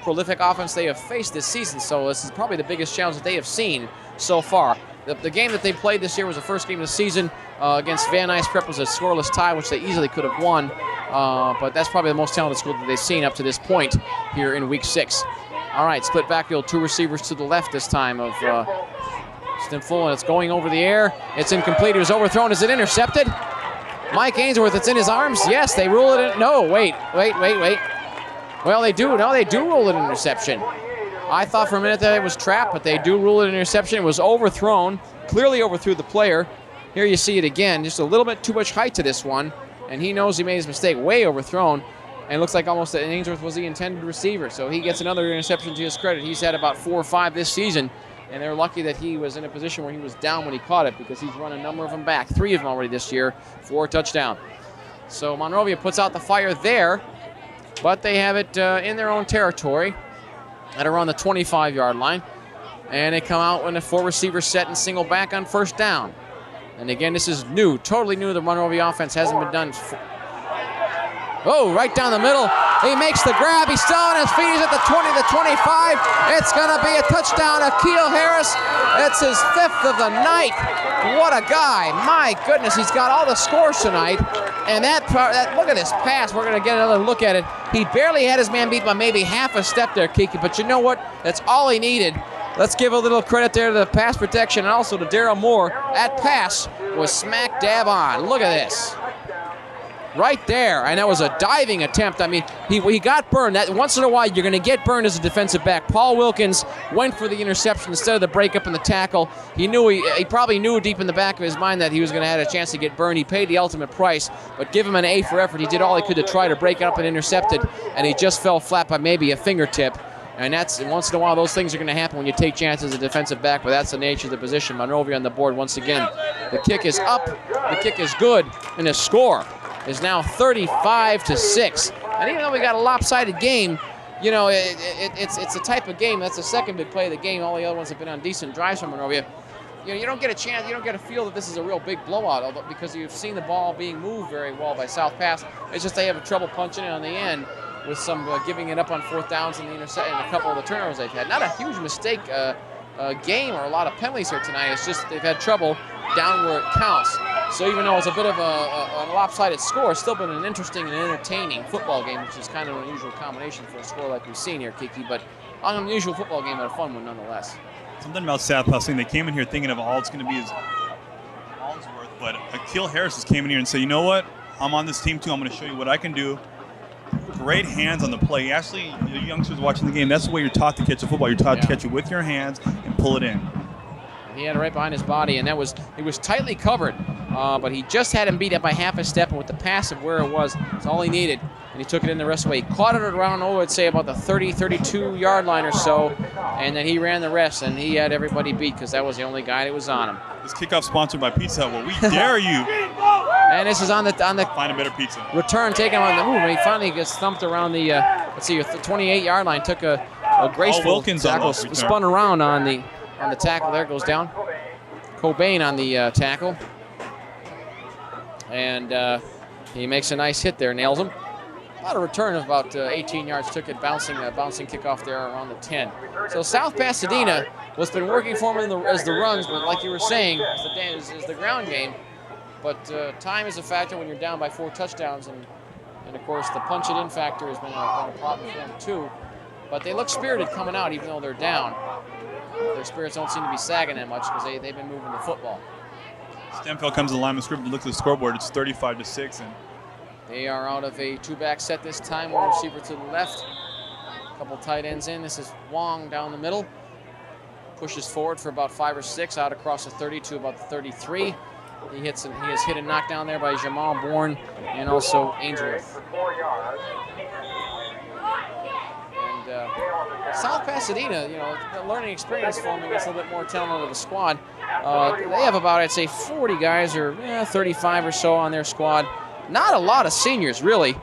prolific offense they have faced this season. So this is probably the biggest challenge that they have seen so far. The game that they played this year was the first game of the season against Van Nuys Prep. Was a scoreless tie, which they easily could have won. But that's probably the most talented school that they've seen up to this point here in week 6. All right, split backfield, 2 receivers to the left this time of Stimful, and it's going over the air. It's incomplete. It was overthrown. Is it intercepted? Mike Ainsworth, it's in his arms. Yes, they rule it in. No, wait. Well, they do. No, they do rule it an interception. I thought for a minute that it was trapped, but they do rule it an interception. It was overthrown, clearly overthrew the player. Here you see it again, just a little bit too much height to this one, and he knows he made his mistake, way overthrown, and it looks like almost that Ainsworth was the intended receiver, so he gets another interception to his credit. He's had about 4 or 5 this season, and they're lucky that he was in a position where he was down when he caught it because he's run a number of them back, 3 of them already this year, 4 touchdown. So Monrovia puts out the fire there, but they have it in their own territory at around the 25-yard line. And they come out when the 4 receivers set and single back on first down. And again, this is new, totally new. The Monrovia offense hasn't been done. Oh, right down the middle. He makes the grab. He's still on his feet. He's at the 20, the 25. It's going to be a touchdown. Akil Harris. It's his 5th of the night. What a guy. My goodness, he's got all the scores tonight. And that look at this pass. We're going to get another look at it. He barely had his man beat by maybe half a step there, Kiki. But you know what? That's all he needed. Let's give a little credit there to the pass protection and also to Daryl Moore. That pass was smack dab on. Look at this. Right there, and that was a diving attempt. I mean, he got burned. That once in a while, you're going to get burned as a defensive back. Paul Wilkins went for the interception instead of the breakup in the tackle. He probably knew deep in the back of his mind that he was going to have a chance to get burned. He paid the ultimate price, but give him an A for effort. He did all he could to try to break it up and intercept it, and he just fell flat by maybe a fingertip. And that's once in a while, those things are going to happen when you take chances as a defensive back, but that's the nature of the position. Monrovia on the board once again. The kick is up, the kick is good, and the score is now 35-6. And even though we got a lopsided game, it's a type of game. That's the second big play of the game. All the other ones have been on decent drives from Monrovia. You don't get a chance, you don't get a feel that this is a real big blowout, although because you've seen the ball being moved very well by South Pass. It's just they have trouble punching it on the end with some giving it up on 4th downs and a couple of the turnovers they've had. Not a huge mistake game or a lot of penalties here tonight. It's just they've had trouble down where it counts. So even though it's a bit of a lopsided score, it's still been an interesting and entertaining football game, which is kind of an unusual combination for a score like we've seen here, Kiki. But an unusual football game, but a fun one nonetheless. Something about South Pasadena, they came in here thinking of all it's going to be is Allsworth, but Akil Harris just came in here and said, you know what? I'm on this team too. I'm going to show you what I can do. Great hands on the play. Actually, the youngsters watching the game, that's the way you're taught to catch a football. You're taught to catch it with your hands and pull it in. He had it right behind his body, and he was tightly covered but he just had him beat up by half a step, and with the pass of where it was, that's all he needed, and he took it in the rest of the way. He caught it around, I'd say about the 30, 32-yard line or so, and then he ran the rest, and he had everybody beat because that was the only guy that was on him. This kickoff sponsored by Pizza Hut. Well, we dare you. And this is on the Find a better pizza. return, taking him on the move. And he finally gets thumped around the 28-yard line. Took a graceful Wilkins on tackle, the return. spun around on the tackle. There goes down. Cobain on the tackle, and he makes a nice hit there, nails him. About a return of about 18 yards. Took it bouncing kickoff there around the 10. So South Pasadena, what's been working for him as the runs, but like you were saying, is the ground game. But time is a factor when you're down by 4 touchdowns, and of course the punch it in factor has been a problem for them too. But they look spirited coming out even though they're down. Their spirits don't seem to be sagging that much because they've been moving the football. Stanfield comes to the line of scrimmage, looks at the scoreboard. It's 35-6, and They are out of a 2-back set this time. One receiver to the left. A couple tight ends in. This is Wong down the middle. Pushes forward for about 5 or 6 out across the 30 to about the 33. He has hit a knockdown there by Jamal Bourne and also Ainsworth. And South Pasadena, the learning experience for them against a little bit more talent of the squad. They have about, I'd say, 40 guys or 35 or so on their squad. Not a lot of seniors, really.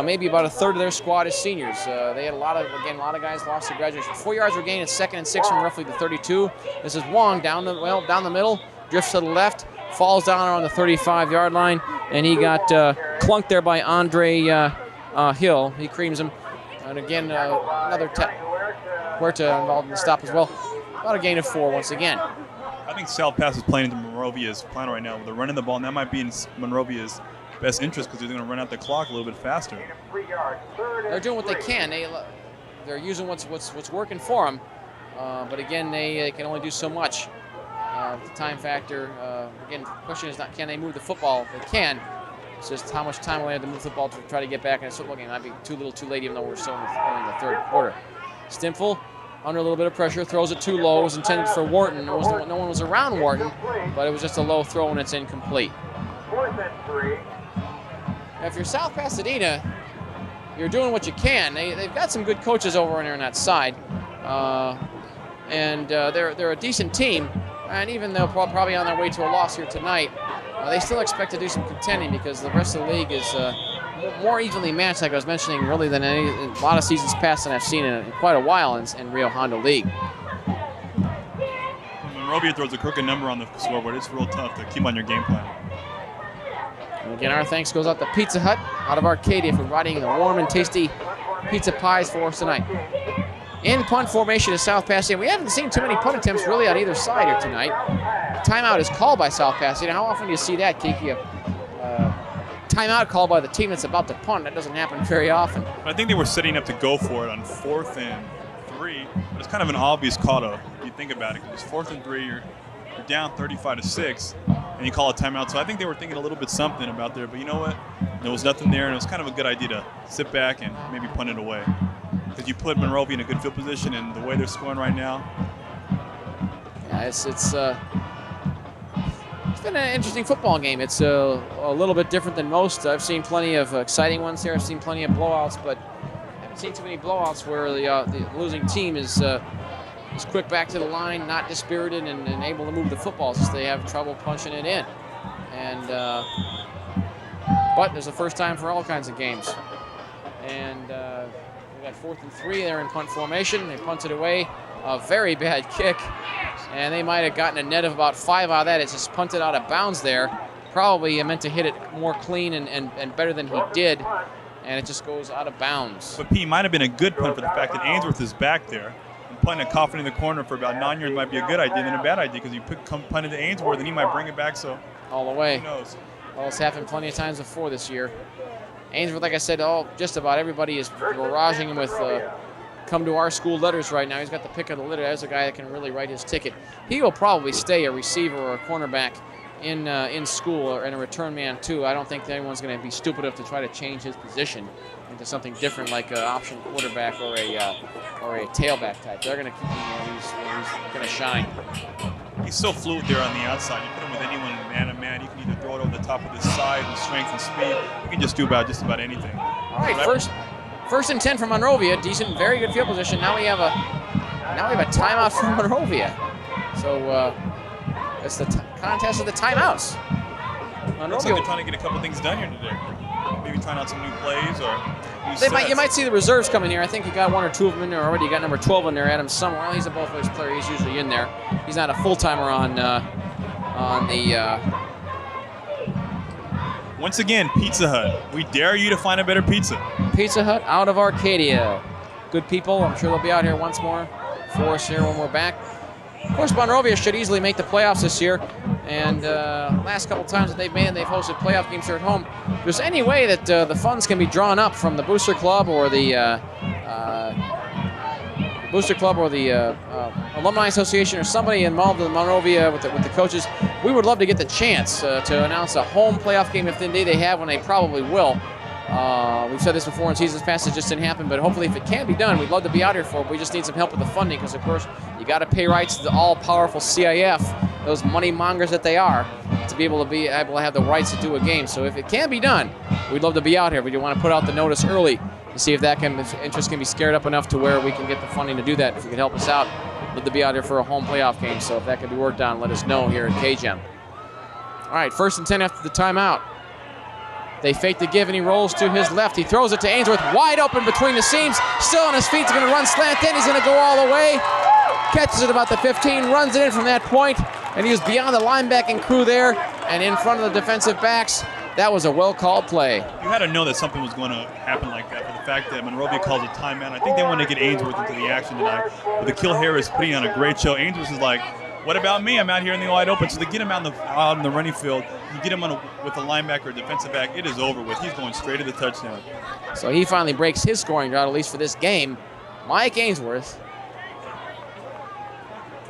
Maybe about a third of their squad is seniors. They had a lot of guys lost to graduation. 4 yards were gained. It's 2nd and 6 from roughly the 32. This is Wong down the middle, drifts to the left, falls down around the 35-yard line, and he got clunked there by Andre Hill. He creams him. And again, another Huerta involved in the stop as well. About a gain of 4 once again. I think South Pass is playing into Monrovia's plan right now. They're running the ball, and that might be in Monrovia's best interest because they're going to run out the clock a little bit faster. They're doing what they can. They're using what's working for them. But again, they can only do so much. The time factor, again, the question is not can they move the football. They can. It's just how much time will they have to move the football to try to get back in a football game. Might be too little too late, even though we're still only in the third quarter. Stimfel, under a little bit of pressure, throws it too low. It was intended for Wharton. No one was around Wharton, but it was just a low throw and it's incomplete. Now, if you're South Pasadena, you're doing what you can. They've got some good coaches over on there on that side, and they're a decent team. And even though probably on their way to a loss here tonight, they still expect to do some contending because the rest of the league is more evenly matched, like I was mentioning, really than a lot of seasons past that I've seen in quite a while in Rio Hondo League. When Monrovia throws a crooked number on the scoreboard, it's real tough to keep on your game plan. And again, our thanks goes out to Pizza Hut out of Arcadia for providing the warm and tasty pizza pies for us tonight. In punt formation is South Pasadena. We haven't seen too many punt attempts really on either side here tonight. Timeout is called by South Pasadena. How often do you see that, Kiki? Timeout called by the team that's about to punt. That doesn't happen very often. I think they were setting up to go for it on 4th and 3. But it's kind of an obvious call if you think about it. Because it's 4th and 3, you're down 35-6, and you call a timeout. So I think they were thinking a little bit something about there. But you know what? There was nothing there, and it was kind of a good idea to sit back and maybe punt it away. Because you put Monrovia in a good field position, and the way they're scoring right now. Yeah, it's been an interesting football game. It's a little bit different than most. I've seen plenty of exciting ones here. I've seen plenty of blowouts, but I haven't seen too many blowouts where the losing team is quick back to the line, not dispirited, and able to move the football since they have trouble punching it in. And but there's a first time for all kinds of games. And we got 4th and 3. They're in punt formation. They punted away. A very bad kick. And they might have gotten a net of about 5 out of that. It's just punted out of bounds there. Probably meant to hit it more clean and better than he did. And it just goes out of bounds. But P might have been a good punt for the fact that Ainsworth is back there. And punting a coffin in the corner for about 9 yards might be a good idea than a bad idea because you punt it to Ainsworth and he might bring it back. So all the way. Who knows? Well, it's happened plenty of times before this year. Ainsworth, like I said, just about everybody is barraging him with come to our school letters right now. He's got the pick of the litter. There's a guy that can really write his ticket. He will probably stay a receiver or a cornerback in school or in a return man too. I don't think that anyone's going to be stupid enough to try to change his position into something different like an option quarterback or a tailback type. They're going to keep him where he's going to shine. He's so fluid there on the outside. You put him with anyone man-to-man, you can either throw it the top of his size and strength and speed. He can just do just about anything. All right, first and 10 for Monrovia. Decent, very good field position. Now we have a timeout for Monrovia. So it's the contest of the timeouts. Looks like they're trying to get a couple things done here today. Maybe trying out some new plays or new sets. You might see the reserves coming here. I think you got one or two of them in there already. You got number 12 in there, Adam Summerall. He's a both ways player. He's usually in there. He's not a full timer on the. Once again, Pizza Hut. We dare you to find a better pizza. Pizza Hut out of Arcadia. Good people. I'm sure they'll be out here once more for us here when we're back. Of course, Monrovia should easily make the playoffs this year. And last couple times that they've made it, they've hosted playoff games here at home. If there's any way that the funds can be drawn up from the Booster Club or the Alumni Association or somebody involved in Monrovia with the coaches, we would love to get the chance to announce a home playoff game if indeed they have, when they probably will. We've said this before in seasons past, it just didn't happen, but hopefully if it can be done, we'd love to be out here for it. We just need some help with the funding because, of course, you got to pay rights to the all-powerful CIF, those money mongers that they are, to be able to have the rights to do a game. So if it can be done, we'd love to be out here. We do want to put out the notice early to see if interest can be scared up enough to where we can get the funding to do that. If you could help us out, we'd love to be out here for a home playoff game. So if that can be worked on, let us know here at KGEM. All right, 1st and 10 after the timeout. They fake the give, and he rolls to his left. He throws it to Ainsworth, wide open between the seams. Still on his feet. He's going to run slant in. He's going to go all the way. Catches it about the 15, runs it in from that point, and he was beyond the linebacking crew there and in front of the defensive backs. That was a well-called play. You had to know that something was going to happen like that, for the fact that Monrovia calls a timeout. I think they want to get Ainsworth into the action tonight. But the Akil Harris putting on a great show. Ainsworth is like, what about me? I'm out here in the wide open. So to get him out in the running field, you get him with a linebacker or defensive back, it is over with. He's going straight to the touchdown. So he finally breaks his scoring drought, at least for this game. Mike Ainsworth,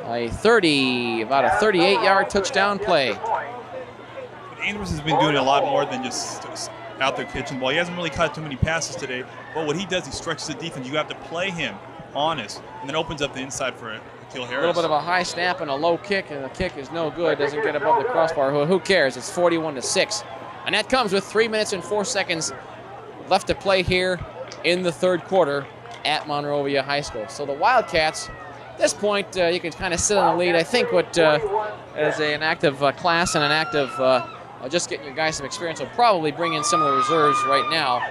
about a 38-yard touchdown play. But Ainsworth has been doing a lot more than just out there catching the ball. He hasn't really caught too many passes today, but what he does, he stretches the defense. You have to play him honest, and then opens up the inside for Akil Harris. A little bit of a high snap and a low kick, and the kick is no good. Doesn't get above the crossbar. Who cares? It's 41-6. And that comes with 3 minutes and 4 seconds left to play here in the third quarter at Monrovia High School. So the Wildcats, at this point, you can kind of sit on the lead. I think what as an act of class and an act of just getting your guys some experience, will probably bring in some of the reserves right now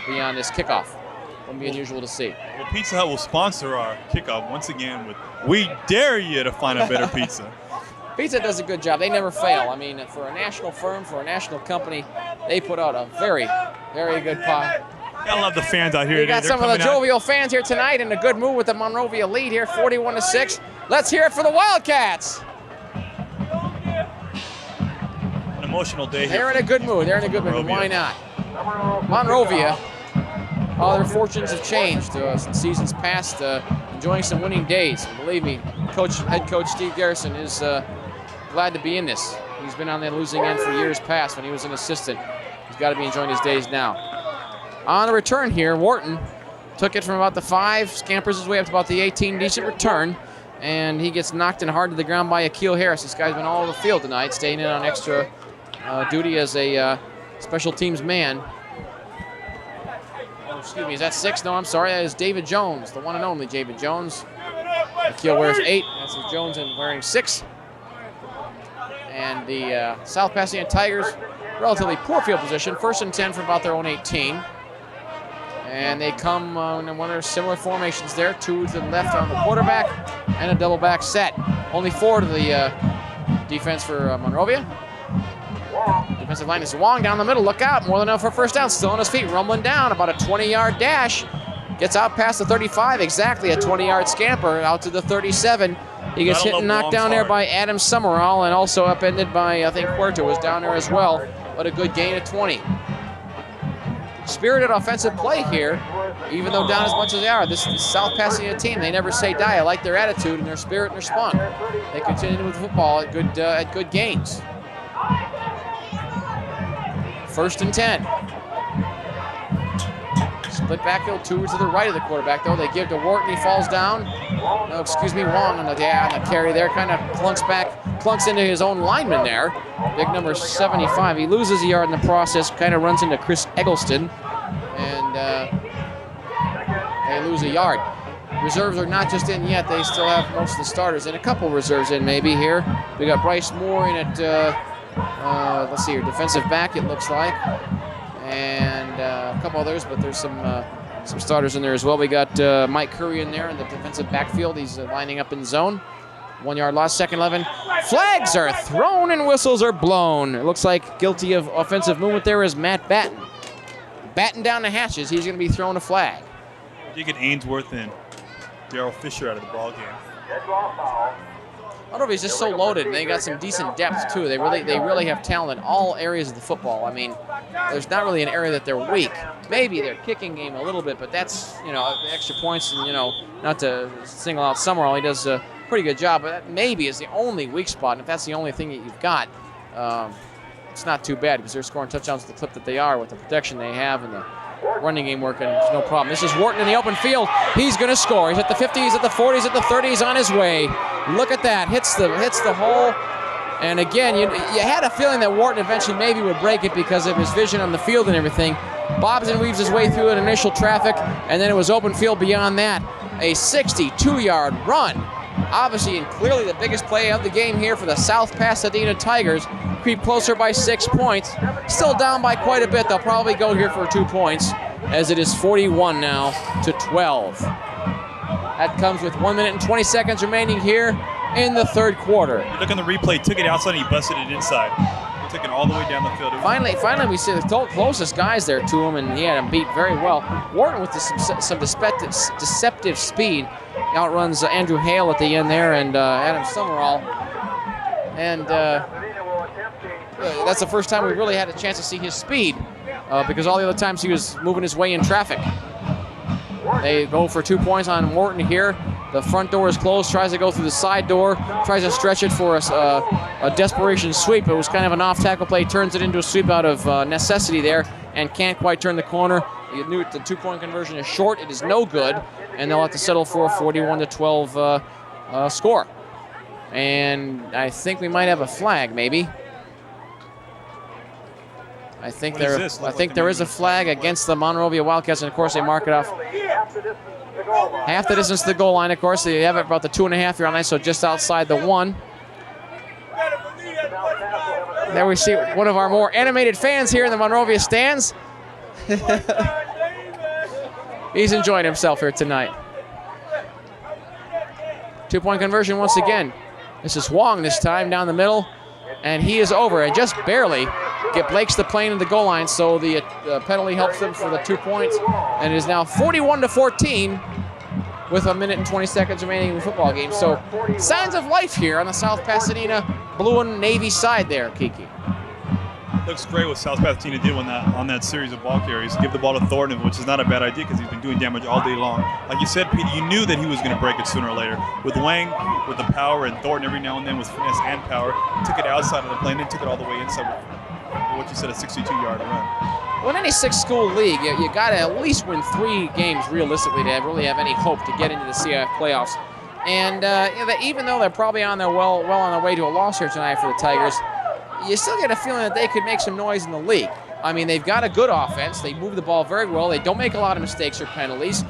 beyond this kickoff. Wouldn't be unusual to see. Well, Pizza Hut will sponsor our kickoff once again with "We dare you to find a better pizza." Pizza does a good job. They never fail. I mean, for a national firm, for a national company, they put out a very, very good pie. I love the fans out here. We got some of the jovial fans here tonight in a good mood with the Monrovia lead here, 41-6. Let's hear it for the Wildcats. An emotional day here. They're in a good mood. They're in a good mood. Why not? Monrovia, all their fortunes have changed since seasons past, enjoying some winning days. And believe me, head coach Steve Garrison is glad to be in this. He's been on the losing end for years past when he was an assistant. He's got to be enjoying his days now. On the return here, Wharton took it from about the 5, scampers his way up to about the 18, decent return, and he gets knocked in hard to the ground by Akil Harris. This guy's been all over the field tonight, staying in on extra duty as a special teams man. Oh, excuse me, is that 6? No, I'm sorry, that is David Jones, the one and only David Jones. Akil wears 8, that's Jones and wearing 6. And the South Pasadena Tigers, relatively poor field position, 1st and 10 from about their own 18. And they come in one of their similar formations there, 2 to the left on the quarterback and a double back set. Only 4 to the defense for Monrovia. Defensive line is Wong down the middle. Look out, more than enough for first down. Still on his feet, rumbling down, about a 20-yard dash. Gets out past the 35, exactly a 20-yard scamper, out to the 37. He gets hit and knocked down there by Adam Summerall, and also upended by, I think, Huerta was down there as well, but a good gain of 20. Spirited offensive play here, even though down as much as they are. This South Pasadena team, they never say die. I like their attitude and their spirit and their spunk. They continue with football at good gains. 1st and 10. Split backfield, 2 to the right of the quarterback, though. They give to Wharton, he falls down. No, excuse me, Wong on the carry there. Kind of clunks back clunks into his own lineman there. Big number 75. He loses a yard in the process, kind of runs into Chris Eggleston, and they lose a yard. Reserves are not just in yet. They still have most of the starters and a couple reserves in maybe here. We got Bryce Moore in at, let's see here, defensive back it looks like. And a couple others, but there's some starters in there as well. We got Mike Curry in there in the defensive backfield. He's lining up in zone. 1 yard loss, second 11. Flags are thrown and whistles are blown. It looks like guilty of offensive movement there is Matt Batten. Batten down the hatches. He's going to be throwing a flag. You get Ainsworth and Darryl Fisher out of the ball game. Monrovia's just so loaded, and they got some decent depth too. They really have talent in all areas of the football. I mean, there's not really an area that they're weak. Maybe their kicking game a little bit, but that's, you know, extra points, and, you know, not to single out Summerall, he does a pretty good job, but that maybe is the only weak spot. And if that's the only thing that you've got, it's not too bad because they're scoring touchdowns at the clip that they are with the protection they have and the running game working. It's no problem. This is Wharton in the open field. He's going to score. He's at the 50s, he's at the 40s, he's at the 30s, on his way. Look at that. Hits the hole. And again, you had a feeling that Wharton eventually maybe would break it because of his vision on the field and everything. Bobs and weaves his way through an initial traffic, and then it was open field beyond that. A 62-yard run. Obviously and clearly the biggest play of the game here for the South Pasadena Tigers. Creep closer by 6 points. Still down by quite a bit. They'll probably go here for 2 points, as it is 41 now to 12. That comes with 1 minute and 20 seconds remaining here in the third quarter. You look on the replay, took it outside and he busted it inside. He took it all the way down the field. Finally, we see the closest guys there to him, and he had him beat very well. Wharton with some deceptive speed outruns Andrew Hale at the end there, and Adam Summerall. And that's the first time we really had a chance to see his speed, because all the other times he was moving his way in traffic. They go for 2 points on Wharton here. The front door is closed, tries to go through the side door, tries to stretch it for a desperation sweep. It was kind of an off-tackle play, turns it into a sweep out of necessity there, and can't quite turn the corner. You knew the 2-point conversion is short. It is no good, and they'll have to settle for a 41-12 score. And I think we might have a flag, maybe. I think there is a flag against the Monrovia Wildcats, and of course they mark it off half the distance to the goal line. Of course, they have it about the 2.5-yard line, so just outside the 1. There we see one of our more animated fans here in the Monrovia stands. He's enjoying himself here tonight. 2-point conversion once again. This is Wong this time down the middle, and he is over, and just barely breaks the plane of the goal line, so the penalty helps them for the 2 points, and it is now 41-14 with 1 minute and 20 seconds remaining in the football game. So signs of life here on the South Pasadena blue and navy side there, Kiki. Looks great what South Pasadena did on that series of ball carries. Give the ball to Thornton, which is not a bad idea because he's been doing damage all day long. Like you said, Pete, you knew that he was going to break it sooner or later. With Wang, with the power, and Thornton every now and then with finesse and power, took it outside of the plane and took it all the way inside with what you said, a 62-yard run. Well, in any six-school league, you got to at least win 3 games realistically to really have any hope to get into the CIF playoffs. And even though they're probably well on their way to a loss here tonight for the Tigers, you still get a feeling that they could make some noise in the league. I mean, they've got a good offense. They move the ball very well. They don't make a lot of mistakes or penalties.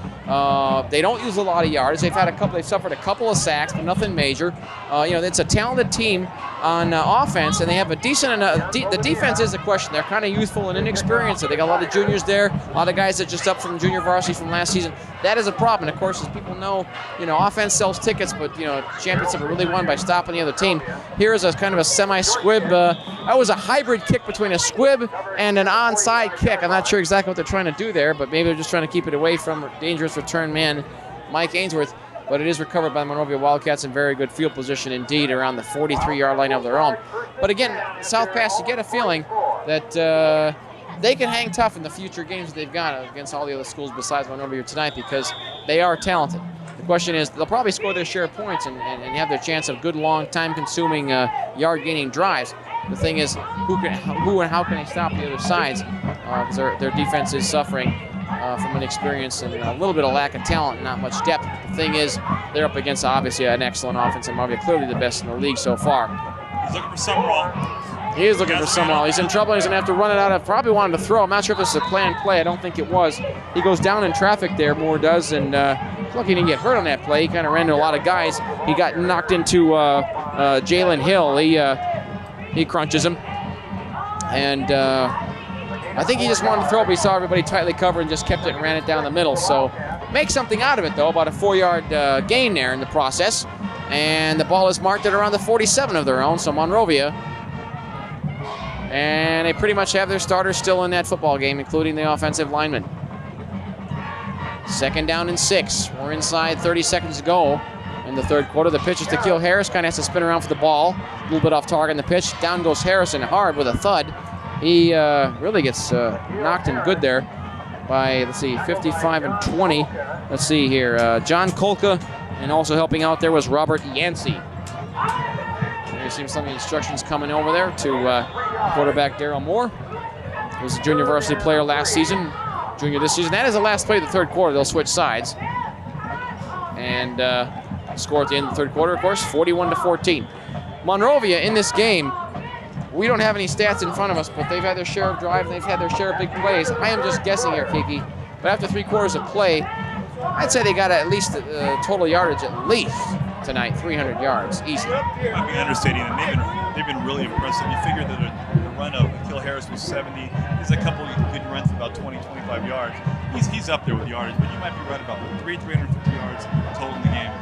They don't use a lot of yards. They've suffered a couple of sacks, but nothing major. It's a talented team on offense, and they have a decent. The defense is the question. They're kind of youthful and inexperienced. They got a lot of juniors there, a lot of guys that just up from junior varsity from last season. That is a problem. And of course, as people know, offense sells tickets, but championships are really won by stopping the other team. Here is a kind of a semi-squib. That was a hybrid kick between a squib and an onside kick. I'm not sure exactly what they're trying to do there, but maybe they're just trying to keep it away from dangerous return man Mike Ainsworth. But it is recovered by the Monrovia Wildcats in very good field position indeed around the 43-yard line of their own. But again, South Pass, you get a feeling that they can hang tough in the future games that they've got against all the other schools besides Monrovia tonight because they are talented. The question is, they'll probably score their share of points and have their chance of good, long, time-consuming, yard-gaining drives. The thing is, who and how can they stop the other sides? Because their defense is suffering from inexperience and a little bit of lack of talent and not much depth. The thing is, they're up against, obviously, an excellent offense, and Monrovia clearly the best in the league so far. He's looking for Summerall. He is looking for Summerall. He's in trouble. He's going to have to run it out of, probably wanted to throw. I'm not sure if this is a planned play. I don't think it was. He goes down in traffic there, Moore does, and lucky he didn't get hurt on that play. He kind of ran into a lot of guys. He got knocked into Jalen Hill. He crunches him. And I think he just wanted to throw, but he saw everybody tightly covered and just kept it and ran it down the middle. So make something out of it, though. About a 4-yard gain there in the process. And the ball is marked at around the 47 of their own, so Monrovia. And they pretty much have their starters still in that football game, including the offensive linemen. 2nd down and 6. We're inside 30 seconds to go in the third quarter. The pitch is to Keel Harris. Kind of has to spin around for the ball. A little bit off target in the pitch. Down goes Harrison hard with a thud. He really gets knocked in good there by, let's see, 55 and 20. Let's see here. John Kolka, and also helping out there was Robert Yancey. There seems some of the instructions coming over there to quarterback Daryl Moore. He was a junior varsity player last season, junior this season. That is the last play of the third quarter. They'll switch sides. And score at the end of the third quarter, of course, 41-14. Monrovia in this game, we don't have any stats in front of us, but they've had their share of drive and they've had their share of big plays. I am just guessing here, Kiki, but after 3 quarters of play, I'd say they got at least total yardage at least tonight, 300 yards, easy. Might be understating them. They've been really impressive. You figure that the run of Keel Harris was 70. He's a couple of good runs for about 20, 25 yards. He's up there with yardage, but you might be right about 350 yards total in the game.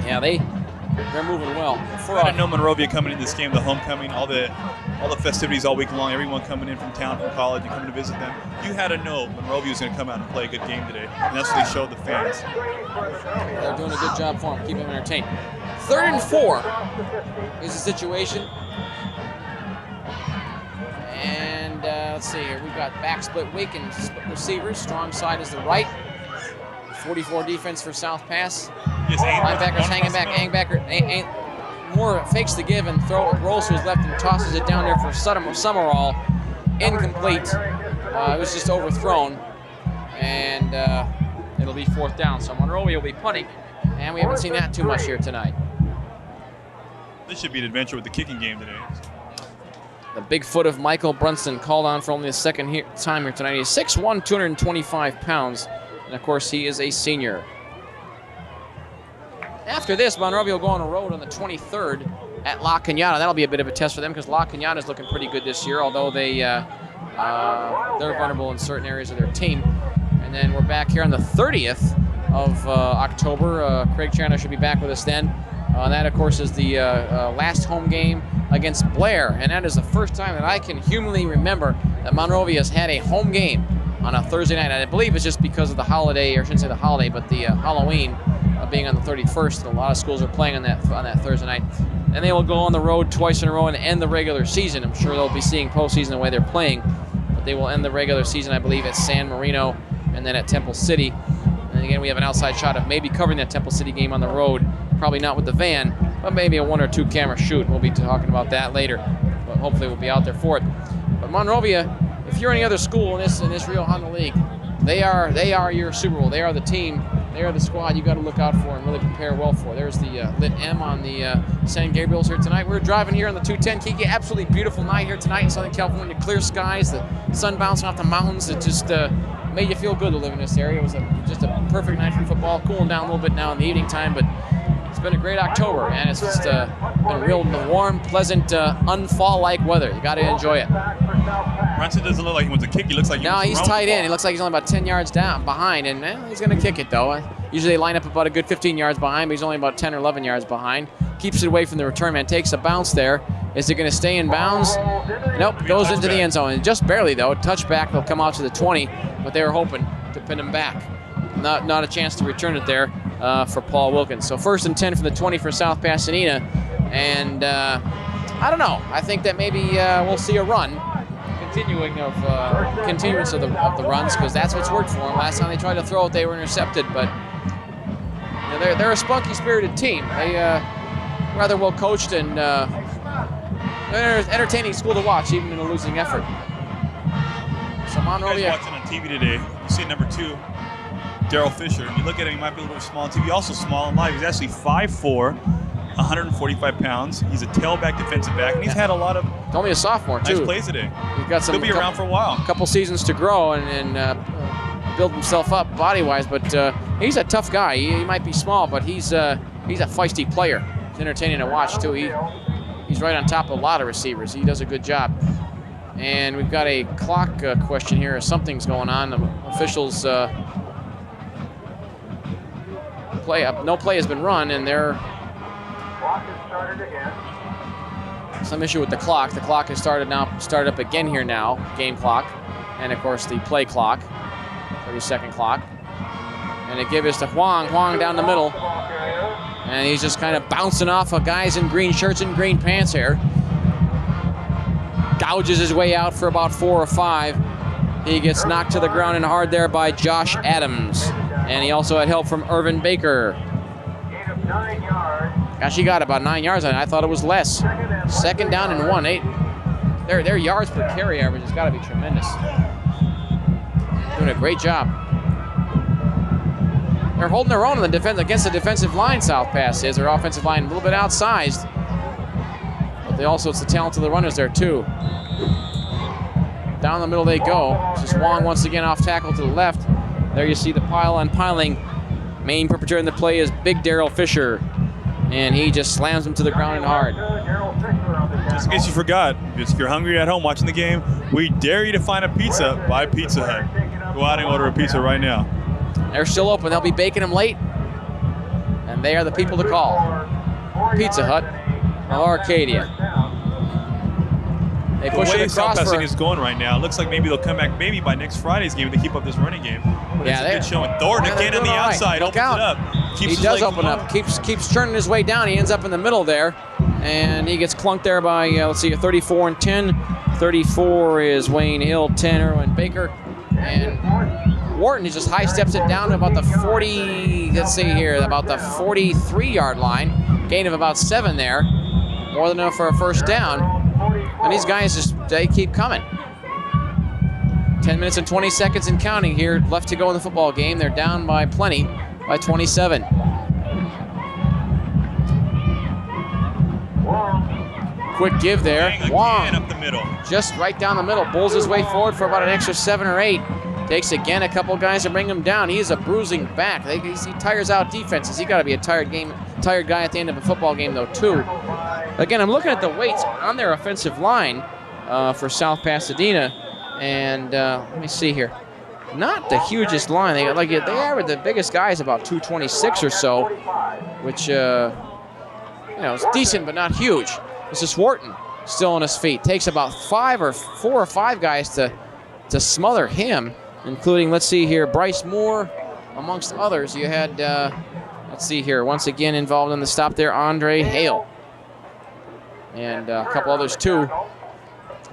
Yeah, they're moving well. I didn't know Monrovia coming in this game, the homecoming, all the festivities all week long, everyone coming in from town, from college, and coming to visit them. You had to know Monrovia was going to come out and play a good game today, and that's what they showed the fans. They're doing a good job for them, keeping them entertained. 3rd and 4 is the situation. And let's see here. We've got back split weak and split receivers. Strong side is the right. 44 defense for South Pass. Linebackers hanging back. Moore fakes the give and rolls to his left and tosses it down there for Summerall. Incomplete. It was just overthrown. And it'll be 4th down. So Monrovia will be punting. And we haven't seen that too much here tonight. This should be an adventure with the kicking game today. The big foot of Michael Brunson called on for only the second time here tonight. He's 6'1", 225 pounds. And, of course, he is a senior. After this, Monrovia will go on the road on the 23rd at La Cañada. That'll be a bit of a test for them because La Cañada is looking pretty good this year, although they're vulnerable in certain areas of their team. And then we're back here on the 30th of October. Craig Chandler should be back with us then. That, of course, is the last home game against Blair. And that is the first time that I can humanly remember that Monrovia has had a home game on a Thursday night. I believe it's just because of the holiday, or I shouldn't say the holiday, but the Halloween being on the 31st. And a lot of schools are playing on that Thursday night. And they will go on the road twice in a row and end the regular season. I'm sure they'll be seeing postseason the way they're playing. But they will end the regular season, I believe, at San Marino and then at Temple City. And again, we have an outside shot of maybe covering that Temple City game on the road. Probably not with the van, but maybe a 1 or 2 camera shoot. We'll be talking about that later. But hopefully we'll be out there for it. But Monrovia, if you're any other school in this Rio Honda League, they are your Super Bowl. They are the team. They are the squad you got to look out for and really prepare well for. There's the Lit M on the San Gabriel's here tonight. We're driving here on the 210. Kiki, absolutely beautiful night here tonight in Southern California. Clear skies, the sun bouncing off the mountains. It just made you feel good to live in this area. It was just a perfect night for football. Cooling down a little bit now in the evening time, but it's been a great October, and it's just been real warm, pleasant, unfall-like weather. You got to enjoy it. Brunson doesn't look like he wants to kick. He looks like he's tight in. He looks like he's only about 10 yards down behind, and he's going to kick it, though. Usually they line up about a good 15 yards behind, but he's only about 10 or 11 yards behind. Keeps it away from the return man. Takes a bounce there. Is it going to stay in bounds? Nope. Goes into the end zone. Just barely, though. Touchback. They'll come out to the 20, but they were hoping to pin him back. Not a chance to return it there for Paul Wilkins. So 1st and 10 from the 20 for South Pasadena. And I don't know. I think that maybe we'll see a run. Continuance of the runs, because that's what's worked for them. Last time they tried to throw it, they were intercepted. But they're a spunky, spirited team. They rather well coached, and they're an entertaining school to watch, even in a losing effort. So Monrovia. You guys watching on TV today, you see number 2, Daryl Fisher. And you look at him, he might be a little small on TV. Also small in life. He's actually 5'4", 145 pounds. He's a tailback defensive back, and he's had a lot of Only a sophomore, too. nice plays today. He's got some. He'll be around for a while. Couple seasons to grow and build himself up body-wise, but he's a tough guy. He might be small, but he's a feisty player. He's entertaining to watch, too. He's right on top of a lot of receivers. He does a good job. And we've got a clock question here. Something's going on. The officials no play has been run, and they're some issue with the clock. The clock has started up again here now, game clock, and of course the play clock, 30-second clock. And it gives to Huang down the middle. And he's just kind of bouncing off of guys in green shirts and green pants here. Gouges his way out for about 4 or 5. He gets knocked to the ground and hard there by Josh Adams. And he also had help from Irvin Baker. Gosh, he got about 9 yards on it. I thought it was less. 2nd down and 1. Their yards per carry average has got to be tremendous. Doing a great job. They're holding their own in the defense against the defensive line. South Pass is their offensive line a little bit outsized, but it's the talent of the runners there too. Down the middle they go. This is Wong once again off tackle to the left. There you see the piling. Main perpetrator in the play is Big Daryl Fisher, and he just slams him to the ground and hard. Just in case you forgot, if you're hungry at home watching the game, we dare you to find a pizza by Pizza Hut. Go out and order a pizza right now. They're still open. They'll be baking them late, and they are the people to call. Pizza Hut of Arcadia. They push the way it South across Pasadena is going right now, it looks like maybe they'll come back maybe by next Friday's game to keep up this running game. But it's a good showing. Thornton again on the outside, opens it up. He does open up, keeps turning his way down. He ends up in the middle there, and he gets clunked there by, let's see, a 34 and 10. 34 is Wayne Hill, 10 Irwin Baker, and Wharton just high steps it down to about the 43-yard line. Gain of about 7 there. More than enough for a first down. And these guys they keep coming. 10 minutes and 20 seconds and counting here left to go in the football game. They're down by plenty, by 27. Quick give there. Wong up the middle. Just right down the middle. Bulls his way forward for about an extra 7 or 8. Takes again a couple guys to bring him down. He is a bruising back. He tires out defenses. He got to be a tired guy at the end of a football game, though, too. Again, I'm looking at the weights on their offensive line for South Pasadena, and let me see here. Not the hugest line. They average the biggest guy is about 226 or so, which is decent but not huge. This is Wharton still on his feet. Takes about 4 or 5 guys to smother him, including, let's see here, Bryce Moore, amongst others. You had, let's see here, once again involved in the stop there, Andre Hale. And a couple others, too.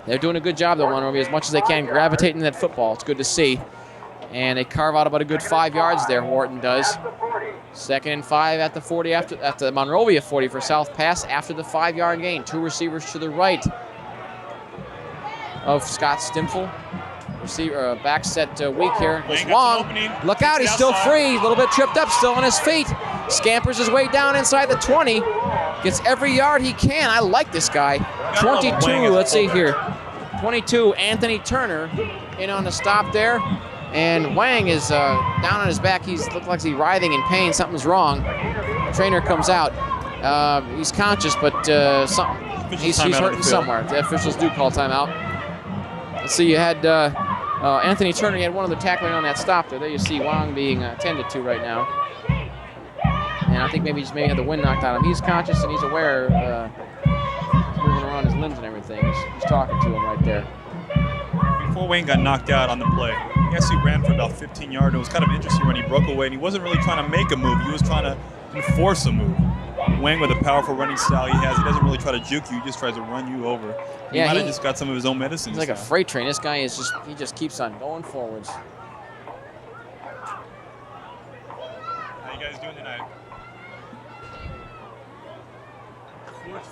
They're doing a good job, though, Monrovia, as much as they can, gravitating that football. It's good to see. And they carve out about a good 5 yards there, Wharton does. 2nd and 5 at the 40, at the Monrovia 40 for South Pass after the 5-yard gain. 2 receivers to the right of Scott Stimfel. Receiver back set weak here. Goes Wong. Look out, he's still free. A little bit tripped up, still on his feet. Scampers his way down inside the 20. Gets every yard he can. I like this guy. 22, let's see here. 22, Anthony Turner in on the stop there. And Wang is down on his back. Looks like he's writhing in pain. Something's wrong. The trainer comes out. He's conscious, but he's hurting somewhere. The officials do call timeout. Let's see, you had Anthony Turner. He had one of the tackling on that stop there. There you see Wang being attended to right now. And I think maybe had the wind knocked out of him. He's conscious and he's aware. He's moving around his limbs and everything. He's talking to him right there. Before Wayne got knocked out on the play, he actually ran for about 15 yards. It was kind of interesting when he broke away, and he wasn't really trying to make a move. He was trying to enforce a move. Wang, with the powerful running style he has, he doesn't really try to juke you. He just tries to run you over. He might have just got some of his own medicine. He's like a freight train. This guy he just keeps on going forwards. How you guys doing tonight?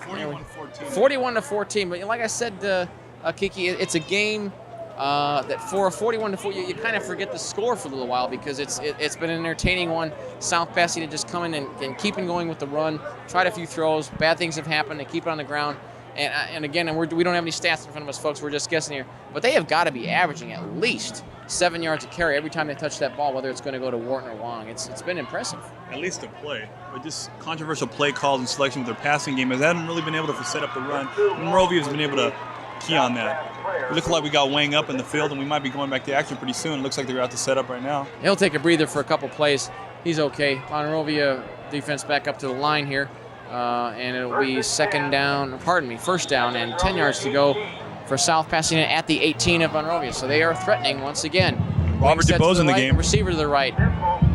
41-14. 41-14. But like I said, Kiki, it's a game that for a 41-4, you kind of forget the score for a little while because it's been an entertaining one. South Pasadena just coming and keeping going with the run, tried a few throws, bad things have happened, they keep it on the ground. And again, we don't have any stats in front of us, folks, we're just guessing here, but they have got to be averaging at least 7 yards a carry every time they touch that ball, whether it's going to go to Wharton or Wong. It's been impressive. At least a play. But just controversial play calls and selection with their passing game has haven't really been able to set up the run. Monrovia has been able to key on that. It looks like we got Wang up in the field, and we might be going back to action pretty soon. It looks like they're out to set up right now. He'll take a breather for a couple plays. He's okay. Monrovia defense back up to the line here, and it'll be first down and 10 yards to go for South Pasadena at the 18 of Monrovia. So they are threatening once again. Robert DeBose in the game. Receiver to the right.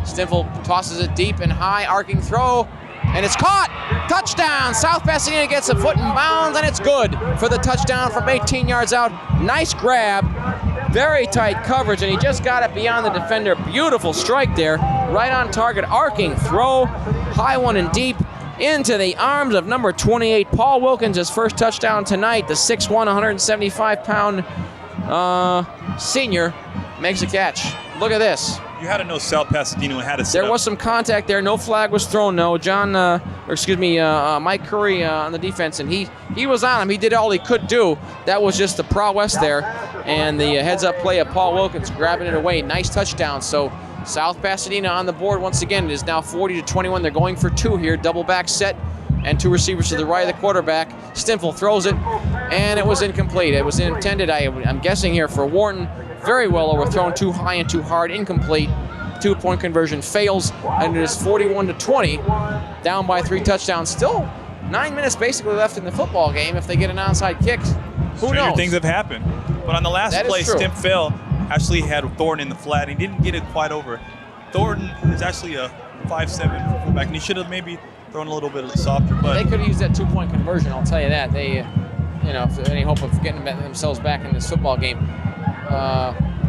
Stinfel tosses it deep and high, arcing throw, and it's caught. Touchdown! South Pasadena gets a foot in bounds, and it's good for the touchdown from 18 yards out. Nice grab, very tight coverage, and he just got it beyond the defender. Beautiful strike there, right on target, arcing throw, high one and deep, into the arms of number 28, Paul Wilkins, his first touchdown tonight. The 6'1", 175-pound senior makes a catch. Look at this. You had to know South Pasadena had to set There was some contact there. No flag was thrown. No, Mike Curry on the defense, and he was on him. He did all he could do. That was just the prowess there, and the heads-up play of Paul Wilkins grabbing it away. Nice touchdown. So South Pasadena on the board once again. It is now 40-21. They're going for two here. Double back set, and two receivers to the right of the quarterback. Stinfel throws it, and it was incomplete. It was intended, I'm guessing here, for Wharton. Very well overthrown, too high and too hard, incomplete. 2-point conversion fails, and it is 41-20, down by 3 touchdowns. Still 9 minutes basically left in the football game. If they get an onside kick, who knows? Things have happened. But on the last play, Stinfel actually had Thornton in the flat. He didn't get it quite over. Thornton is actually a 5'7" fullback, and he should have maybe thrown a little bit softer. But they could have used that 2-point conversion. I'll tell you that. They, if there's any hope of getting themselves back in this football game,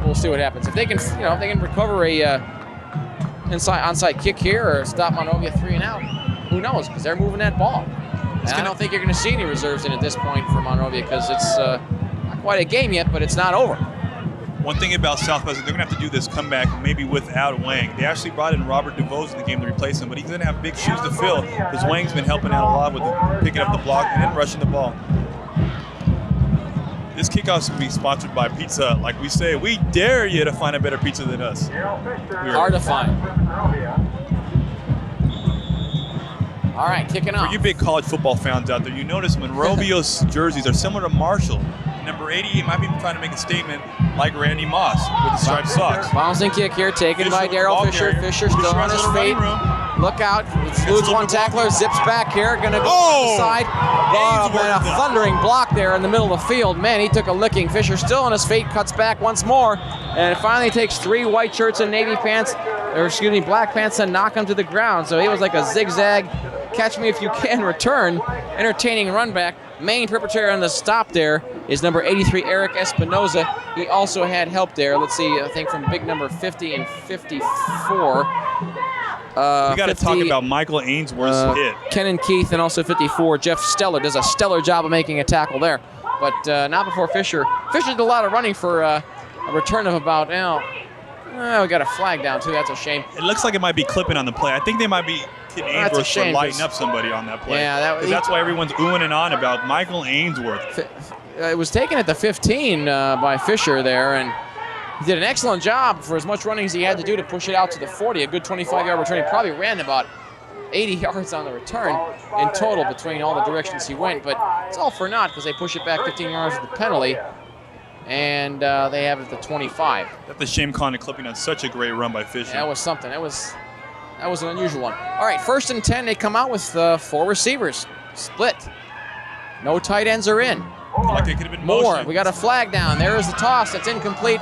we'll see what happens. If they can, if they can recover a onside kick here or stop Monrovia 3 and out, who knows? Because they're moving that ball. And I don't think you're going to see any reserves in at this point for Monrovia because it's not quite a game yet, but it's not over. One thing about South Pasadena, they're going to have to do this comeback maybe without Wang. They actually brought in Robert DeVos in the game to replace him, but he's going to have big shoes to fill because Wang's been helping out a lot with picking up the block and then rushing the ball. This kickoff is going to be sponsored by Pizza. Like we say, we dare you to find a better pizza than us. Hard to find. All right, kicking off. For you big college football fans out there, you notice Monrovia's jerseys are similar to Marshall. Number 88 might be trying to make a statement like Randy Moss with the striped socks. Bouncing kick here taken by Darrell Fisher. Fisher still on his feet. Look out. Eludes one tackler, zips back here. Going to go to the side. A thundering block there in the middle of the field. Man, he took a licking. Fisher still on his feet, cuts back once more, and finally takes 3 white shirts and black pants and knock him to the ground. So he was like a zigzag, catch me if you can return. Entertaining run back. Main perpetrator on the stop there is number 83, Eric Espinoza. He also had help there. Let's see, I think from big number 50 and 54. We got to talk about Michael Ainsworth's hit. Kenan Keith and also 54. Jeff Steller does a stellar job of making a tackle there. But not before Fisher. Fisher did a lot of running for a return of about, we got a flag down too. That's a shame. It looks like it might be clipping on the play. I think they might be hitting Ainsworth for lighting up somebody on that play. Yeah, that's why everyone's oohing and on about Michael Ainsworth. It was taken at the 15 by Fisher there, and he did an excellent job for as much running as he had to do to push it out to the 40. A good 25-yard return. He probably ran about 80 yards on the return in total between all the directions he went, but it's all for naught because they push it back 15 yards with the penalty, and they have it at the 25. That's a shame Connor clipping on such a great run by Fisher. That was something. That was an unusual one. All right, 1st and 10. They come out with 4 receivers. Split. No tight ends are in. Like it could have been more. We got a flag down. There is the toss. It's incomplete.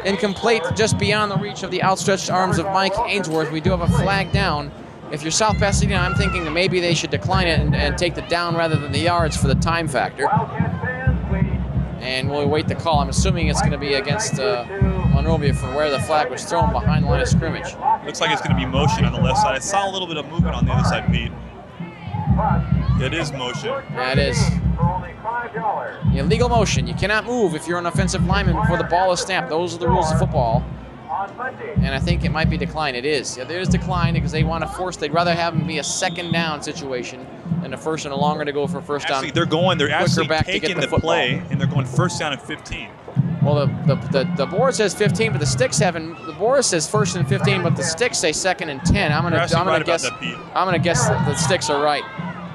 Incomplete just beyond the reach of the outstretched arms of Mike Ainsworth. We do have a flag down. If you're South Pasadena, I'm thinking that maybe they should decline it and take the down rather than the yards for the time factor. And we'll wait the call. I'm assuming it's going to be against Monrovia from where the flag was thrown behind the line of scrimmage. Looks like it's going to be motion on the left side. I saw a little bit of movement on the other side, Pete. It is motion. Yeah, it is. $25. Illegal motion. You cannot move if you're an offensive lineman before the ball is snapped. Those are the rules of football. On Monday. And I think it might be declined. It is. Yeah, there's decline because they want to force. They'd rather have them be a second down situation than a first and a longer to go for first down. Actually, they're actually back to get taking the the play, and they're going first down at 15. Well, the board says 15, but the sticks haven't. The board says first and 15, but the sticks say second and 10. I'm You're gonna actually right about guess. that, Pete. I'm gonna guess that the sticks are right.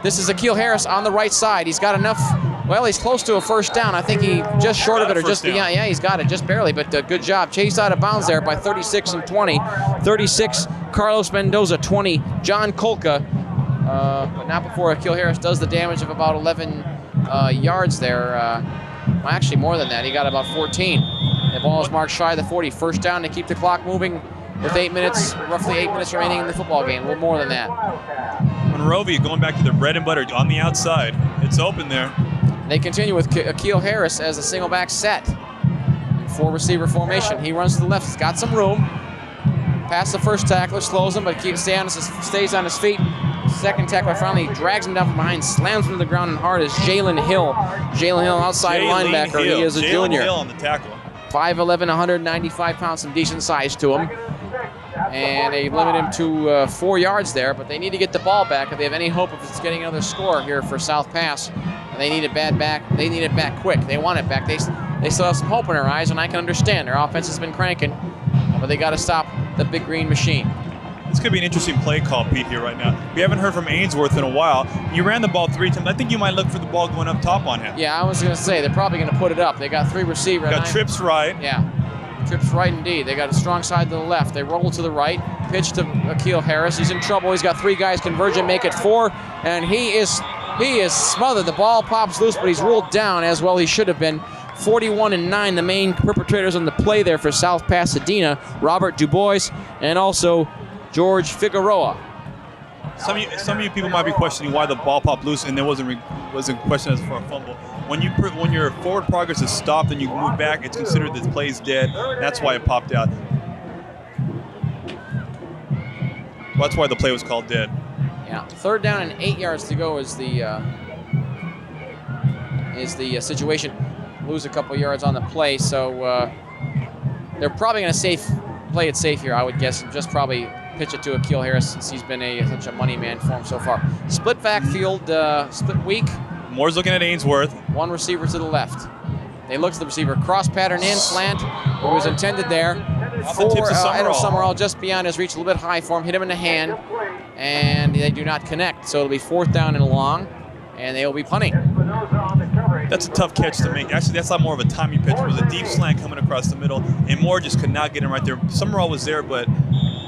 This is Akil Harris on the right side. He's got enough. Well, he's close to a first down. I think he just short of it, or just beyond. Yeah, he's got it just barely, but good job. Chased out of bounds there by 36 and 20. 36, Carlos Mendoza. 20, John Kolka. But not before Akil Harris does the damage of about 11 yards there. Well, actually more than that. He got about 14. The ball is marked shy of the 40. First down to keep the clock moving with 8 minutes, roughly 8 minutes remaining in the football game. A little more than that. Monrovia going back to their bread and butter on the outside. It's open there. They continue with Akil Harris as a single back set. Four receiver formation. He runs to the left. He's got some room. Past the first tackler, slows him, but stays on his feet. Second tackler finally drags him down from behind, slams him to the ground, and hard is Jalen Hill. Jalen Hill, outside linebacker. He is a junior. Jalen Hill on the tackle. 5'11", 195 pounds, some decent size to him. And they limit him to 4 yards there, but they need to get the ball back if they have any hope of it's getting another score here for South Pass. And they need it back. They need it back quick. They want it back. They still have some hope in their eyes, and I can understand. Their offense has been cranking, but they got to stop the big green machine. This could be an interesting play call, Pete, here right now. We haven't heard from Ainsworth in a while. You ran the ball 3 times. I think you might look for the ball going up top on him. Yeah, I was going to say, they're probably going to put it up. They got 3 receivers. Got trips right. Yeah, trips right indeed. They got a strong side to the left. They roll to the right. Pitch to Akil Harris. He's in trouble. He's got 3 guys converging, make it 4, and he is smothered. The ball pops loose, but he's ruled down as well. He should have been. 41-9, the main perpetrators on the play there for South Pasadena. Robert Dubois and also George Figueroa. Some of you people might be questioning why the ball popped loose and there wasn't questioned as for a fumble. When your forward progress is stopped and you move back, it's considered that the play is dead. That's why it popped out. That's why the play was called dead. Yeah, 3rd down and 8 yards to go is the situation. Lose a couple yards on the play, so they're probably going to play it safe here, I would guess, and just probably pitch it to Akil Harris since he's been such a money man for him so far. Split backfield, split weak. Moore's looking at Ainsworth. 1 receiver to the left. They look to the receiver. Cross pattern in, slant. It was intended there. For Adam Summerall, just beyond his reach, a little bit high for him. Hit him in the hand, and they do not connect. So it'll be 4th down and long, and they will be punting. That's a tough catch to make. Actually, that's not more of a timing pitch. It was a deep slant coming across the middle, and Moore just could not get him right there. Summerall was there, but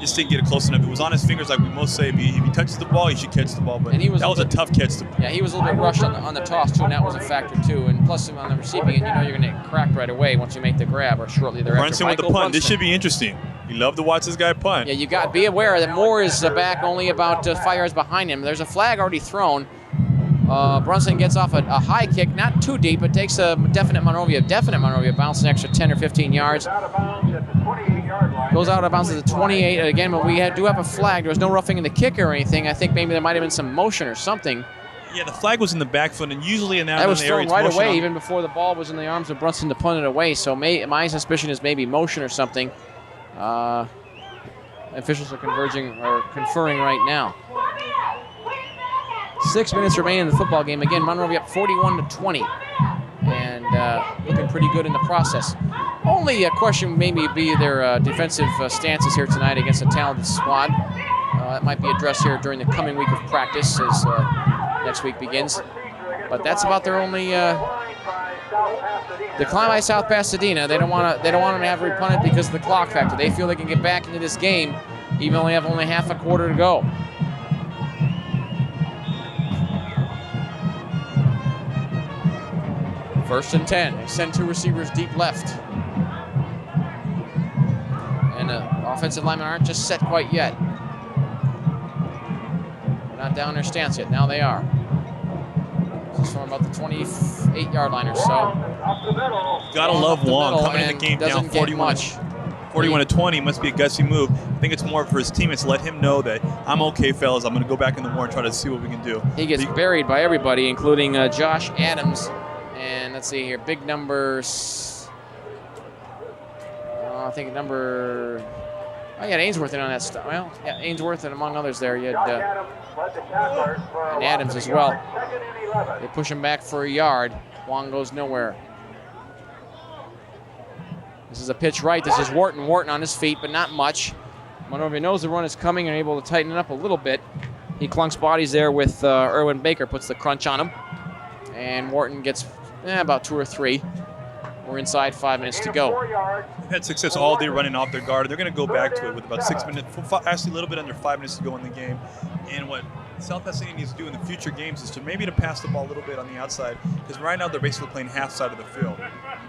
just didn't get it close enough. It was on his fingers, like we most say. If he touches the ball, he should catch the ball. But that was a tough catch. Yeah, he was a little bit rushed on the toss, too, and that was a factor, too. And plus, him on the receiving end, you're going to get cracked right away once you make the grab or shortly thereafter. Brunson with the punt. This should be interesting. You love to watch this guy punt. Yeah, you got to be aware that Moore is back only about 5 yards behind him. There's a flag already thrown. Brunson gets off a high kick, not too deep, but takes a definite Monrovia bounce an extra 10 or 15 yards. Goes out of bounds at the 28 again, but we do have a flag. There was no roughing in the kick or anything. I think maybe there might have been some motion or something. Yeah, the flag was in the backfoot, and usually in that was area, thrown right away, even before the ball was in the arms of Brunson to punt it away. So my suspicion is maybe motion or something. Officials are conferring right now. 6 minutes remaining in the football game. Again, Monrovia up 41-20, and looking pretty good in the process. Only a question maybe be their defensive stances here tonight against a talented squad. That might be addressed here during the coming week of practice as next week begins. But that's about their only decline by South Pasadena. They don't want them to have repunted because of the clock factor. They feel they can get back into this game, even though they have only half a quarter to go. First and 10. They send 2 receivers deep left. And the offensive linemen aren't just set quite yet. They're not down their stance yet. Now they are. This is from about the 28-yard line or so. Gotta love Wong coming in the game down 41-20. Must be a gutsy move. I think it's more for his teammates to let him know that I'm okay, fellas. I'm going to go back in the war and try to see what we can do. He gets buried by everybody, including Josh Adams And let's see here, big numbers. I think number. Oh, you had Ainsworth in on that stuff. Well, yeah, Ainsworth and among others there. You had and Adams as well. They push him back for a yard. Wong goes nowhere. This is a pitch right. This is Wharton. Wharton on his feet, but not much. Monrovia knows the run is coming and able to tighten it up a little bit. He clunks bodies there with Erwin Baker, puts the crunch on him. And Wharton gets about 2 or 3. We're inside 5 minutes to go. They've had success all day running off their guard. They're going to go back to it with about 6 minutes, actually a little bit under 5 minutes to go in the game. And what South Pasadena needs to do in the future games is to maybe to pass the ball a little bit on the outside, because right now they're basically playing half side of the field.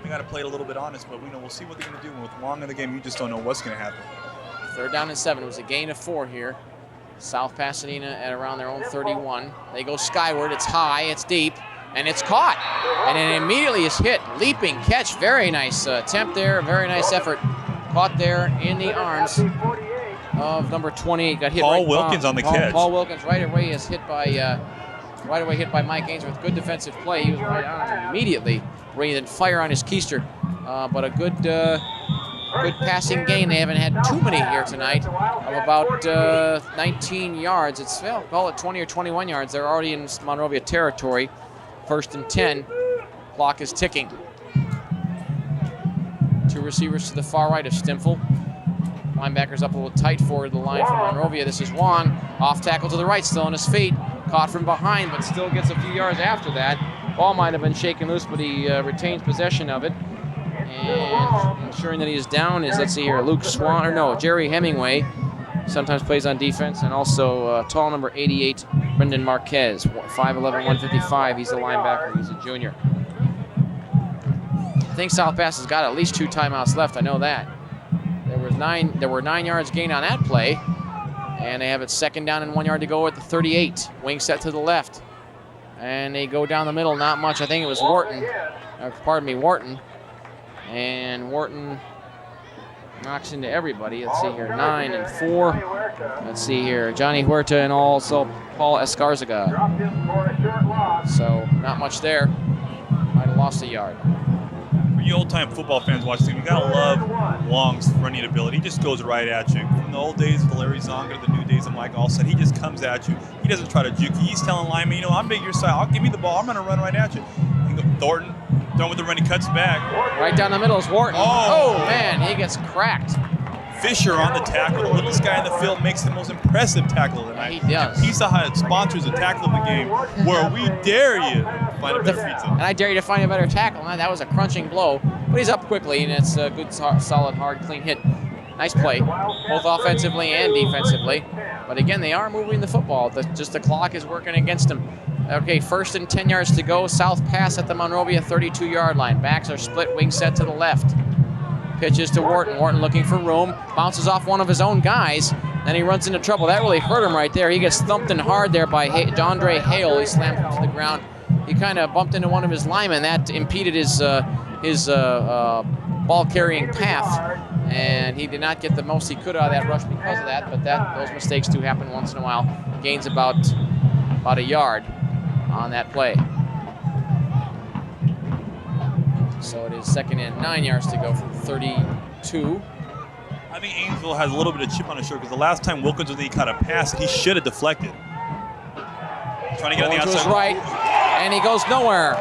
They got to play it a little bit honest, but we'll see what they're going to do. And with Wong in the game, you just don't know what's going to happen. 3rd down and 7. It was a gain of 4 here. South Pasadena at around their own 31. They go skyward. It's high. It's deep. And it's caught. And it immediately is hit. Leaping catch. Very nice attempt there. Very nice effort. Caught there in the arms of number 28. Got hit Paul Wilkins on the catch. Paul Wilkins right away is hit by Mike Ainsworth. Good defensive play. He was right on him immediately, ready to fire on his keister. But a good passing gain. They haven't had too many here tonight of about 19 yards. It's, well, call it 20 or 21 yards. They're already in Monrovia territory. 1st and 10. Clock is ticking. 2 receivers to the far right of Stimfel. Linebackers up a little tight forward the line from Monrovia. This is Wong. Off tackle to the right, still on his feet. Caught from behind, but still gets a few yards after that. Ball might have been shaken loose, but he retains possession of it. And ensuring that he is down is, let's see here, Jerry Hemingway. Sometimes plays on defense, and also tall number 88, Brendan Marquez, 5'11", 155. He's a linebacker. He's a junior. I think South Pass has got at least 2 timeouts left. I know that. There were 9 yards gained on that play, and they have it 2nd down and 1 yard to go at the 38. Wing set to the left, and they go down the middle. Not much. I think it was Wharton. And Wharton knocks into everybody. Let's see here, 9 and 4. Let's see here, Johnny Huerta and also Paul Escarzaga. So not much there. Might have lost a yard. For you old-time football fans watching, you gotta love Wong's running ability. He just goes right at you. From the old days of Larry Zonga to the new days of Mike Alstott, he just comes at you. He doesn't try to juke you. He's telling linemen, I'm big your side. I'll give me the ball. I'm gonna run right at you. Thornton. Throwing with the run, he cuts back. Right down the middle is Wharton. Oh, man, he gets cracked. Fisher on the tackle. The littlest guy in the field makes the most impressive tackle of the night. He does. Pizza Hut sponsors a tackle of the game where we dare you to find a better pizza. And I dare you to find a better tackle. That was a crunching blow, but he's up quickly, and it's a good, solid, hard, clean hit. Nice play, both offensively and defensively. But again, they are moving the football. Just the clock is working against them. Okay, 1st and 10 yards to go. South Pass at the Monrovia 32-yard line. Backs are split, wing set to the left. Pitches to Wharton. Wharton looking for room. Bounces off one of his own guys. Then he runs into trouble. That really hurt him right there. He gets thumped in hard there by Dondre Hale. He slammed him to the ground. He kind of bumped into one of his linemen. That impeded his ball-carrying path. And he did not get the most he could out of that rush because of that. But those mistakes do happen once in a while. Gains about a yard on that play. So it is 2nd and 9 yards to go from 32. I think Ainsville has a little bit of chip on his shoulder because the last time Wilkins he caught a pass, he should have deflected. Trying to get on the outside. To his right, and he goes nowhere.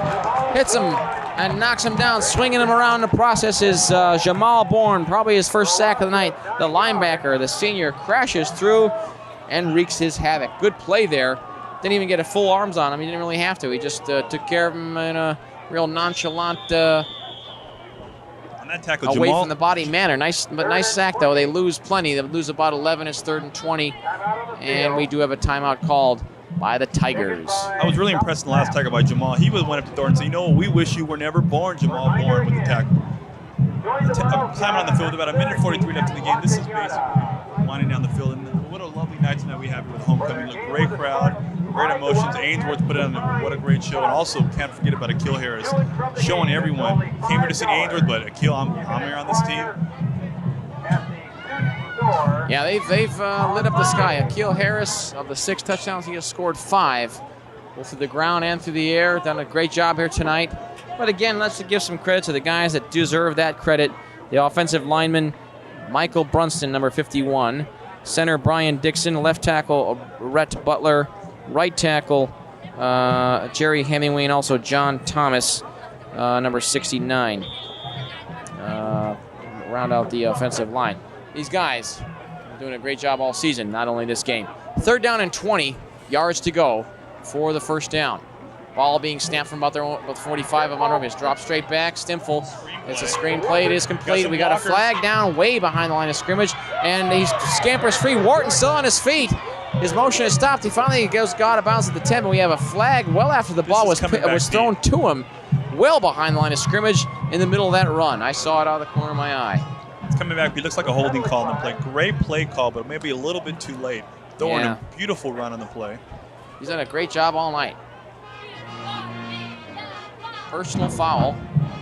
Hits him and knocks him down. Swinging him around in the process is Jamal Bourne, probably his first sack of the night. The linebacker, the senior, crashes through and wreaks his havoc. Good play there. Didn't even get a full arms on him. He didn't really have to. He just took care of him in a real nonchalant, on that tackle, away Jamal, from the body manner. Nice sack though. They lose plenty. They lose about 11. It's 3rd and 20, and we do have a timeout called by the Tigers. I was really impressed in the last tackle by Jamal. He went up to Thornton and said, we wish you were never born, Jamal Bourne, with the tackle. Time on the field, about 1:43 left in the game. This is basically winding down the field. And what a lovely night tonight we have here with homecoming. Look, great crowd, great emotions. Ainsworth put on what a great show. And also, can't forget about Akil Harris, showing everyone. Came here to see Ainsworth, but Akil, I'm here on this team. Yeah, they've lit up the sky. Akil Harris, of the 6 touchdowns, he has scored 5, both through the ground and through the air. Done a great job here tonight. But again, let's give some credit to the guys that deserve that credit. The offensive lineman, Michael Brunston, number 51. Center, Brian Dixon. Left tackle, Rhett Butler. Right tackle, Jerry Hemingway, and also John Thomas, number 69. Round out the offensive line. These guys are doing a great job all season, not only this game. 3rd down and 20 yards to go for the first down. Ball being snapped from about the 45 of Monrovia. It's dropped straight back. Stimfel, it's a screen play. It is complete. We got a flag down way behind the line of scrimmage, and he scampers free. Wharton still on his feet. His motion is stopped. He finally got out of bounds at the 10, but we have a flag well after the ball was thrown to him, well behind the line of scrimmage in the middle of that run. I saw it out of the corner of my eye. It's coming back. It looks like a holding call on the play. Great play call, but maybe a little bit too late. Throwing a beautiful run on the play. He's done a great job all night. Personal foul.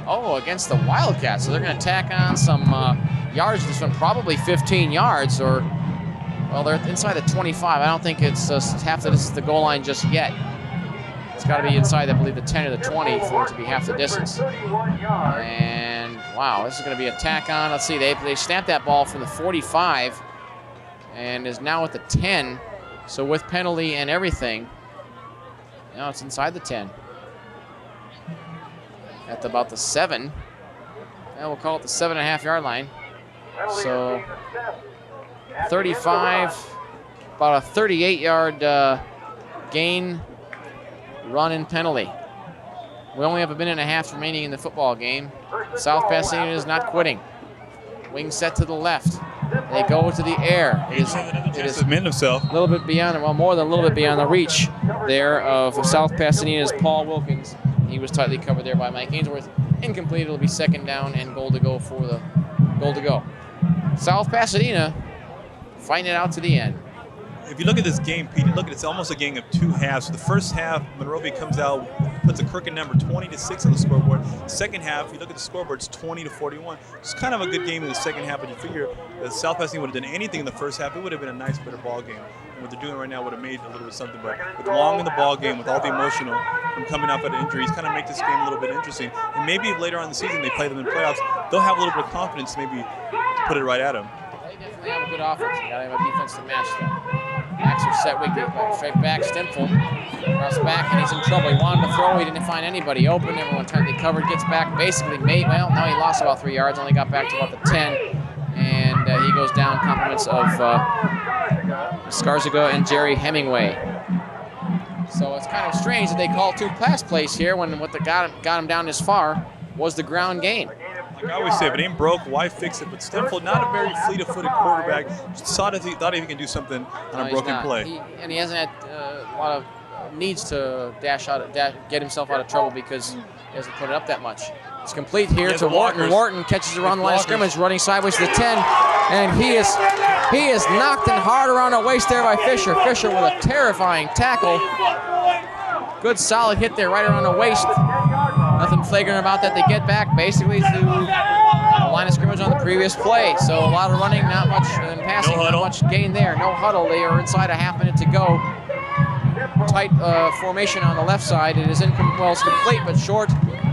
Oh, against the Wildcats. So they're going to tack on some yards. This one probably 15 yards, or, well, they're inside the 25. I don't think it's half the distance to the goal line just yet. It's got to be inside, I believe, the 10 or the 20 for it to be half the distance. And, wow, this is going to be a tack on. Let's see, they snapped that ball from the 45 and is now at the 10. So with penalty and everything, now it's inside the 10. At about the 7. And we'll call it the 7.5 yard line. So 35, about a 38 yard gain, run and penalty. We only have a minute and a half remaining in the football game. South Pasadena is not quitting. Wing set to the left. They go to the air. It is a little bit beyond, well, more than a little bit beyond the reach there of South Pasadena's Paul Wilkins. He was tightly covered there by Mike Ainsworth. Incomplete. It'll be 2nd down and goal to go for the goal to go. South Pasadena fighting it out to the end. If you look at this game, Pete, it's almost a game of 2 halves. The first half, Monrovia comes out, puts a crooked number 20-6 on the scoreboard. Second half, you look at the scoreboard, it's 20-41. It's kind of a good game in the second half, but you figure if South Pasadena would have done anything in the first half, it would have been a nice, better ball game. And what they're doing right now would have made a little bit something. But with long in the ball game, with all the emotional from coming up at injuries, kind of make this game a little bit interesting. And maybe later on in the season, they play them in playoffs, they'll have a little bit of confidence maybe to put it right at them. They definitely have a good offense. You got to have a defense to match them. Backs are set. We get straight back. Stimfel cross back, and he's in trouble. He wanted to throw. He didn't find anybody open. Everyone tightly covered. Gets back. Basically made. Well, no, he lost about 3 yards. Only got back to about the 10, and he goes down. Compliments of Skarziga and Jerry Hemingway. So it's kind of strange that they call 2 pass plays here when what got him down this far was the ground game. Like I always say, if it ain't broke, why fix it? But Stimfel, not a very fleet-of-footed quarterback, just thought he can do something on a broken play. He hasn't had a lot of needs to get himself out of trouble because he hasn't put it up that much. It's complete here to Wharton. Wharton catches it around the line of scrimmage, running sideways to the 10, and he is knocked in hard around the waist there by Fisher. Fisher with a terrifying tackle. Good solid hit there right around the waist. Nothing flagrant about that. They get back basically to the line of scrimmage on the previous play. So a lot of running, not much and passing, not much gain there. No huddle. They are inside a half minute to go. Tight formation on the left side. It is it's complete but short.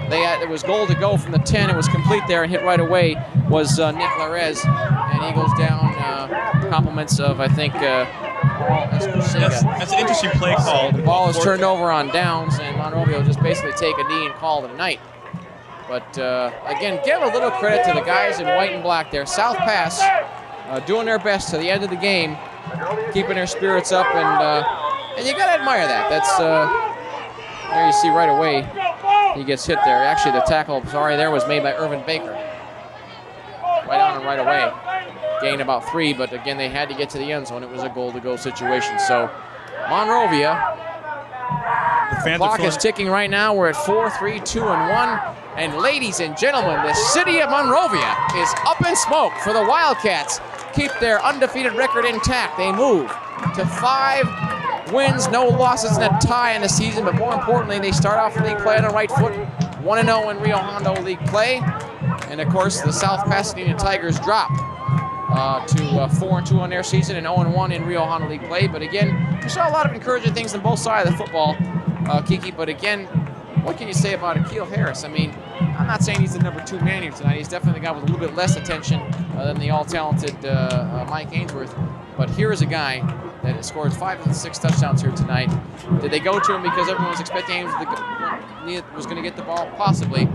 It was goal to go from the 10. It was complete there and hit right away was Nick Larez. And he goes down. Compliments of, I think, that's an interesting play call. The ball is turned over on downs, and Monrovia will just basically take a knee and call it a night. But again, give a little credit to the guys in white and black there. South Pass doing their best to the end of the game, keeping their spirits up, and you got to admire that. That's there you see right away he gets hit there. Actually, the tackle, there was made by Irvin Baker. Right on and right away. Gain about 3, but again, they had to get to the end zone. It was a goal-to-go situation. So, Monrovia, the clock is ticking right now. We're at 4, 3, 2, and 1. And ladies and gentlemen, the city of Monrovia is up in smoke for the Wildcats. Keep their undefeated record intact. They move to 5 wins, no losses, and a tie in the season. But more importantly, they start off league play on the right foot. 1-0 in Rio Hondo League play. And of course, the South Pasadena Tigers drop to 4-2 on their season and 0-1 in Rio Hondo League play. But again, we saw a lot of encouraging things on both sides of the football, Kiki. But again, what can you say about Akil Harris? I mean, I'm not saying he's the number 2 man here tonight. He's definitely the guy with a little bit less attention than the all-talented Mike Ainsworth. But here is a guy that scored 5 of the 6 touchdowns here tonight. Did they go to him because everyone was expecting him was going to get the ball? Possibly.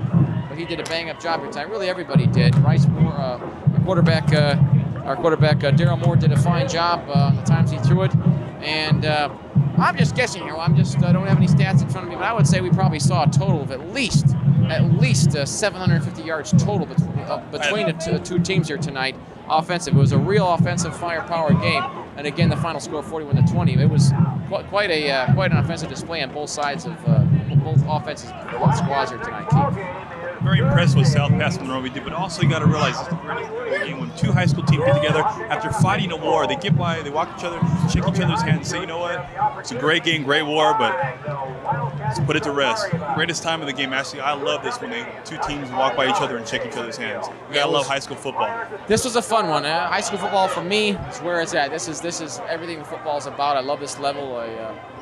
But he did a bang-up job here tonight. Really, everybody did. Rice Moore, our quarterback Daryl Moore did a fine job the times he threw it. And I'm just guessing here. I don't have any stats in front of me, but I would say we probably saw a total of at least 750 yards total between the two teams here tonight. Offensive. It was a real offensive firepower game. And again, the final score 41-20. It was quite an offensive display on both sides of both offenses, both squads here tonight, Keith. Very impressed with South Pass Monrovia did, but also you got to realize it's the greatest game when 2 high school teams get together after fighting a war. They get by, they walk each other, shake each other's hands, say, you know what, it's a great game, great war, but let's put it to rest. Greatest time of the game. Actually, I love this when 2 teams walk by each other and shake each other's hands. You gotta love high school football. This was a fun one. High school football for me is where it's at. This is everything football is about. I love this level.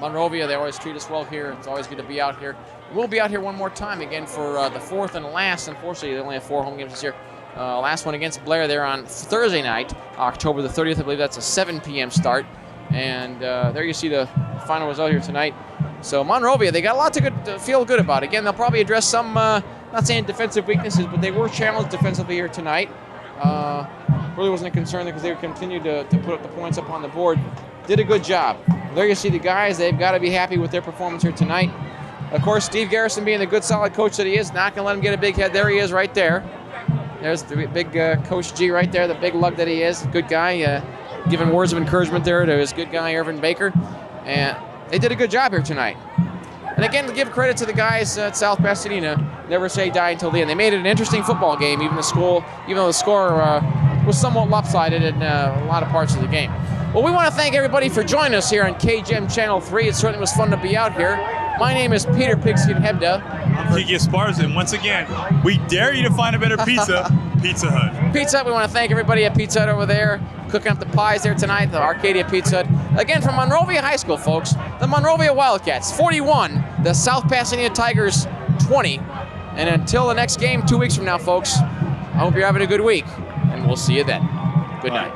Monrovia, they always treat us well here. It's always good to be out here. We'll be out here one more time again for the 4th and last. Unfortunately, they only have 4 home games this year. Last one against Blair there on Thursday night, October the 30th. I believe that's a 7 p.m. start. And there you see the final result here tonight. So Monrovia, they got a lot to feel good about. Again, they'll probably address some, not saying defensive weaknesses, but they were challenged defensively here tonight. Really wasn't a concern because they would continue to put up the points up on the board. Did a good job. There you see the guys. They've got to be happy with their performance here tonight. Of course, Steve Garrison, being the good, solid coach that he is, not going to let him get a big head. There he is right there. There's the big Coach G right there, the big lug that he is. Good guy, giving words of encouragement there to his good guy, Irvin Baker. And they did a good job here tonight. And again, to give credit to the guys at South Pasadena, never say die until the end. They made it an interesting football game, even though the score was somewhat lopsided in a lot of parts of the game. Well, we want to thank everybody for joining us here on KGM Channel 3. It certainly was fun to be out here. My name is Peter Pigskin Hebda. I'm Kiki Esparza, and once again, we dare you to find a better pizza, Pizza Hut. Pizza Hut, we want to thank everybody at Pizza Hut over there, cooking up the pies there tonight, the Arcadia Pizza Hut. Again, from Monrovia High School, folks, the Monrovia Wildcats, 41, the South Pasadena Tigers, 20. And until the next game 2 weeks from now, folks, I hope you're having a good week, and we'll see you then. Good night.